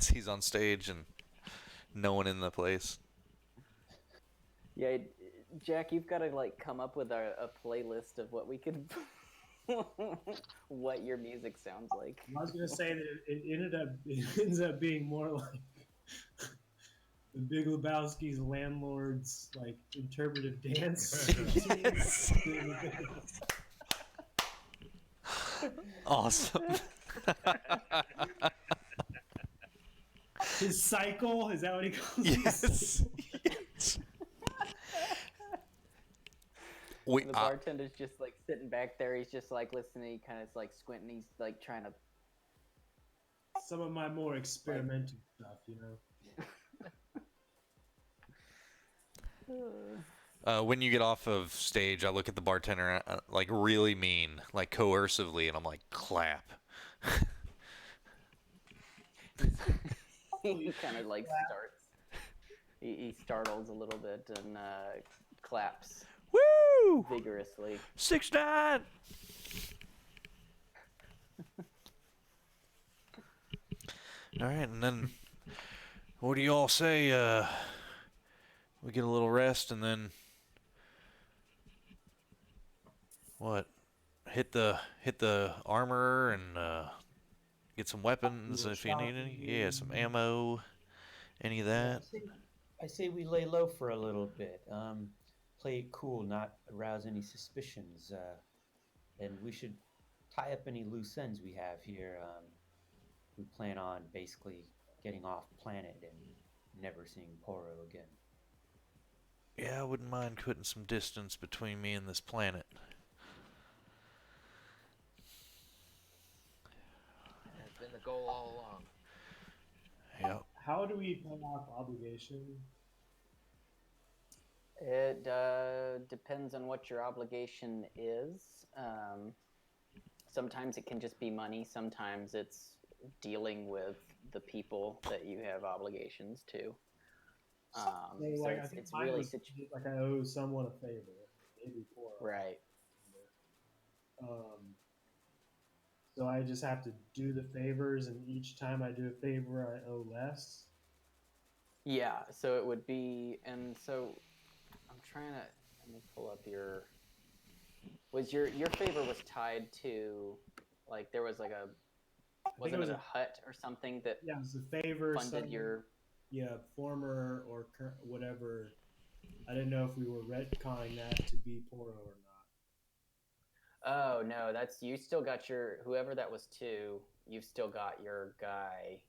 he's on stage and no one in the place? Yeah, Jack, you've got to like come up with a playlist of what we could, what your music sounds like. I was gonna say that it ends up being more like the Big Lebowski's landlord's like interpretive dance. Yes. Awesome. His cycle, is that what he calls it? Yes. Yes. The bartender's just like sitting back there. He's just like listening. He kind of like squinting. He's like trying to. Some of my more experimental stuff, When you get off of stage, I look at the bartender like really mean, like coercively, and I'm like, clap. He kind of like starts. He startles a little bit and claps Woo! vigorously. 6'9". All right, and then what do you all say? We get a little rest, and then what? Hit the armor and get some weapons if you need any. Yeah, some ammo. Any of that? I say we lay low for a little bit. Play it cool, not arouse any suspicions. And we should tie up any loose ends we have here. We plan on basically getting off planet and never seeing Porro again. Yeah, I wouldn't mind putting some distance between me and this planet. That's been the goal all along. Yep. How do we pay off obligation? It depends on what your obligation is. Sometimes it can just be money. Sometimes it's dealing with the people that you have obligations to. So I it's, think it's mine really was like I owe someone a favor, maybe four. right. So I just have to do the favors, and each time I do a favor, I owe less. Yeah, so it would be, and so I'm trying to. Let me pull up your. Was your favor was tied to, like there was like a. Wasn't it a hut or something that? Yeah, it was a favor. Funded your. Yeah, former or current, whatever. I didn't know if we were retconning that to be Porro or not. Oh no, that's you still got your whoever that was to. You've still got your guy.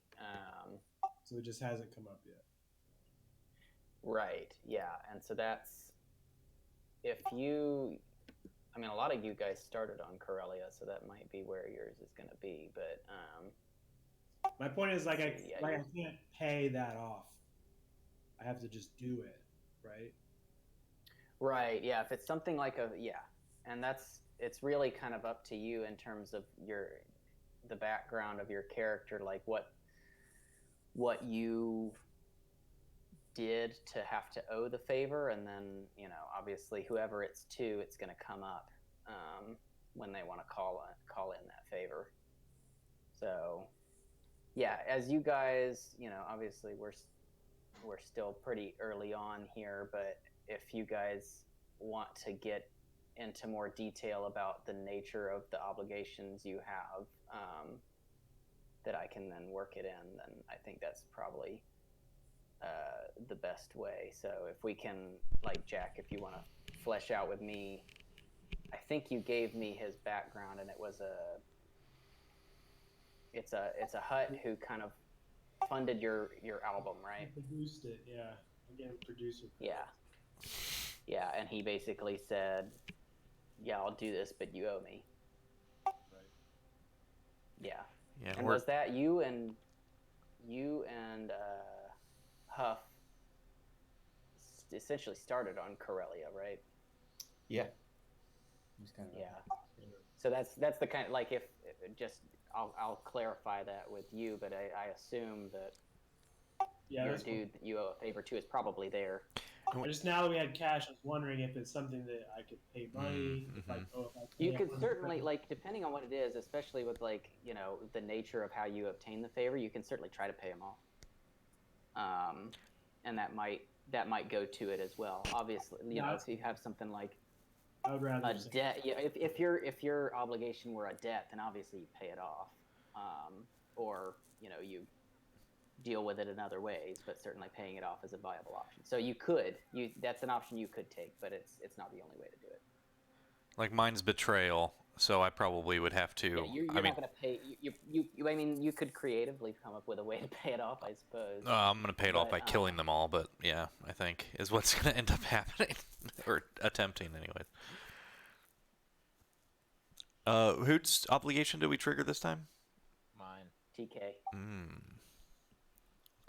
So it just hasn't come up yet. Right. Yeah, and so that's if you. I mean, a lot of you guys started on Corellia, so that might be where yours is going to be. But my point is, like, so, I can't pay that off. I have to just do it, right? Right. Yeah. If it's something like and it's really kind of up to you in terms of the background of your character, like what you did to have to owe the favor, and then obviously whoever it's to, it's going to come up when they want to call in that favor. So yeah, as you guys, obviously we're still pretty early on here, but if you guys want to get into more detail about the nature of the obligations you have, that I can then work it in, then I think that's probably the best way. So if we can, like, Jack, if you want to flesh out with me, I think you gave me his background, and it's a hut who kind of funded your album, right? He produced it, yeah. Again, producer. Yeah, and he basically said, "Yeah, I'll do this, but you owe me." Right. Yeah. Yeah. And was that you and Huff essentially started on Corellia, right? Yeah. Just kind of So that's the kind of, like, if just I'll clarify that with you, but I assume that your dude that you owe a favor to is probably there. Just now that we had cash, I was wondering if it's something that I could pay money. You could certainly, like, depending on what it is, especially with, like, the nature of how you obtain the favor, you can certainly try to pay them off. And that might go to it as well. Obviously, if you have something like I would rather a debt, if your obligation were a debt, then obviously you pay it off, or you deal with it in other ways, but certainly paying it off is a viable option. So that's an option you could take, but it's not the only way to do it. Like, mine's betrayal, so I probably would have to. Yeah, you're not going to pay. I mean, you could creatively come up with a way to pay it off, I suppose. I'm going to pay it off by killing them all, but yeah, I think is what's going to end up happening, or attempting, anyways. Whose obligation did we trigger this time? Mine. TK.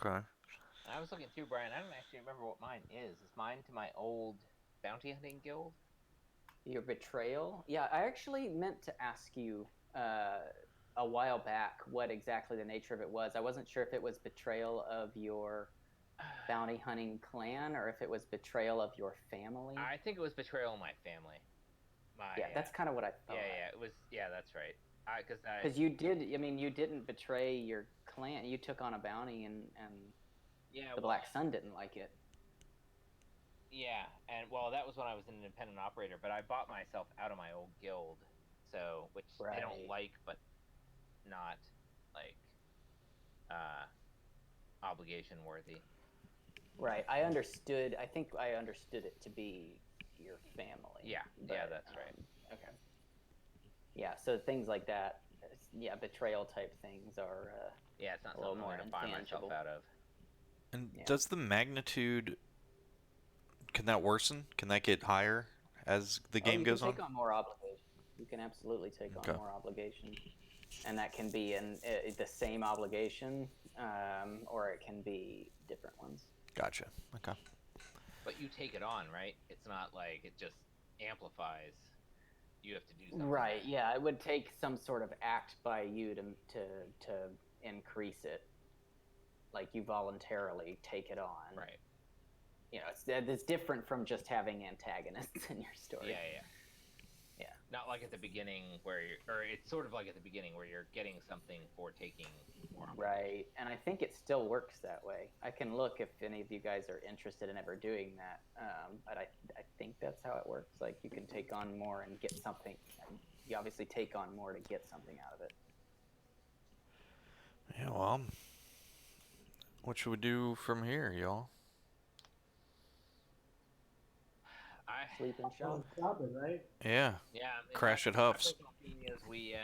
Okay. I was looking through, Brian. I don't actually remember what mine is. Is mine to my old bounty hunting guild? Your betrayal? Yeah, I actually meant to ask you a while back what exactly the nature of it was. I wasn't sure if it was betrayal of your bounty hunting clan or if it was betrayal of your family. I think it was betrayal of my family. That's kind of what I thought. Yeah, it was. Yeah, that's right. Because you did. I mean, you didn't betray your clan. You took on a bounty, and the Black Sun didn't like it. Yeah, and that was when I was an independent operator. But I bought myself out of my old guild, which I don't like, but not like obligation worthy. Right. I understood. I think I understood it to be your family. Yeah. Yeah, that's right. Okay. Yeah. So things like that. Yeah, betrayal type things are. It's not something I'm going to buy myself out of. And does the magnitude? Can that worsen? Can that get higher as the game goes on? You can take on more obligation. You can absolutely take on more obligation, and that can be the same obligation, or it can be different ones. Gotcha. Okay. But you take it on, right? It's not like it just amplifies. You have to do something. Right. Yeah, it would take some sort of act by you to increase it. Like you voluntarily take it on. Right. It's different from just having antagonists in your story. Yeah. Not like at the beginning where or it's sort of like at the beginning where you're getting something for taking more. Right, and I think it still works that way. I can look if any of you guys are interested in ever doing that, but I think that's how it works. Like you can take on more and get something. And you obviously take on more to get something out of it. Yeah, well, what should we do from here, y'all? Sleep and shop. Shopping, right? Yeah. Yeah. Crash at my Huff's. personal feeling is we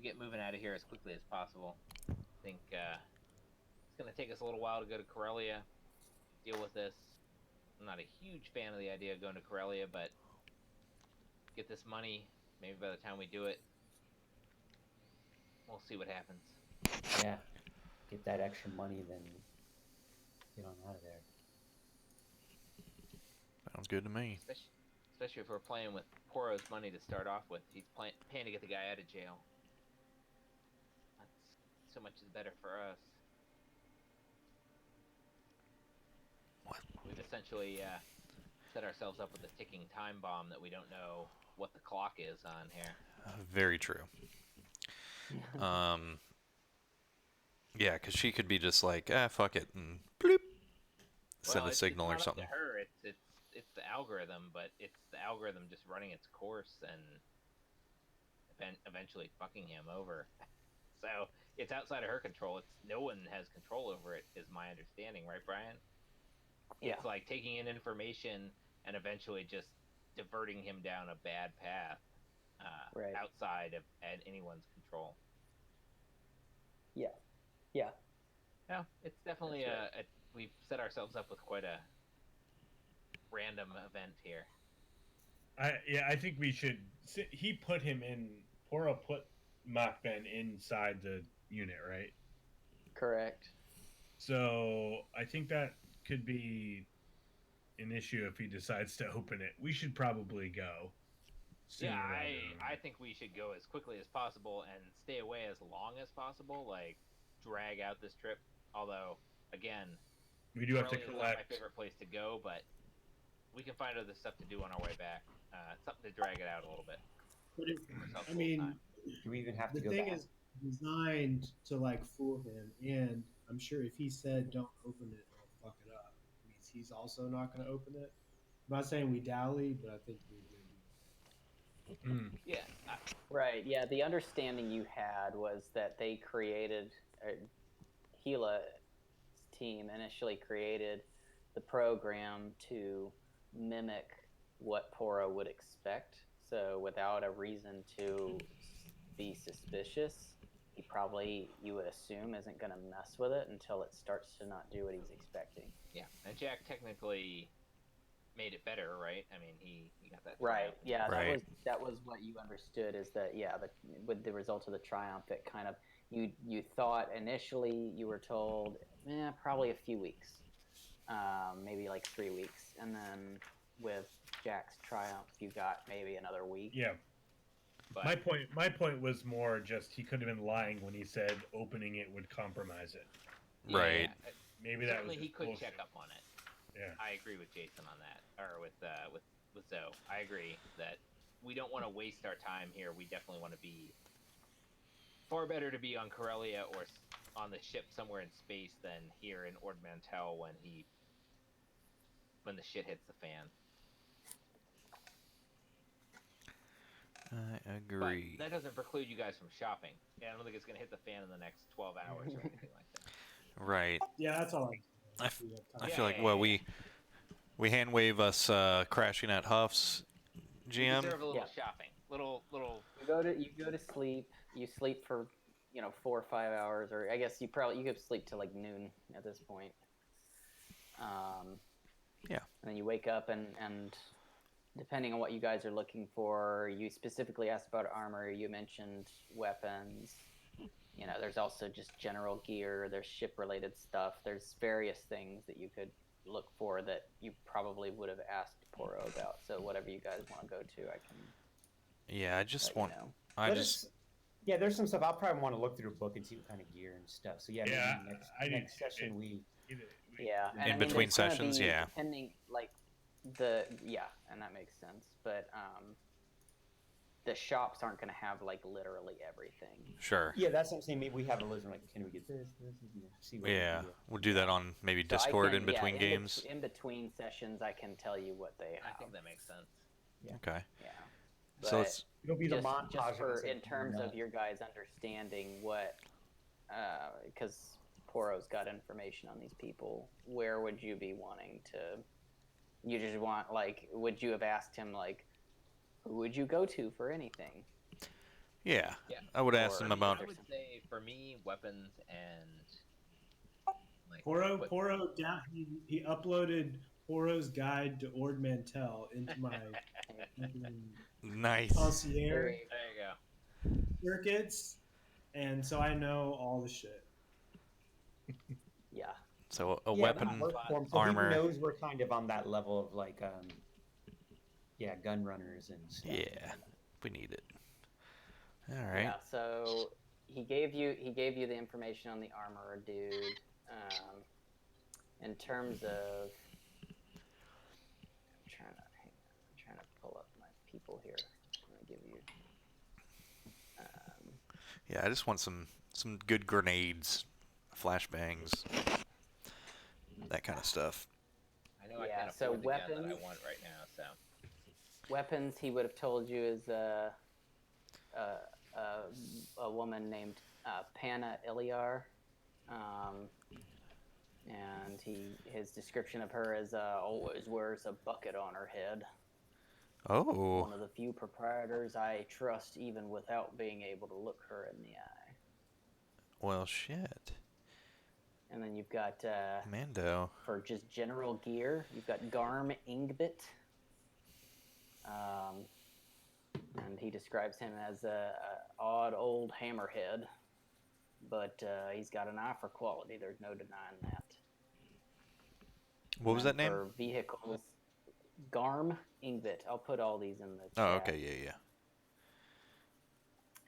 get moving out of here as quickly as possible. I think it's going to take us a little while to go to Corellia, deal with this. I'm not a huge fan of the idea of going to Corellia, but get this money. Maybe by the time we do it, we'll see what happens. Yeah. Get that extra money, then get on out of there. Sounds good to me. Especially if we're playing with Porro's money to start off with. He's paying to get the guy out of jail. That's so much is better for us. What? We've essentially set ourselves up with a ticking time bomb that we don't know what the clock is on here. Very true. Yeah, because she could be just like, fuck it, and bloop, send a signal or something. To her, it's the algorithm, but it's the algorithm just running its course and eventually fucking him over. So it's outside of her control. It's no one has control over it, is my understanding, right, Brian? Yeah. It's like taking in information and eventually just diverting him down a bad path, Right. outside of anyone's control. Yeah. Yeah. No, it's definitely we've set ourselves up with quite a random event here. I think we should. He put him in. Porro put Machben inside the unit, right? Correct. So I think that could be an issue if he decides to open it. We should probably go. Yeah, I think we should go as quickly as possible and stay away as long as possible. Like drag out this trip. Although, again, we do have to Corellia is collect. not my favorite place to go, but we can find other stuff to do on our way back. Something to drag it out a little bit. But I mean, do we even have to the go thing back? is designed to like fool him, and I'm sure if he said don't open it, he'll fuck it up. Means he's also not going to open it. I'm not saying we dally, but I think we're going to do. Yeah. Right. Yeah. The understanding you had was that they created, Hela's team initially created the program to mimic what Porro would expect. So without a reason to be suspicious, he probably, you would assume, isn't going to mess with it until it starts to not do what he's expecting. Yeah. And Jack technically made it better, right? I mean, he got that. Right. Yeah. Right. That was what you understood, is that, yeah, with the result of the triumph, it kind of, you thought initially, you were told, probably a few weeks, maybe like 3 weeks, and then with Jack's triumph, you got maybe another week. Yeah. But My point was more just he could have been lying when he said opening it would compromise it. Right. Yeah. Maybe that Certainly was he could bullshit. check up on it. Yeah. I agree with Jason on that, or with Zoe. I agree that we don't want to waste our time here. We definitely want to be far better to be on Corellia or on the ship somewhere in space than here in Ord Mantell when the shit hits the fan. I agree. But that doesn't preclude you guys from shopping. Yeah, I don't think it's going to hit the fan in the next 12 hours or anything like that. Right. Yeah, that's all. I Yeah, feel like, well, we hand wave us crashing at Huff's, You GM. deserve a little shopping. Little. You go to sleep. You sleep for 4 or 5 hours, or I guess you could sleep till like noon at this point. Yeah. And then you wake up and depending on what you guys are looking for, you specifically asked about armor. You mentioned weapons. There's also just general gear. There's ship-related stuff. There's various things that you could look for that you probably would have asked Porro about. So whatever you guys want to go to, I can. Yeah, I just want. Yeah, there's some stuff I'll probably want to look through a book and see what kind of gear and stuff. So yeah, maybe next session we. Yeah. And in between sessions, yeah. Depending, and that makes sense. But the shops aren't going to have like literally everything. Sure. Yeah, that's what I'm saying. Maybe we have a list. Like, can we get this? See what we Yeah, can get. we'll do that on maybe So I Discord can- in between games. In between sessions, I can tell you what they have. I think that makes sense. Okay. Yeah. So But it's It'll be the just montage for of it, in terms of your guys understanding what, because Porro's got information on these people. Where would you be wanting to? You just want like, would you have asked him like, who would you go to for anything? yeah. Yeah. I would ask Or- them about. I would say for me, weapons and like Porro, what- Porro, he uploaded Porro's guide to Ord Mantell into my Nice. concierge There you go. circuits, and so I know all the shit. Yeah. So a Yeah, weapon, that worked for him. So armor. He knows we're kind of on that level of like, gun runners and stuff. Yeah, we need it. All right. Yeah. So he gave you the information on the armorer dude. In terms of, I'm trying to pull up my people here. I'm gonna give you. Yeah, I just want some good grenades, flashbangs, that kind of stuff. I know I Yeah, can't so afford the gun that I weapons- want right now. So Weapons, he would have told you is a woman named Panna Iliar, and his description of her is always wears a bucket on her head. Oh, One of the few proprietors I trust even without being able to look her in the eye. well, shit. And then you've got Mando. for just general gear, you've got Garm Ingbit. And he describes him as a odd old hammerhead, but he's got an eye for quality. There's no denying that. What was And that name? For vehicles, Garm Ingbit. I'll put all these in the chat. Oh, okay, yeah.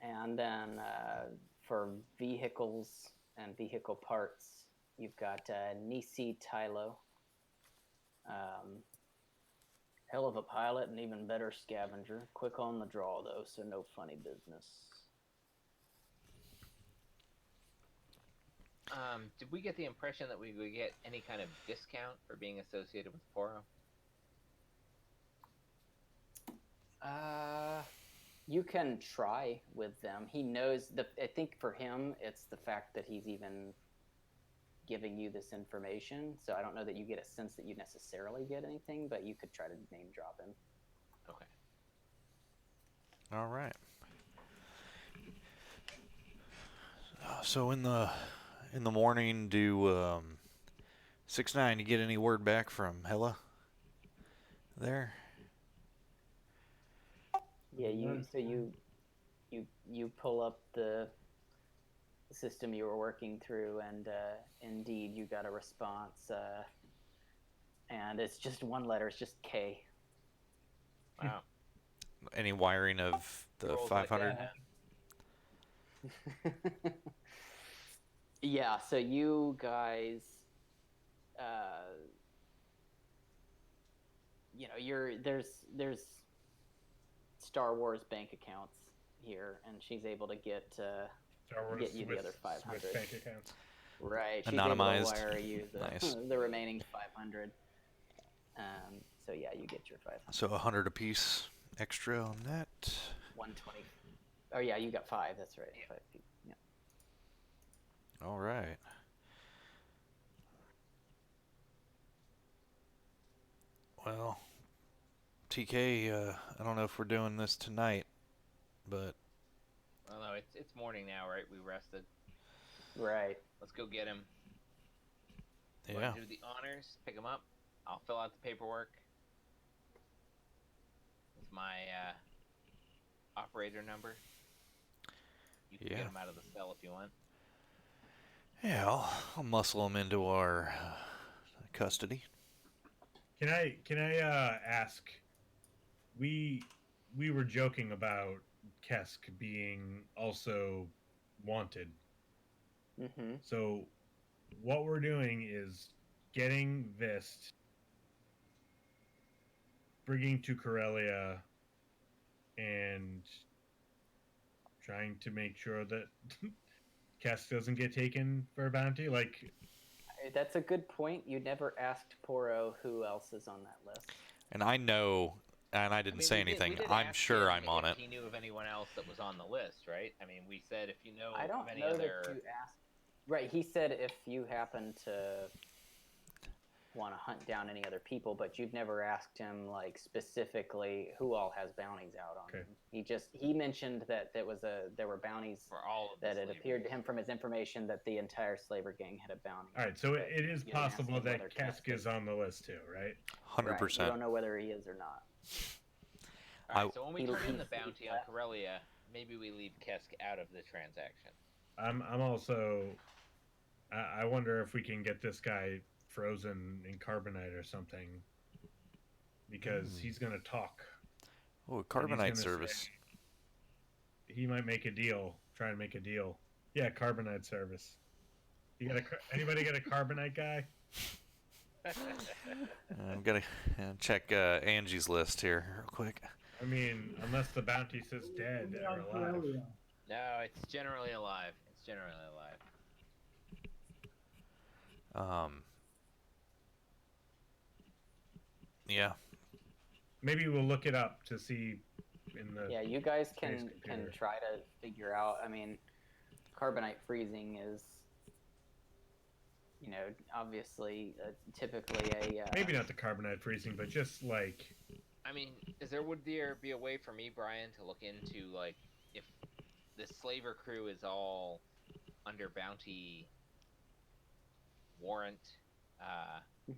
And then for vehicles and vehicle parts, you've got Nisi Tylo. Hell of a pilot and even better scavenger. Quick on the draw, though, so no funny business. did we get the impression that we would get any kind of discount for being associated with Porro? You can try with them. He knows I think for him, it's the fact that he's even giving you this information. So I don't know that you get a sense that you necessarily get anything, but you could try to name drop him. Okay. All right. So in the morning, do 6-9, you get any word back from Hela? There. Yeah, you pull up the system you were working through, and indeed you got a response, and it's just one letter. It's just K. Wow. Any wiring of the Rolls like 500? that. Yeah, so you guys, there's Star Wars bank accounts here, and she's able to get Star Wars get you the with- other 500. with bank accounts. Right, she's Anonymized. able to wire you Nice. the remaining 500. So yeah, you get your 500. So 100 apiece extra on that. 120. Oh yeah, you got 5. That's right. 5 people. Yeah. All right. Well, TK, I don't know if we're doing this tonight, but Well, no, it's morning now, right? We rested. Right. Let's go get him. yeah. Do the honors. Pick him up. I'll fill out the paperwork. It's my operator number. You can Yeah. get him out of the cell if you want. Yeah, I'll muscle him into our custody. Can I ask? We were joking about Qesskk being also wanted. Mm-hmm. So what we're doing is getting Vist, bringing to Corellia, and trying to make sure that Qesskk doesn't get taken for a bounty. Like, That's a good point. You never asked Porro who else is on that list. And I know, and I didn't say anything. We did I'm ask sure him I'm on if it. he knew of anyone else that was on the list, right? I mean, we said if you know I don't of any know other. that you asked. Right, he said if you happen to want to hunt down any other people, but you've never asked him like specifically who all has bounties out on him. He mentioned that there were bounties For all of the that it slavers. appeared to him from his information that the entire slaver gang had a bounty. all right, so but it is you didn't ask possible him that whether Qesskk is on the list too, right? 100%. Right, you don't know whether he is or not. All right, so when we He'll- turn in the he's- bounty on Corellia, maybe we leave Qesskk out of the transaction. I'm also. I wonder if we can get this guy frozen in carbonite or something, because he's gonna talk. Oh, and he's carbonite gonna service. say- he might make a deal. Try and make a deal. Yeah, carbonite service. You got anybody got a carbonite guy? I'm gonna check Angie's list here real quick. I mean, unless the bounty says dead or alive. No, it's generally alive. It's generally alive. Yeah. Maybe we'll look it up to see in the. Yeah, you guys space can computer. try to figure out. I mean, carbonite freezing is, obviously typically a. Maybe not the carbonite freezing, but just like. I mean, would there be a way for me, Brian, to look into like if this slaver crew is all under bounty warrant?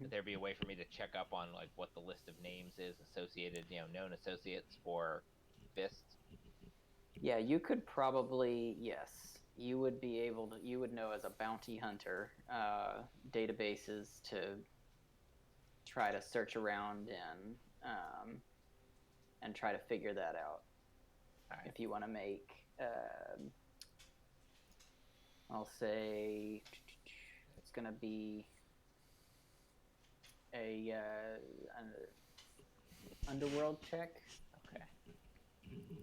Would there be a way for me to check up on like what the list of names is associated, known associates for Fist? Yeah, you could probably, yes. You would be able to, you would know as a bounty hunter databases to try to search around and try to figure that out. All right. If you want to make, I'll say it's going to be an underworld check. Okay.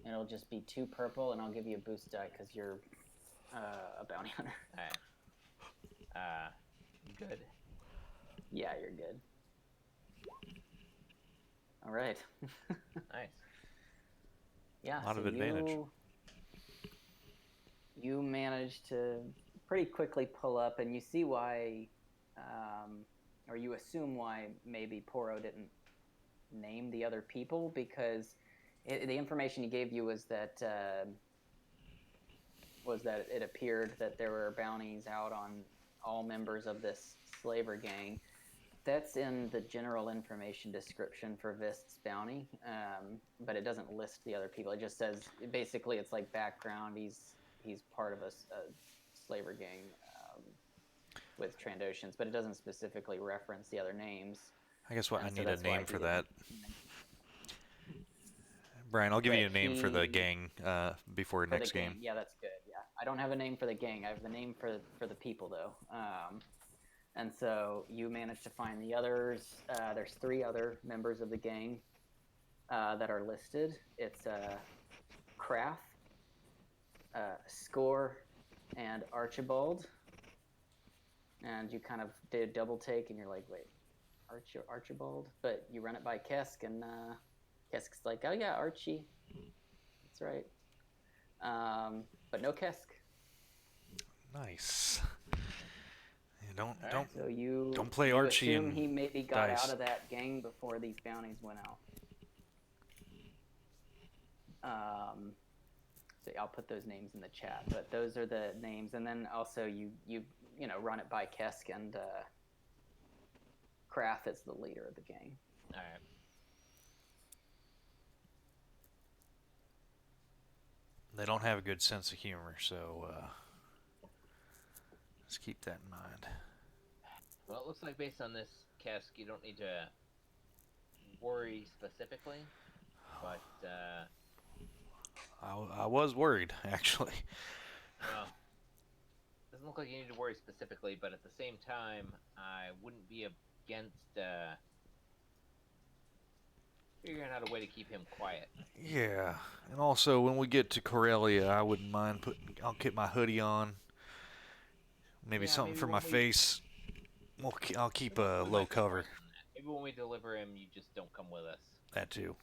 And it'll just be 2 purple, and I'll give you a boost die because you're a bounty hunter. All right. Good. Yeah, you're good. All right. Nice. Yeah. A lot of advantage. You managed to pretty quickly pull up, and you see why, or you assume why maybe Porro didn't name the other people, because the information he gave you was that it appeared that there were bounties out on all members of this slaver gang. That's in the general information description for Vist's bounty, but it doesn't list the other people. It just says, basically, it's like background. He's part of a slaver gang with Trandoshans, but it doesn't specifically reference the other names. I guess what I And so need a that's why name he for didn't that. Brian, I'll give you a But name for the he- gang before For the next gang. game. Yeah, that's good. Yeah, I don't have a name for the gang. I have the name for the people though. And so you managed to find the others. There's 3 other members of the gang that are listed. It's Kraft, Score, and Archibald. And you kind of did a double take, and you're like, wait, Archibald? But you run it by Qesskk, and Qessk's like, oh yeah, Archie. That's right. But no Qesskk. Nice. Yeah, So you don't play you Archie assume and he maybe got dice. out of that gang before these bounties went out. So I'll put those names in the chat, but those are the names, and then also you run it by Qesskk, and Kraft is the leader of the gang. All right. They don't have a good sense of humor, so let's keep that in mind. Well, it looks like based on this, Qesskk, you don't need to worry specifically, but I was worried, actually. well, doesn't look like you need to worry specifically, but at the same time, I wouldn't be against Figuring out a way to keep him quiet. Yeah, and also when we get to Corellia, I wouldn't mind I'll get my hoodie on. Maybe something for my face. I'll keep a low cover. Maybe when we deliver him, you just don't come with us. That too.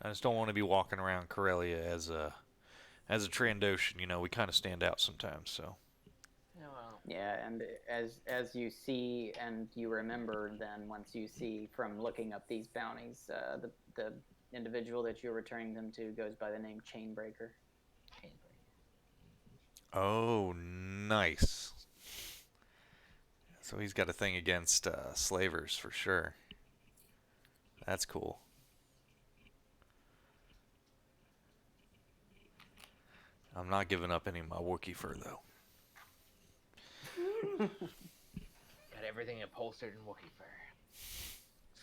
I just don't want to be walking around Corellia as a Trandoshan. You know, we kind of stand out sometimes. So. Yeah, well. Yeah, and as you see and you remember, then once you see from looking up these bounties, the individual that you're returning them to goes by the name Chainbreaker. Oh, nice. So he's got a thing against slavers for sure. That's cool. I'm not giving up any of my Wookiee fur, though. Got everything upholstered in Wookiee fur.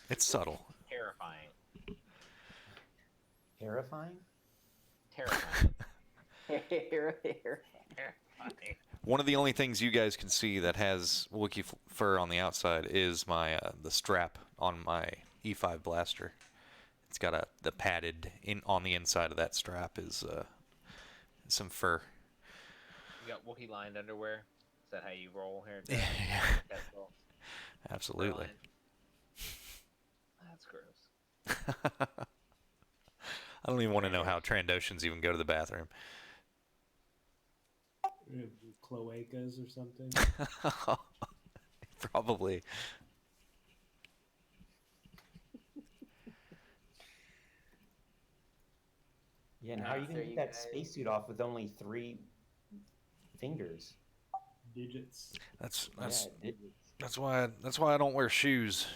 It's subtle. Terrifying. Terrifying? Terrifying. Terrifying. One of the only things you guys can see that has Wookiee fur on the outside is my the strap on my E5 blaster. It's got the padded on the inside of that strap is some fur. You got Wookiee lined underwear. Is that how you roll here? Yeah. Absolutely. That's gross. I don't even want to know how Trandoshans even go to the bathroom. Cloacas or something. Probably. Yeah, and how are you gonna get that spacesuit off with only 3 fingers? Digits. That's why I don't wear shoes.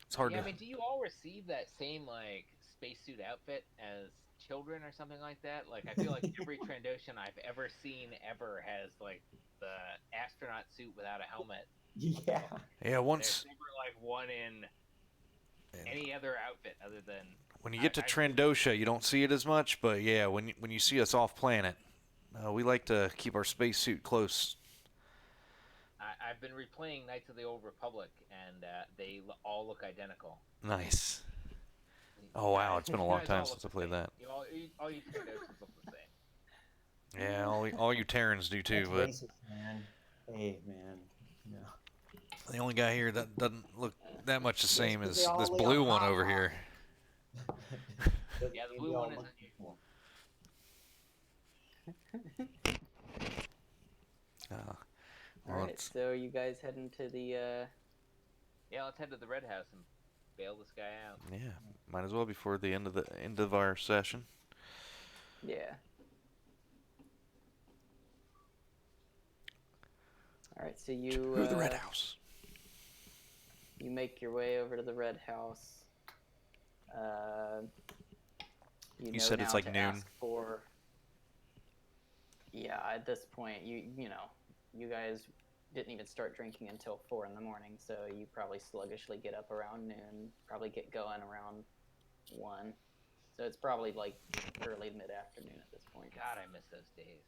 It's hard to. I mean, do you all receive that same like spacesuit outfit as children or something like that? Like, I feel like every Trandoshan I've ever seen has like the astronaut suit without a helmet. Yeah. Yeah, once. There's never like one in any other outfit other than. When you get to Trandosha, you don't see it as much, but yeah, when you see us off planet, we like to keep our spacesuit close. I've been replaying Knights of the Old Republic, and they all look identical. Nice. Oh wow, it's been a long time since I played that. All you Trandoshans look the same. Yeah, all you Terrans do too, but. Racist, man. Hey, man. No. The only guy here that doesn't look that much the same as this blue one over here. Yeah, the blue one is unusual. All right, so you guys heading to the... Yeah, let's head to the Red House and bail this guy out. Yeah, might as well before the end of our session. Yeah. All right, so you... To the Red House. You make your way over to the Red House. You said it's like noon. Yeah, at this point, you know, you guys didn't even start drinking until 4 in the morning, so you probably sluggishly get up around noon, probably get going around 1. So it's probably like early mid-afternoon at this point. God, I miss those days.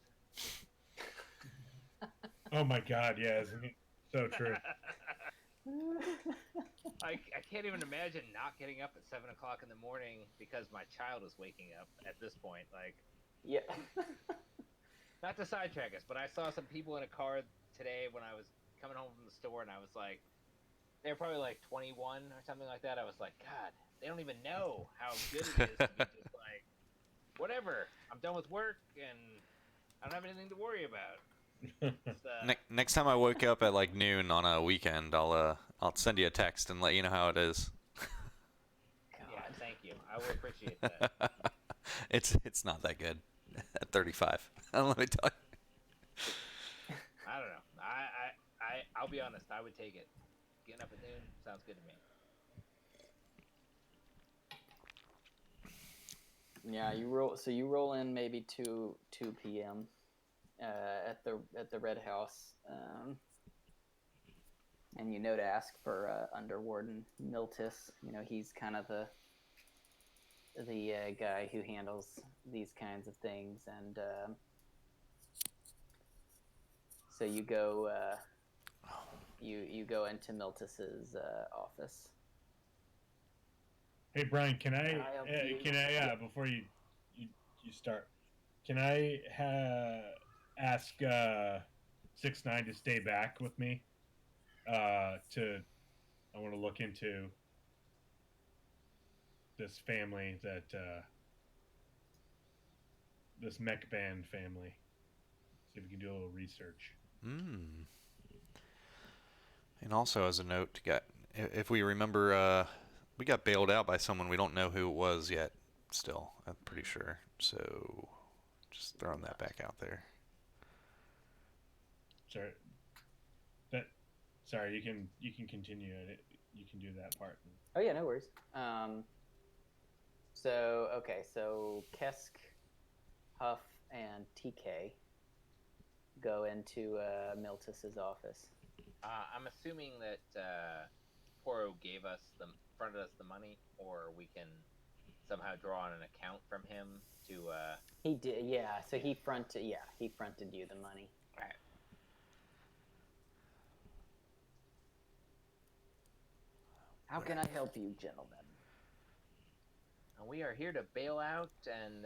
Oh my God, yeah, isn't it so true? I can't even imagine not getting up at 7 o'clock in the morning because my child is waking up at this point. Like, yeah. Not to sidetrack us, but I saw some people in a car today when I was coming home from the store, and I was like, they were probably like 21 or something like that. I was like, God, they don't even know how good it is to be just like, whatever. I'm done with work, and I don't have anything to worry about. Next time I wake up at like noon on a weekend, I'll send you a text and let you know how it is. Yeah, thank you. I will appreciate that. It's not that good at 35. Let me tell you. I don't know. I'll be honest. I would take it. Getting up at noon sounds good to me. Yeah, you roll in maybe 2 p.m. At the Red House, and you know to ask for Underwarden Miltis. You know, he's kind of the guy who handles these kinds of things, and so you go you go into Miltis's office. Hey Brian, can I Can I help you? before you start, can I ask 6ix9ine to stay back with me? I want to look into this family that this mech band family. See if we can do a little research. Hmm. And also, as a note, if we remember, we got bailed out by someone we don't know who it was yet. Still, I'm pretty sure. So, just throwing that back out there. Sorry, you can continue it. You can do that part. Oh yeah, no worries. So Qesskk, Huff, and TK go into Miltus's office. I'm assuming that Porro fronted us the money, or we can somehow draw on an account from him to. He did, yeah. So he fronted you the money. All right. How can I help you, gentlemen? We are here to bail out and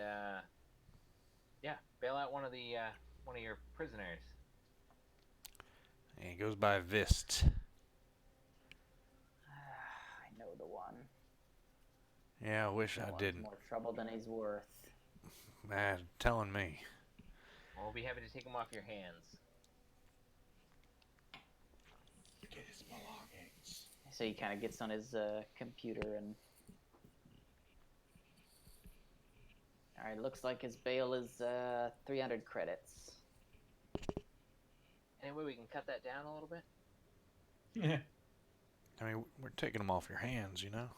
bail out one of your prisoners. And he goes by Vist. I know the one. Yeah, I wish That I one's didn't. More trouble than he's worth. Man, telling me. Well, we'll be happy to take him off your hands. Get his belongings. So he kind of gets on his computer and. All right, looks like his bail is 300 credits. Any way we can cut that down a little bit? Yeah. I mean, we're taking him off your hands, you know?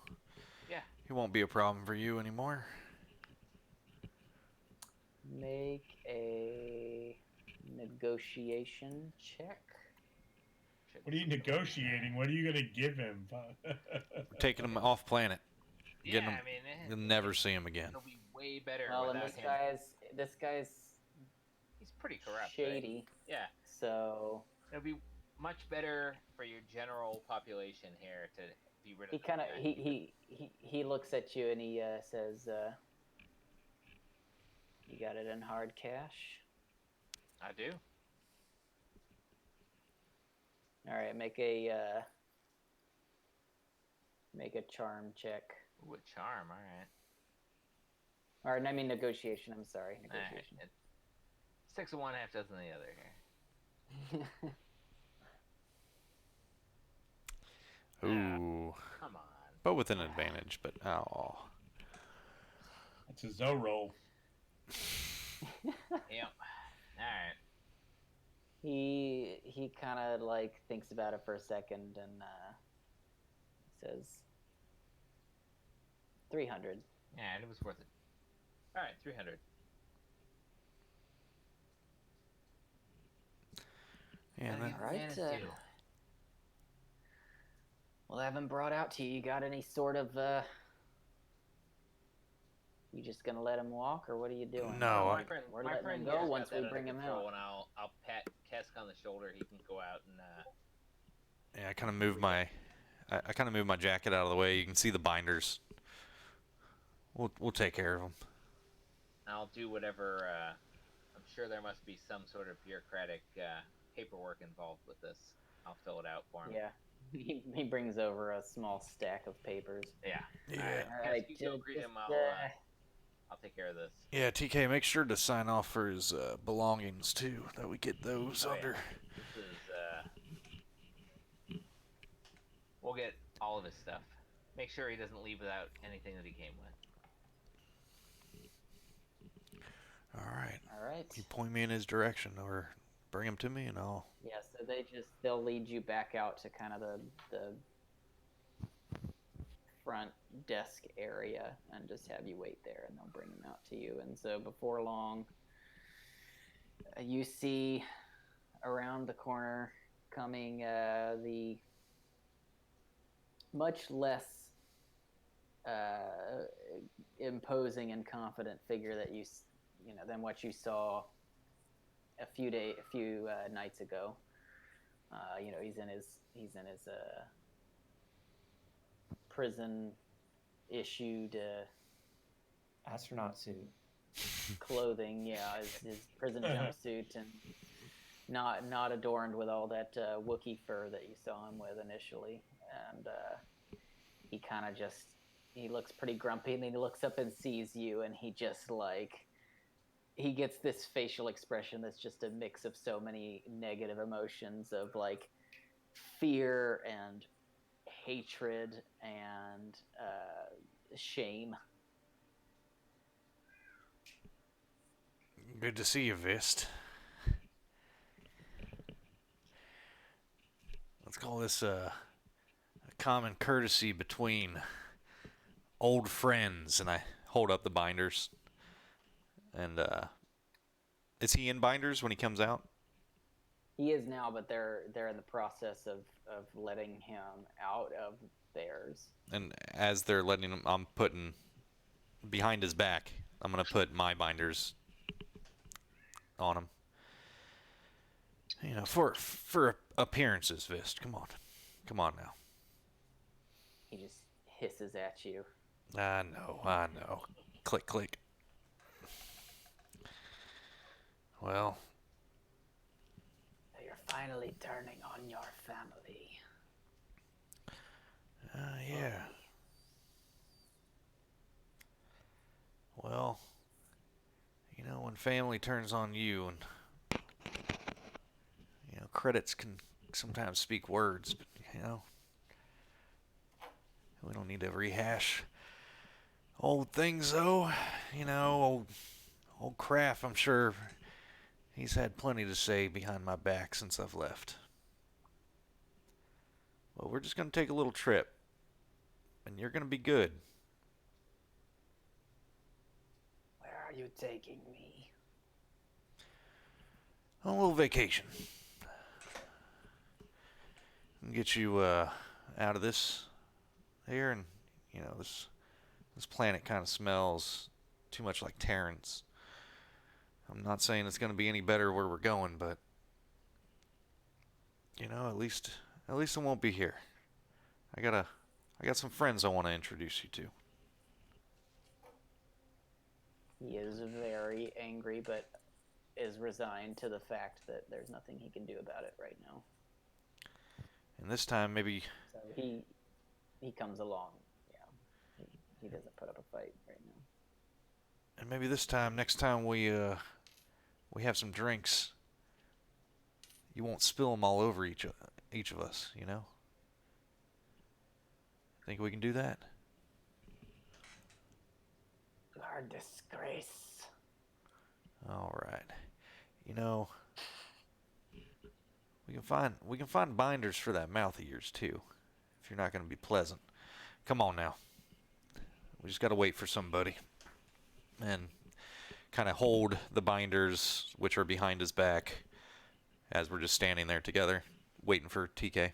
Yeah. He won't be a problem for you anymore. Make a negotiation check. What are you negotiating? What are you gonna give him? We're taking him off planet. Yeah, Getting him, I mean, you'll never see him again. It'll be way better Well, and without this guy's He's pretty corrupt. Right? shady. Yeah. So It'll be much better for your general population here to be rid of. he kind of he looks at you and he says, "You got it in hard cash." I do. All right, make a charm check. Ooh, a charm. All right. Or I mean negotiation. I'm sorry, negotiation. Right. 6 of one, half dozen of the other here. Ooh. Come on. But with an advantage, but oh. It's a Zo roll. Yep. All right. He kind of like thinks about it for a second and says 300. Yeah, it was worth it. All right, 300. Yeah, Gotta then, give All right, man his due. We'll have him brought out to you. You got any sort of you just gonna let him walk, or what are you doing? No, my friend, we're my letting friend him go here's got once that we under bring him control, out. and I'll pat Qesskk on the shoulder. He can go out and. yeah, I kind of moved my jacket out of the way. You can see the binders. We'll take care of them. I'll do whatever. I'm sure there must be some sort of bureaucratic paperwork involved with this. I'll fill it out for him. Yeah, he brings over a small stack of papers. Yeah. Yeah. All right, You go greet him. just, I'll take care of this. Yeah, TK, make sure to sign off for his belongings too. That we get those Oh, yeah. under. This is. We'll get all of his stuff. Make sure he doesn't leave without anything that he came with. All right. all right. You point me in his direction, or bring him to me, and I'll. Yeah, so they'll lead you back out to kind of the front desk area and just have you wait there, and they'll bring him out to you. And so before long, you see around the corner coming the much less imposing and confident figure that you know than what you saw a few nights ago. You know, he's in his prison issued Astronaut suit. clothing, yeah, his prison jumpsuit, and not adorned with all that Wookiee fur that you saw him with initially. And he kind of just, he looks pretty grumpy, and then he looks up and sees you, and he just like, he gets this facial expression that's just a mix of so many negative emotions of like fear and hatred and shame. Good to see you, Vist. Let's call this a common courtesy between old friends. And I hold up the binders. And is he in binders when he comes out? He is now, but they're in the process of letting him out of theirs. And as they're letting him, I'm putting behind his back. I'm gonna put my binders on him. You know, for appearances, Vist. Come on now. He just hisses at you. I know. Click, click. Well, You're finally turning on your family. yeah. Well, you know, when family turns on you, and you know, credits can sometimes speak words, but you know, we don't need to rehash old things, though. You know, old Kraft, I'm sure he's had plenty to say behind my back since I've left. Well, we're just going to take a little trip, and you're going to be good. Where are you taking me? A little vacation. Get you out of this here, and you know, this planet kind of smells too much like Terrans. I'm not saying it's going to be any better where we're going, but you know, at least it won't be here. I got some friends I want to introduce you to. He is very angry, but is resigned to the fact that there's nothing he can do about it right now. And this time, maybe So he comes along. Yeah, he doesn't put up a fight right now. and maybe this time, next time we have some drinks, you won't spill them all over each of us. You know. Think we can do that? Our disgrace. All right. You know, we can find binders for that mouth of yours too, if you're not going to be pleasant. Come on now. We just got to wait for somebody. And kind of hold the binders, which are behind his back, as we're just standing there together, waiting for TK.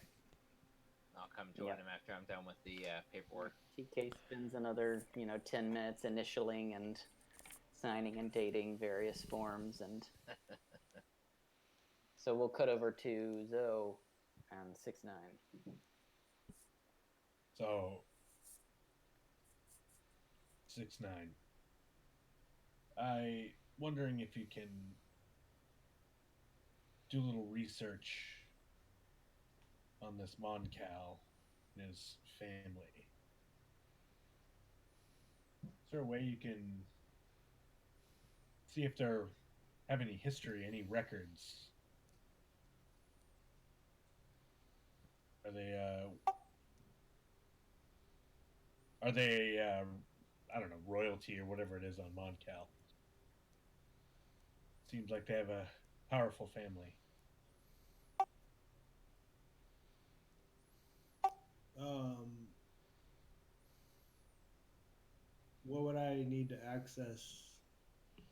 I'll come join him after I'm done with the paperwork. TK spends another 10 minutes initialing and signing and dating various forms, and so we'll cut over to Zoe and 6-9. So 6-9. I wondering if you can do a little research on this Moncal and his family. Is there a way you can see if they have any history, any records? Are they I don't know, royalty or whatever it is on Moncal? Seems like they have a powerful family. What would I need to access to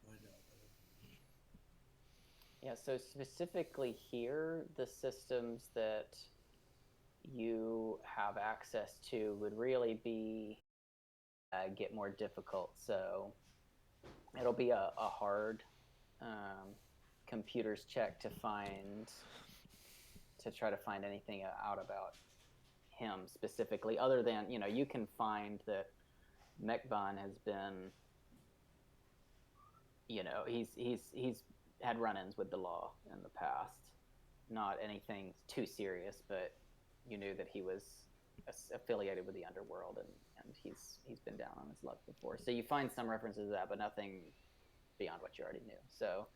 find out that information? Yeah, so specifically here, the systems that you have access to would really be get more difficult. So it'll be a hard computers check to try to find anything out about him specifically, other than, you can find that Mekban has been, he's had run-ins with the law in the past. Not anything too serious, but you knew that he was affiliated with the underworld, and he's been down on his luck before. So you find some references to that, but nothing beyond what you already knew. So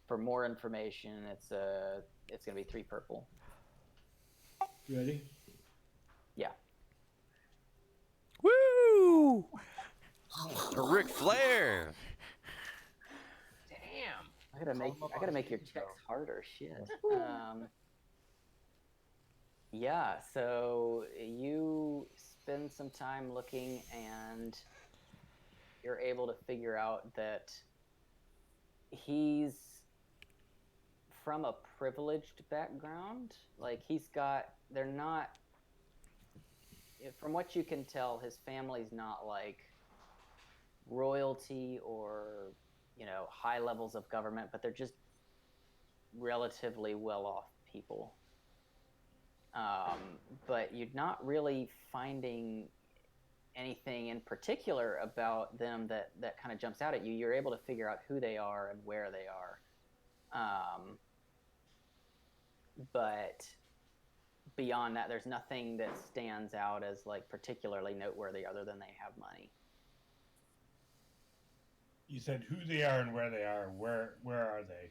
for more information, it's gonna be 3 purple. You ready? Yeah. Woo! Ric Flair. Damn. I gotta make your checks harder. Shit. Yeah. So you spend some time looking, and you're able to figure out that he's from a privileged background. Like they're not. From what you can tell, his family's not like royalty or high levels of government, but they're just relatively well-off people. But you're not really finding anything in particular about them that kind of jumps out at you. You're able to figure out who they are and where they are. But beyond that, there's nothing that stands out as like particularly noteworthy other than they have money. You said who they are and where they are. Where are they?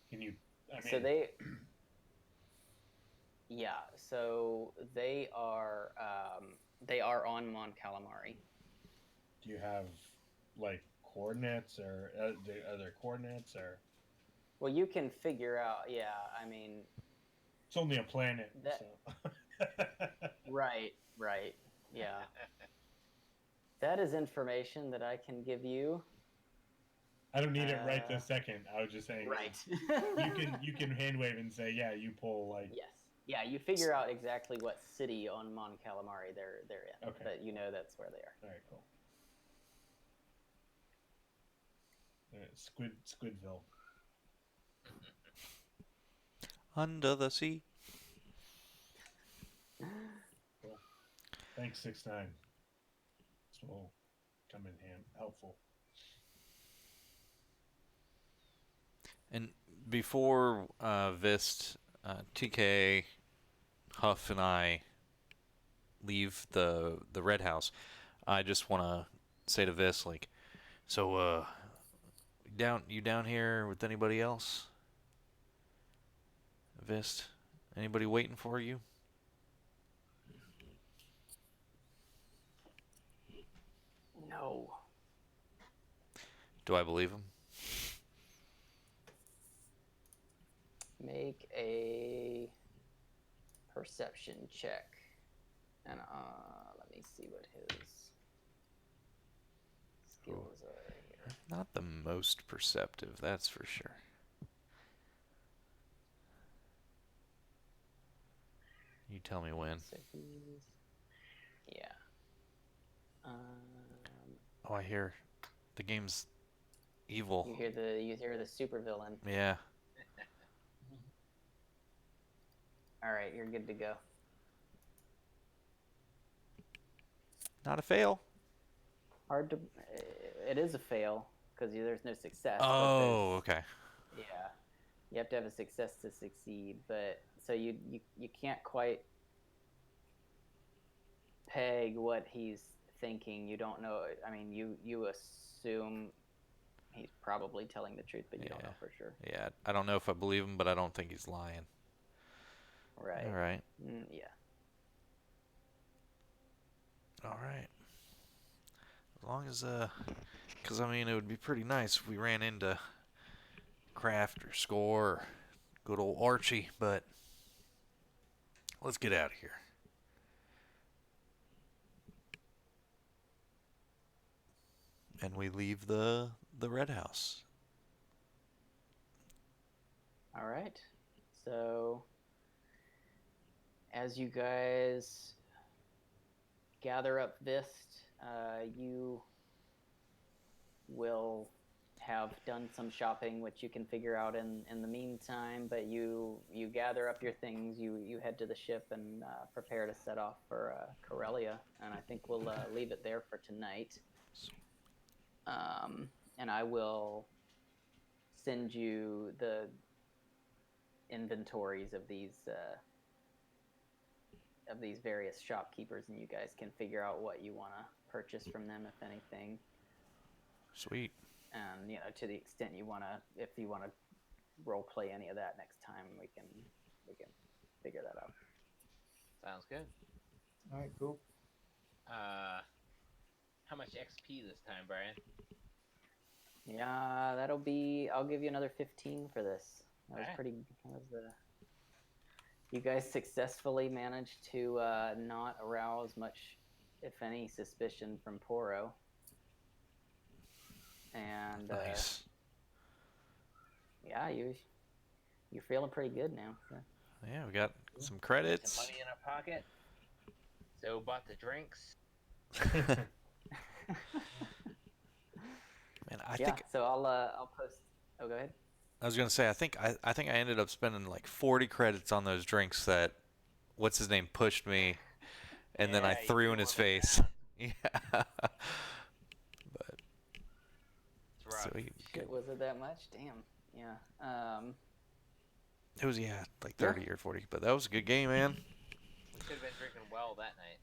Can you? So they, yeah. So they are on Mon Calamari. Do you have like coordinates, or are there coordinates, or? Well, you can figure out. Yeah, I mean, it's only a planet. So. Right. Yeah. That is information that I can give you. I don't need it right this second. I was just saying. Right. you can hand wave and say, yeah, you pull like. Yes. Yeah, you figure out exactly what city on Mon Calamari they're in. Okay. But that's where they are. All right, cool. Squidville. Under the sea. Cool. Thanks, 6ix9ine. This will come in helpful. And before Vist, TK, Huff, and I leave the Red House, I just want to say to Vist, like, so you down here with anybody else? Vist, anybody waiting for you? No. Do I believe him? Make a perception check. And let me see what his skills are here. Not the most perceptive, that's for sure. You tell me when. So yeah. Oh, I hear the game's evil. You hear the supervillain. Yeah. All right, you're good to go. Not a fail. It is a fail because there's no success. Oh, okay. Yeah, you have to have a success to succeed, but so you can't quite peg what he's thinking. You don't know. I mean, you assume he's probably telling the truth, but you don't know for sure. Yeah, I don't know if I believe him, but I don't think he's lying. Right. All right. Yeah. All right. As long as, because I mean, it would be pretty nice if we ran into Kraft or Score or good old Archie, but let's get out of here. And we leave the Red House. All right. So, as you guys gather up Vist, you will have done some shopping, which you can figure out in the meantime. But you gather up your things, you head to the ship and prepare to set off for Corellia, and I think we'll leave it there for tonight. And I will send you the inventories of these various shopkeepers, and you guys can figure out what you want to purchase from them, if anything. Sweet. And to the extent you want to, if you want to role play any of that next time, we can figure that out. Sounds good. All right, cool. How much XP this time, Brian? Yeah, that'll be. I'll give you another 15 for this. That was pretty. You guys successfully managed to not arouse much, if any, suspicion from Porro. And Nice. yeah, you're feeling pretty good now. So. Yeah, we got some credits. Some money in our pocket. So bought the drinks. Man, I think. So I'll post. Oh, go ahead. I was gonna say I think I ended up spending like 40 credits on those drinks that what's his name pushed me, and then I Yeah, threw you in his threw 'em in face. down. Yeah. But It's rough. sweet. Shit, was it that much? Damn. Yeah. It was like 30 or 40, but that was a good game, man. We should have been drinking well that night.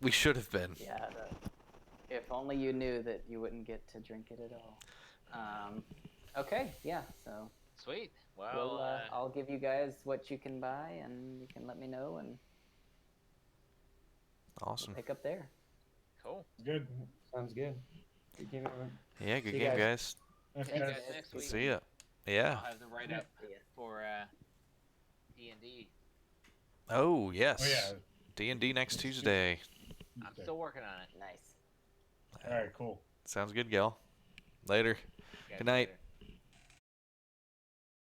We should have been. Yeah. If only you knew that you wouldn't get to drink it at all. Okay. Yeah. So. Sweet. Well, I'll give you guys what you can buy, and you can let me know, and Awesome. pick up there. cool. Good. Sounds good. Good game, everyone. Yeah, good See you game, guys. guys. See you guys next week. See ya. Yeah. I'll have the write-up Yeah. for D&D. Oh yes. Oh yeah. D&D next Tuesday. I'm still working on it. Nice. All right. Cool. Sounds good, Gil. Later. Catch Good you night. later.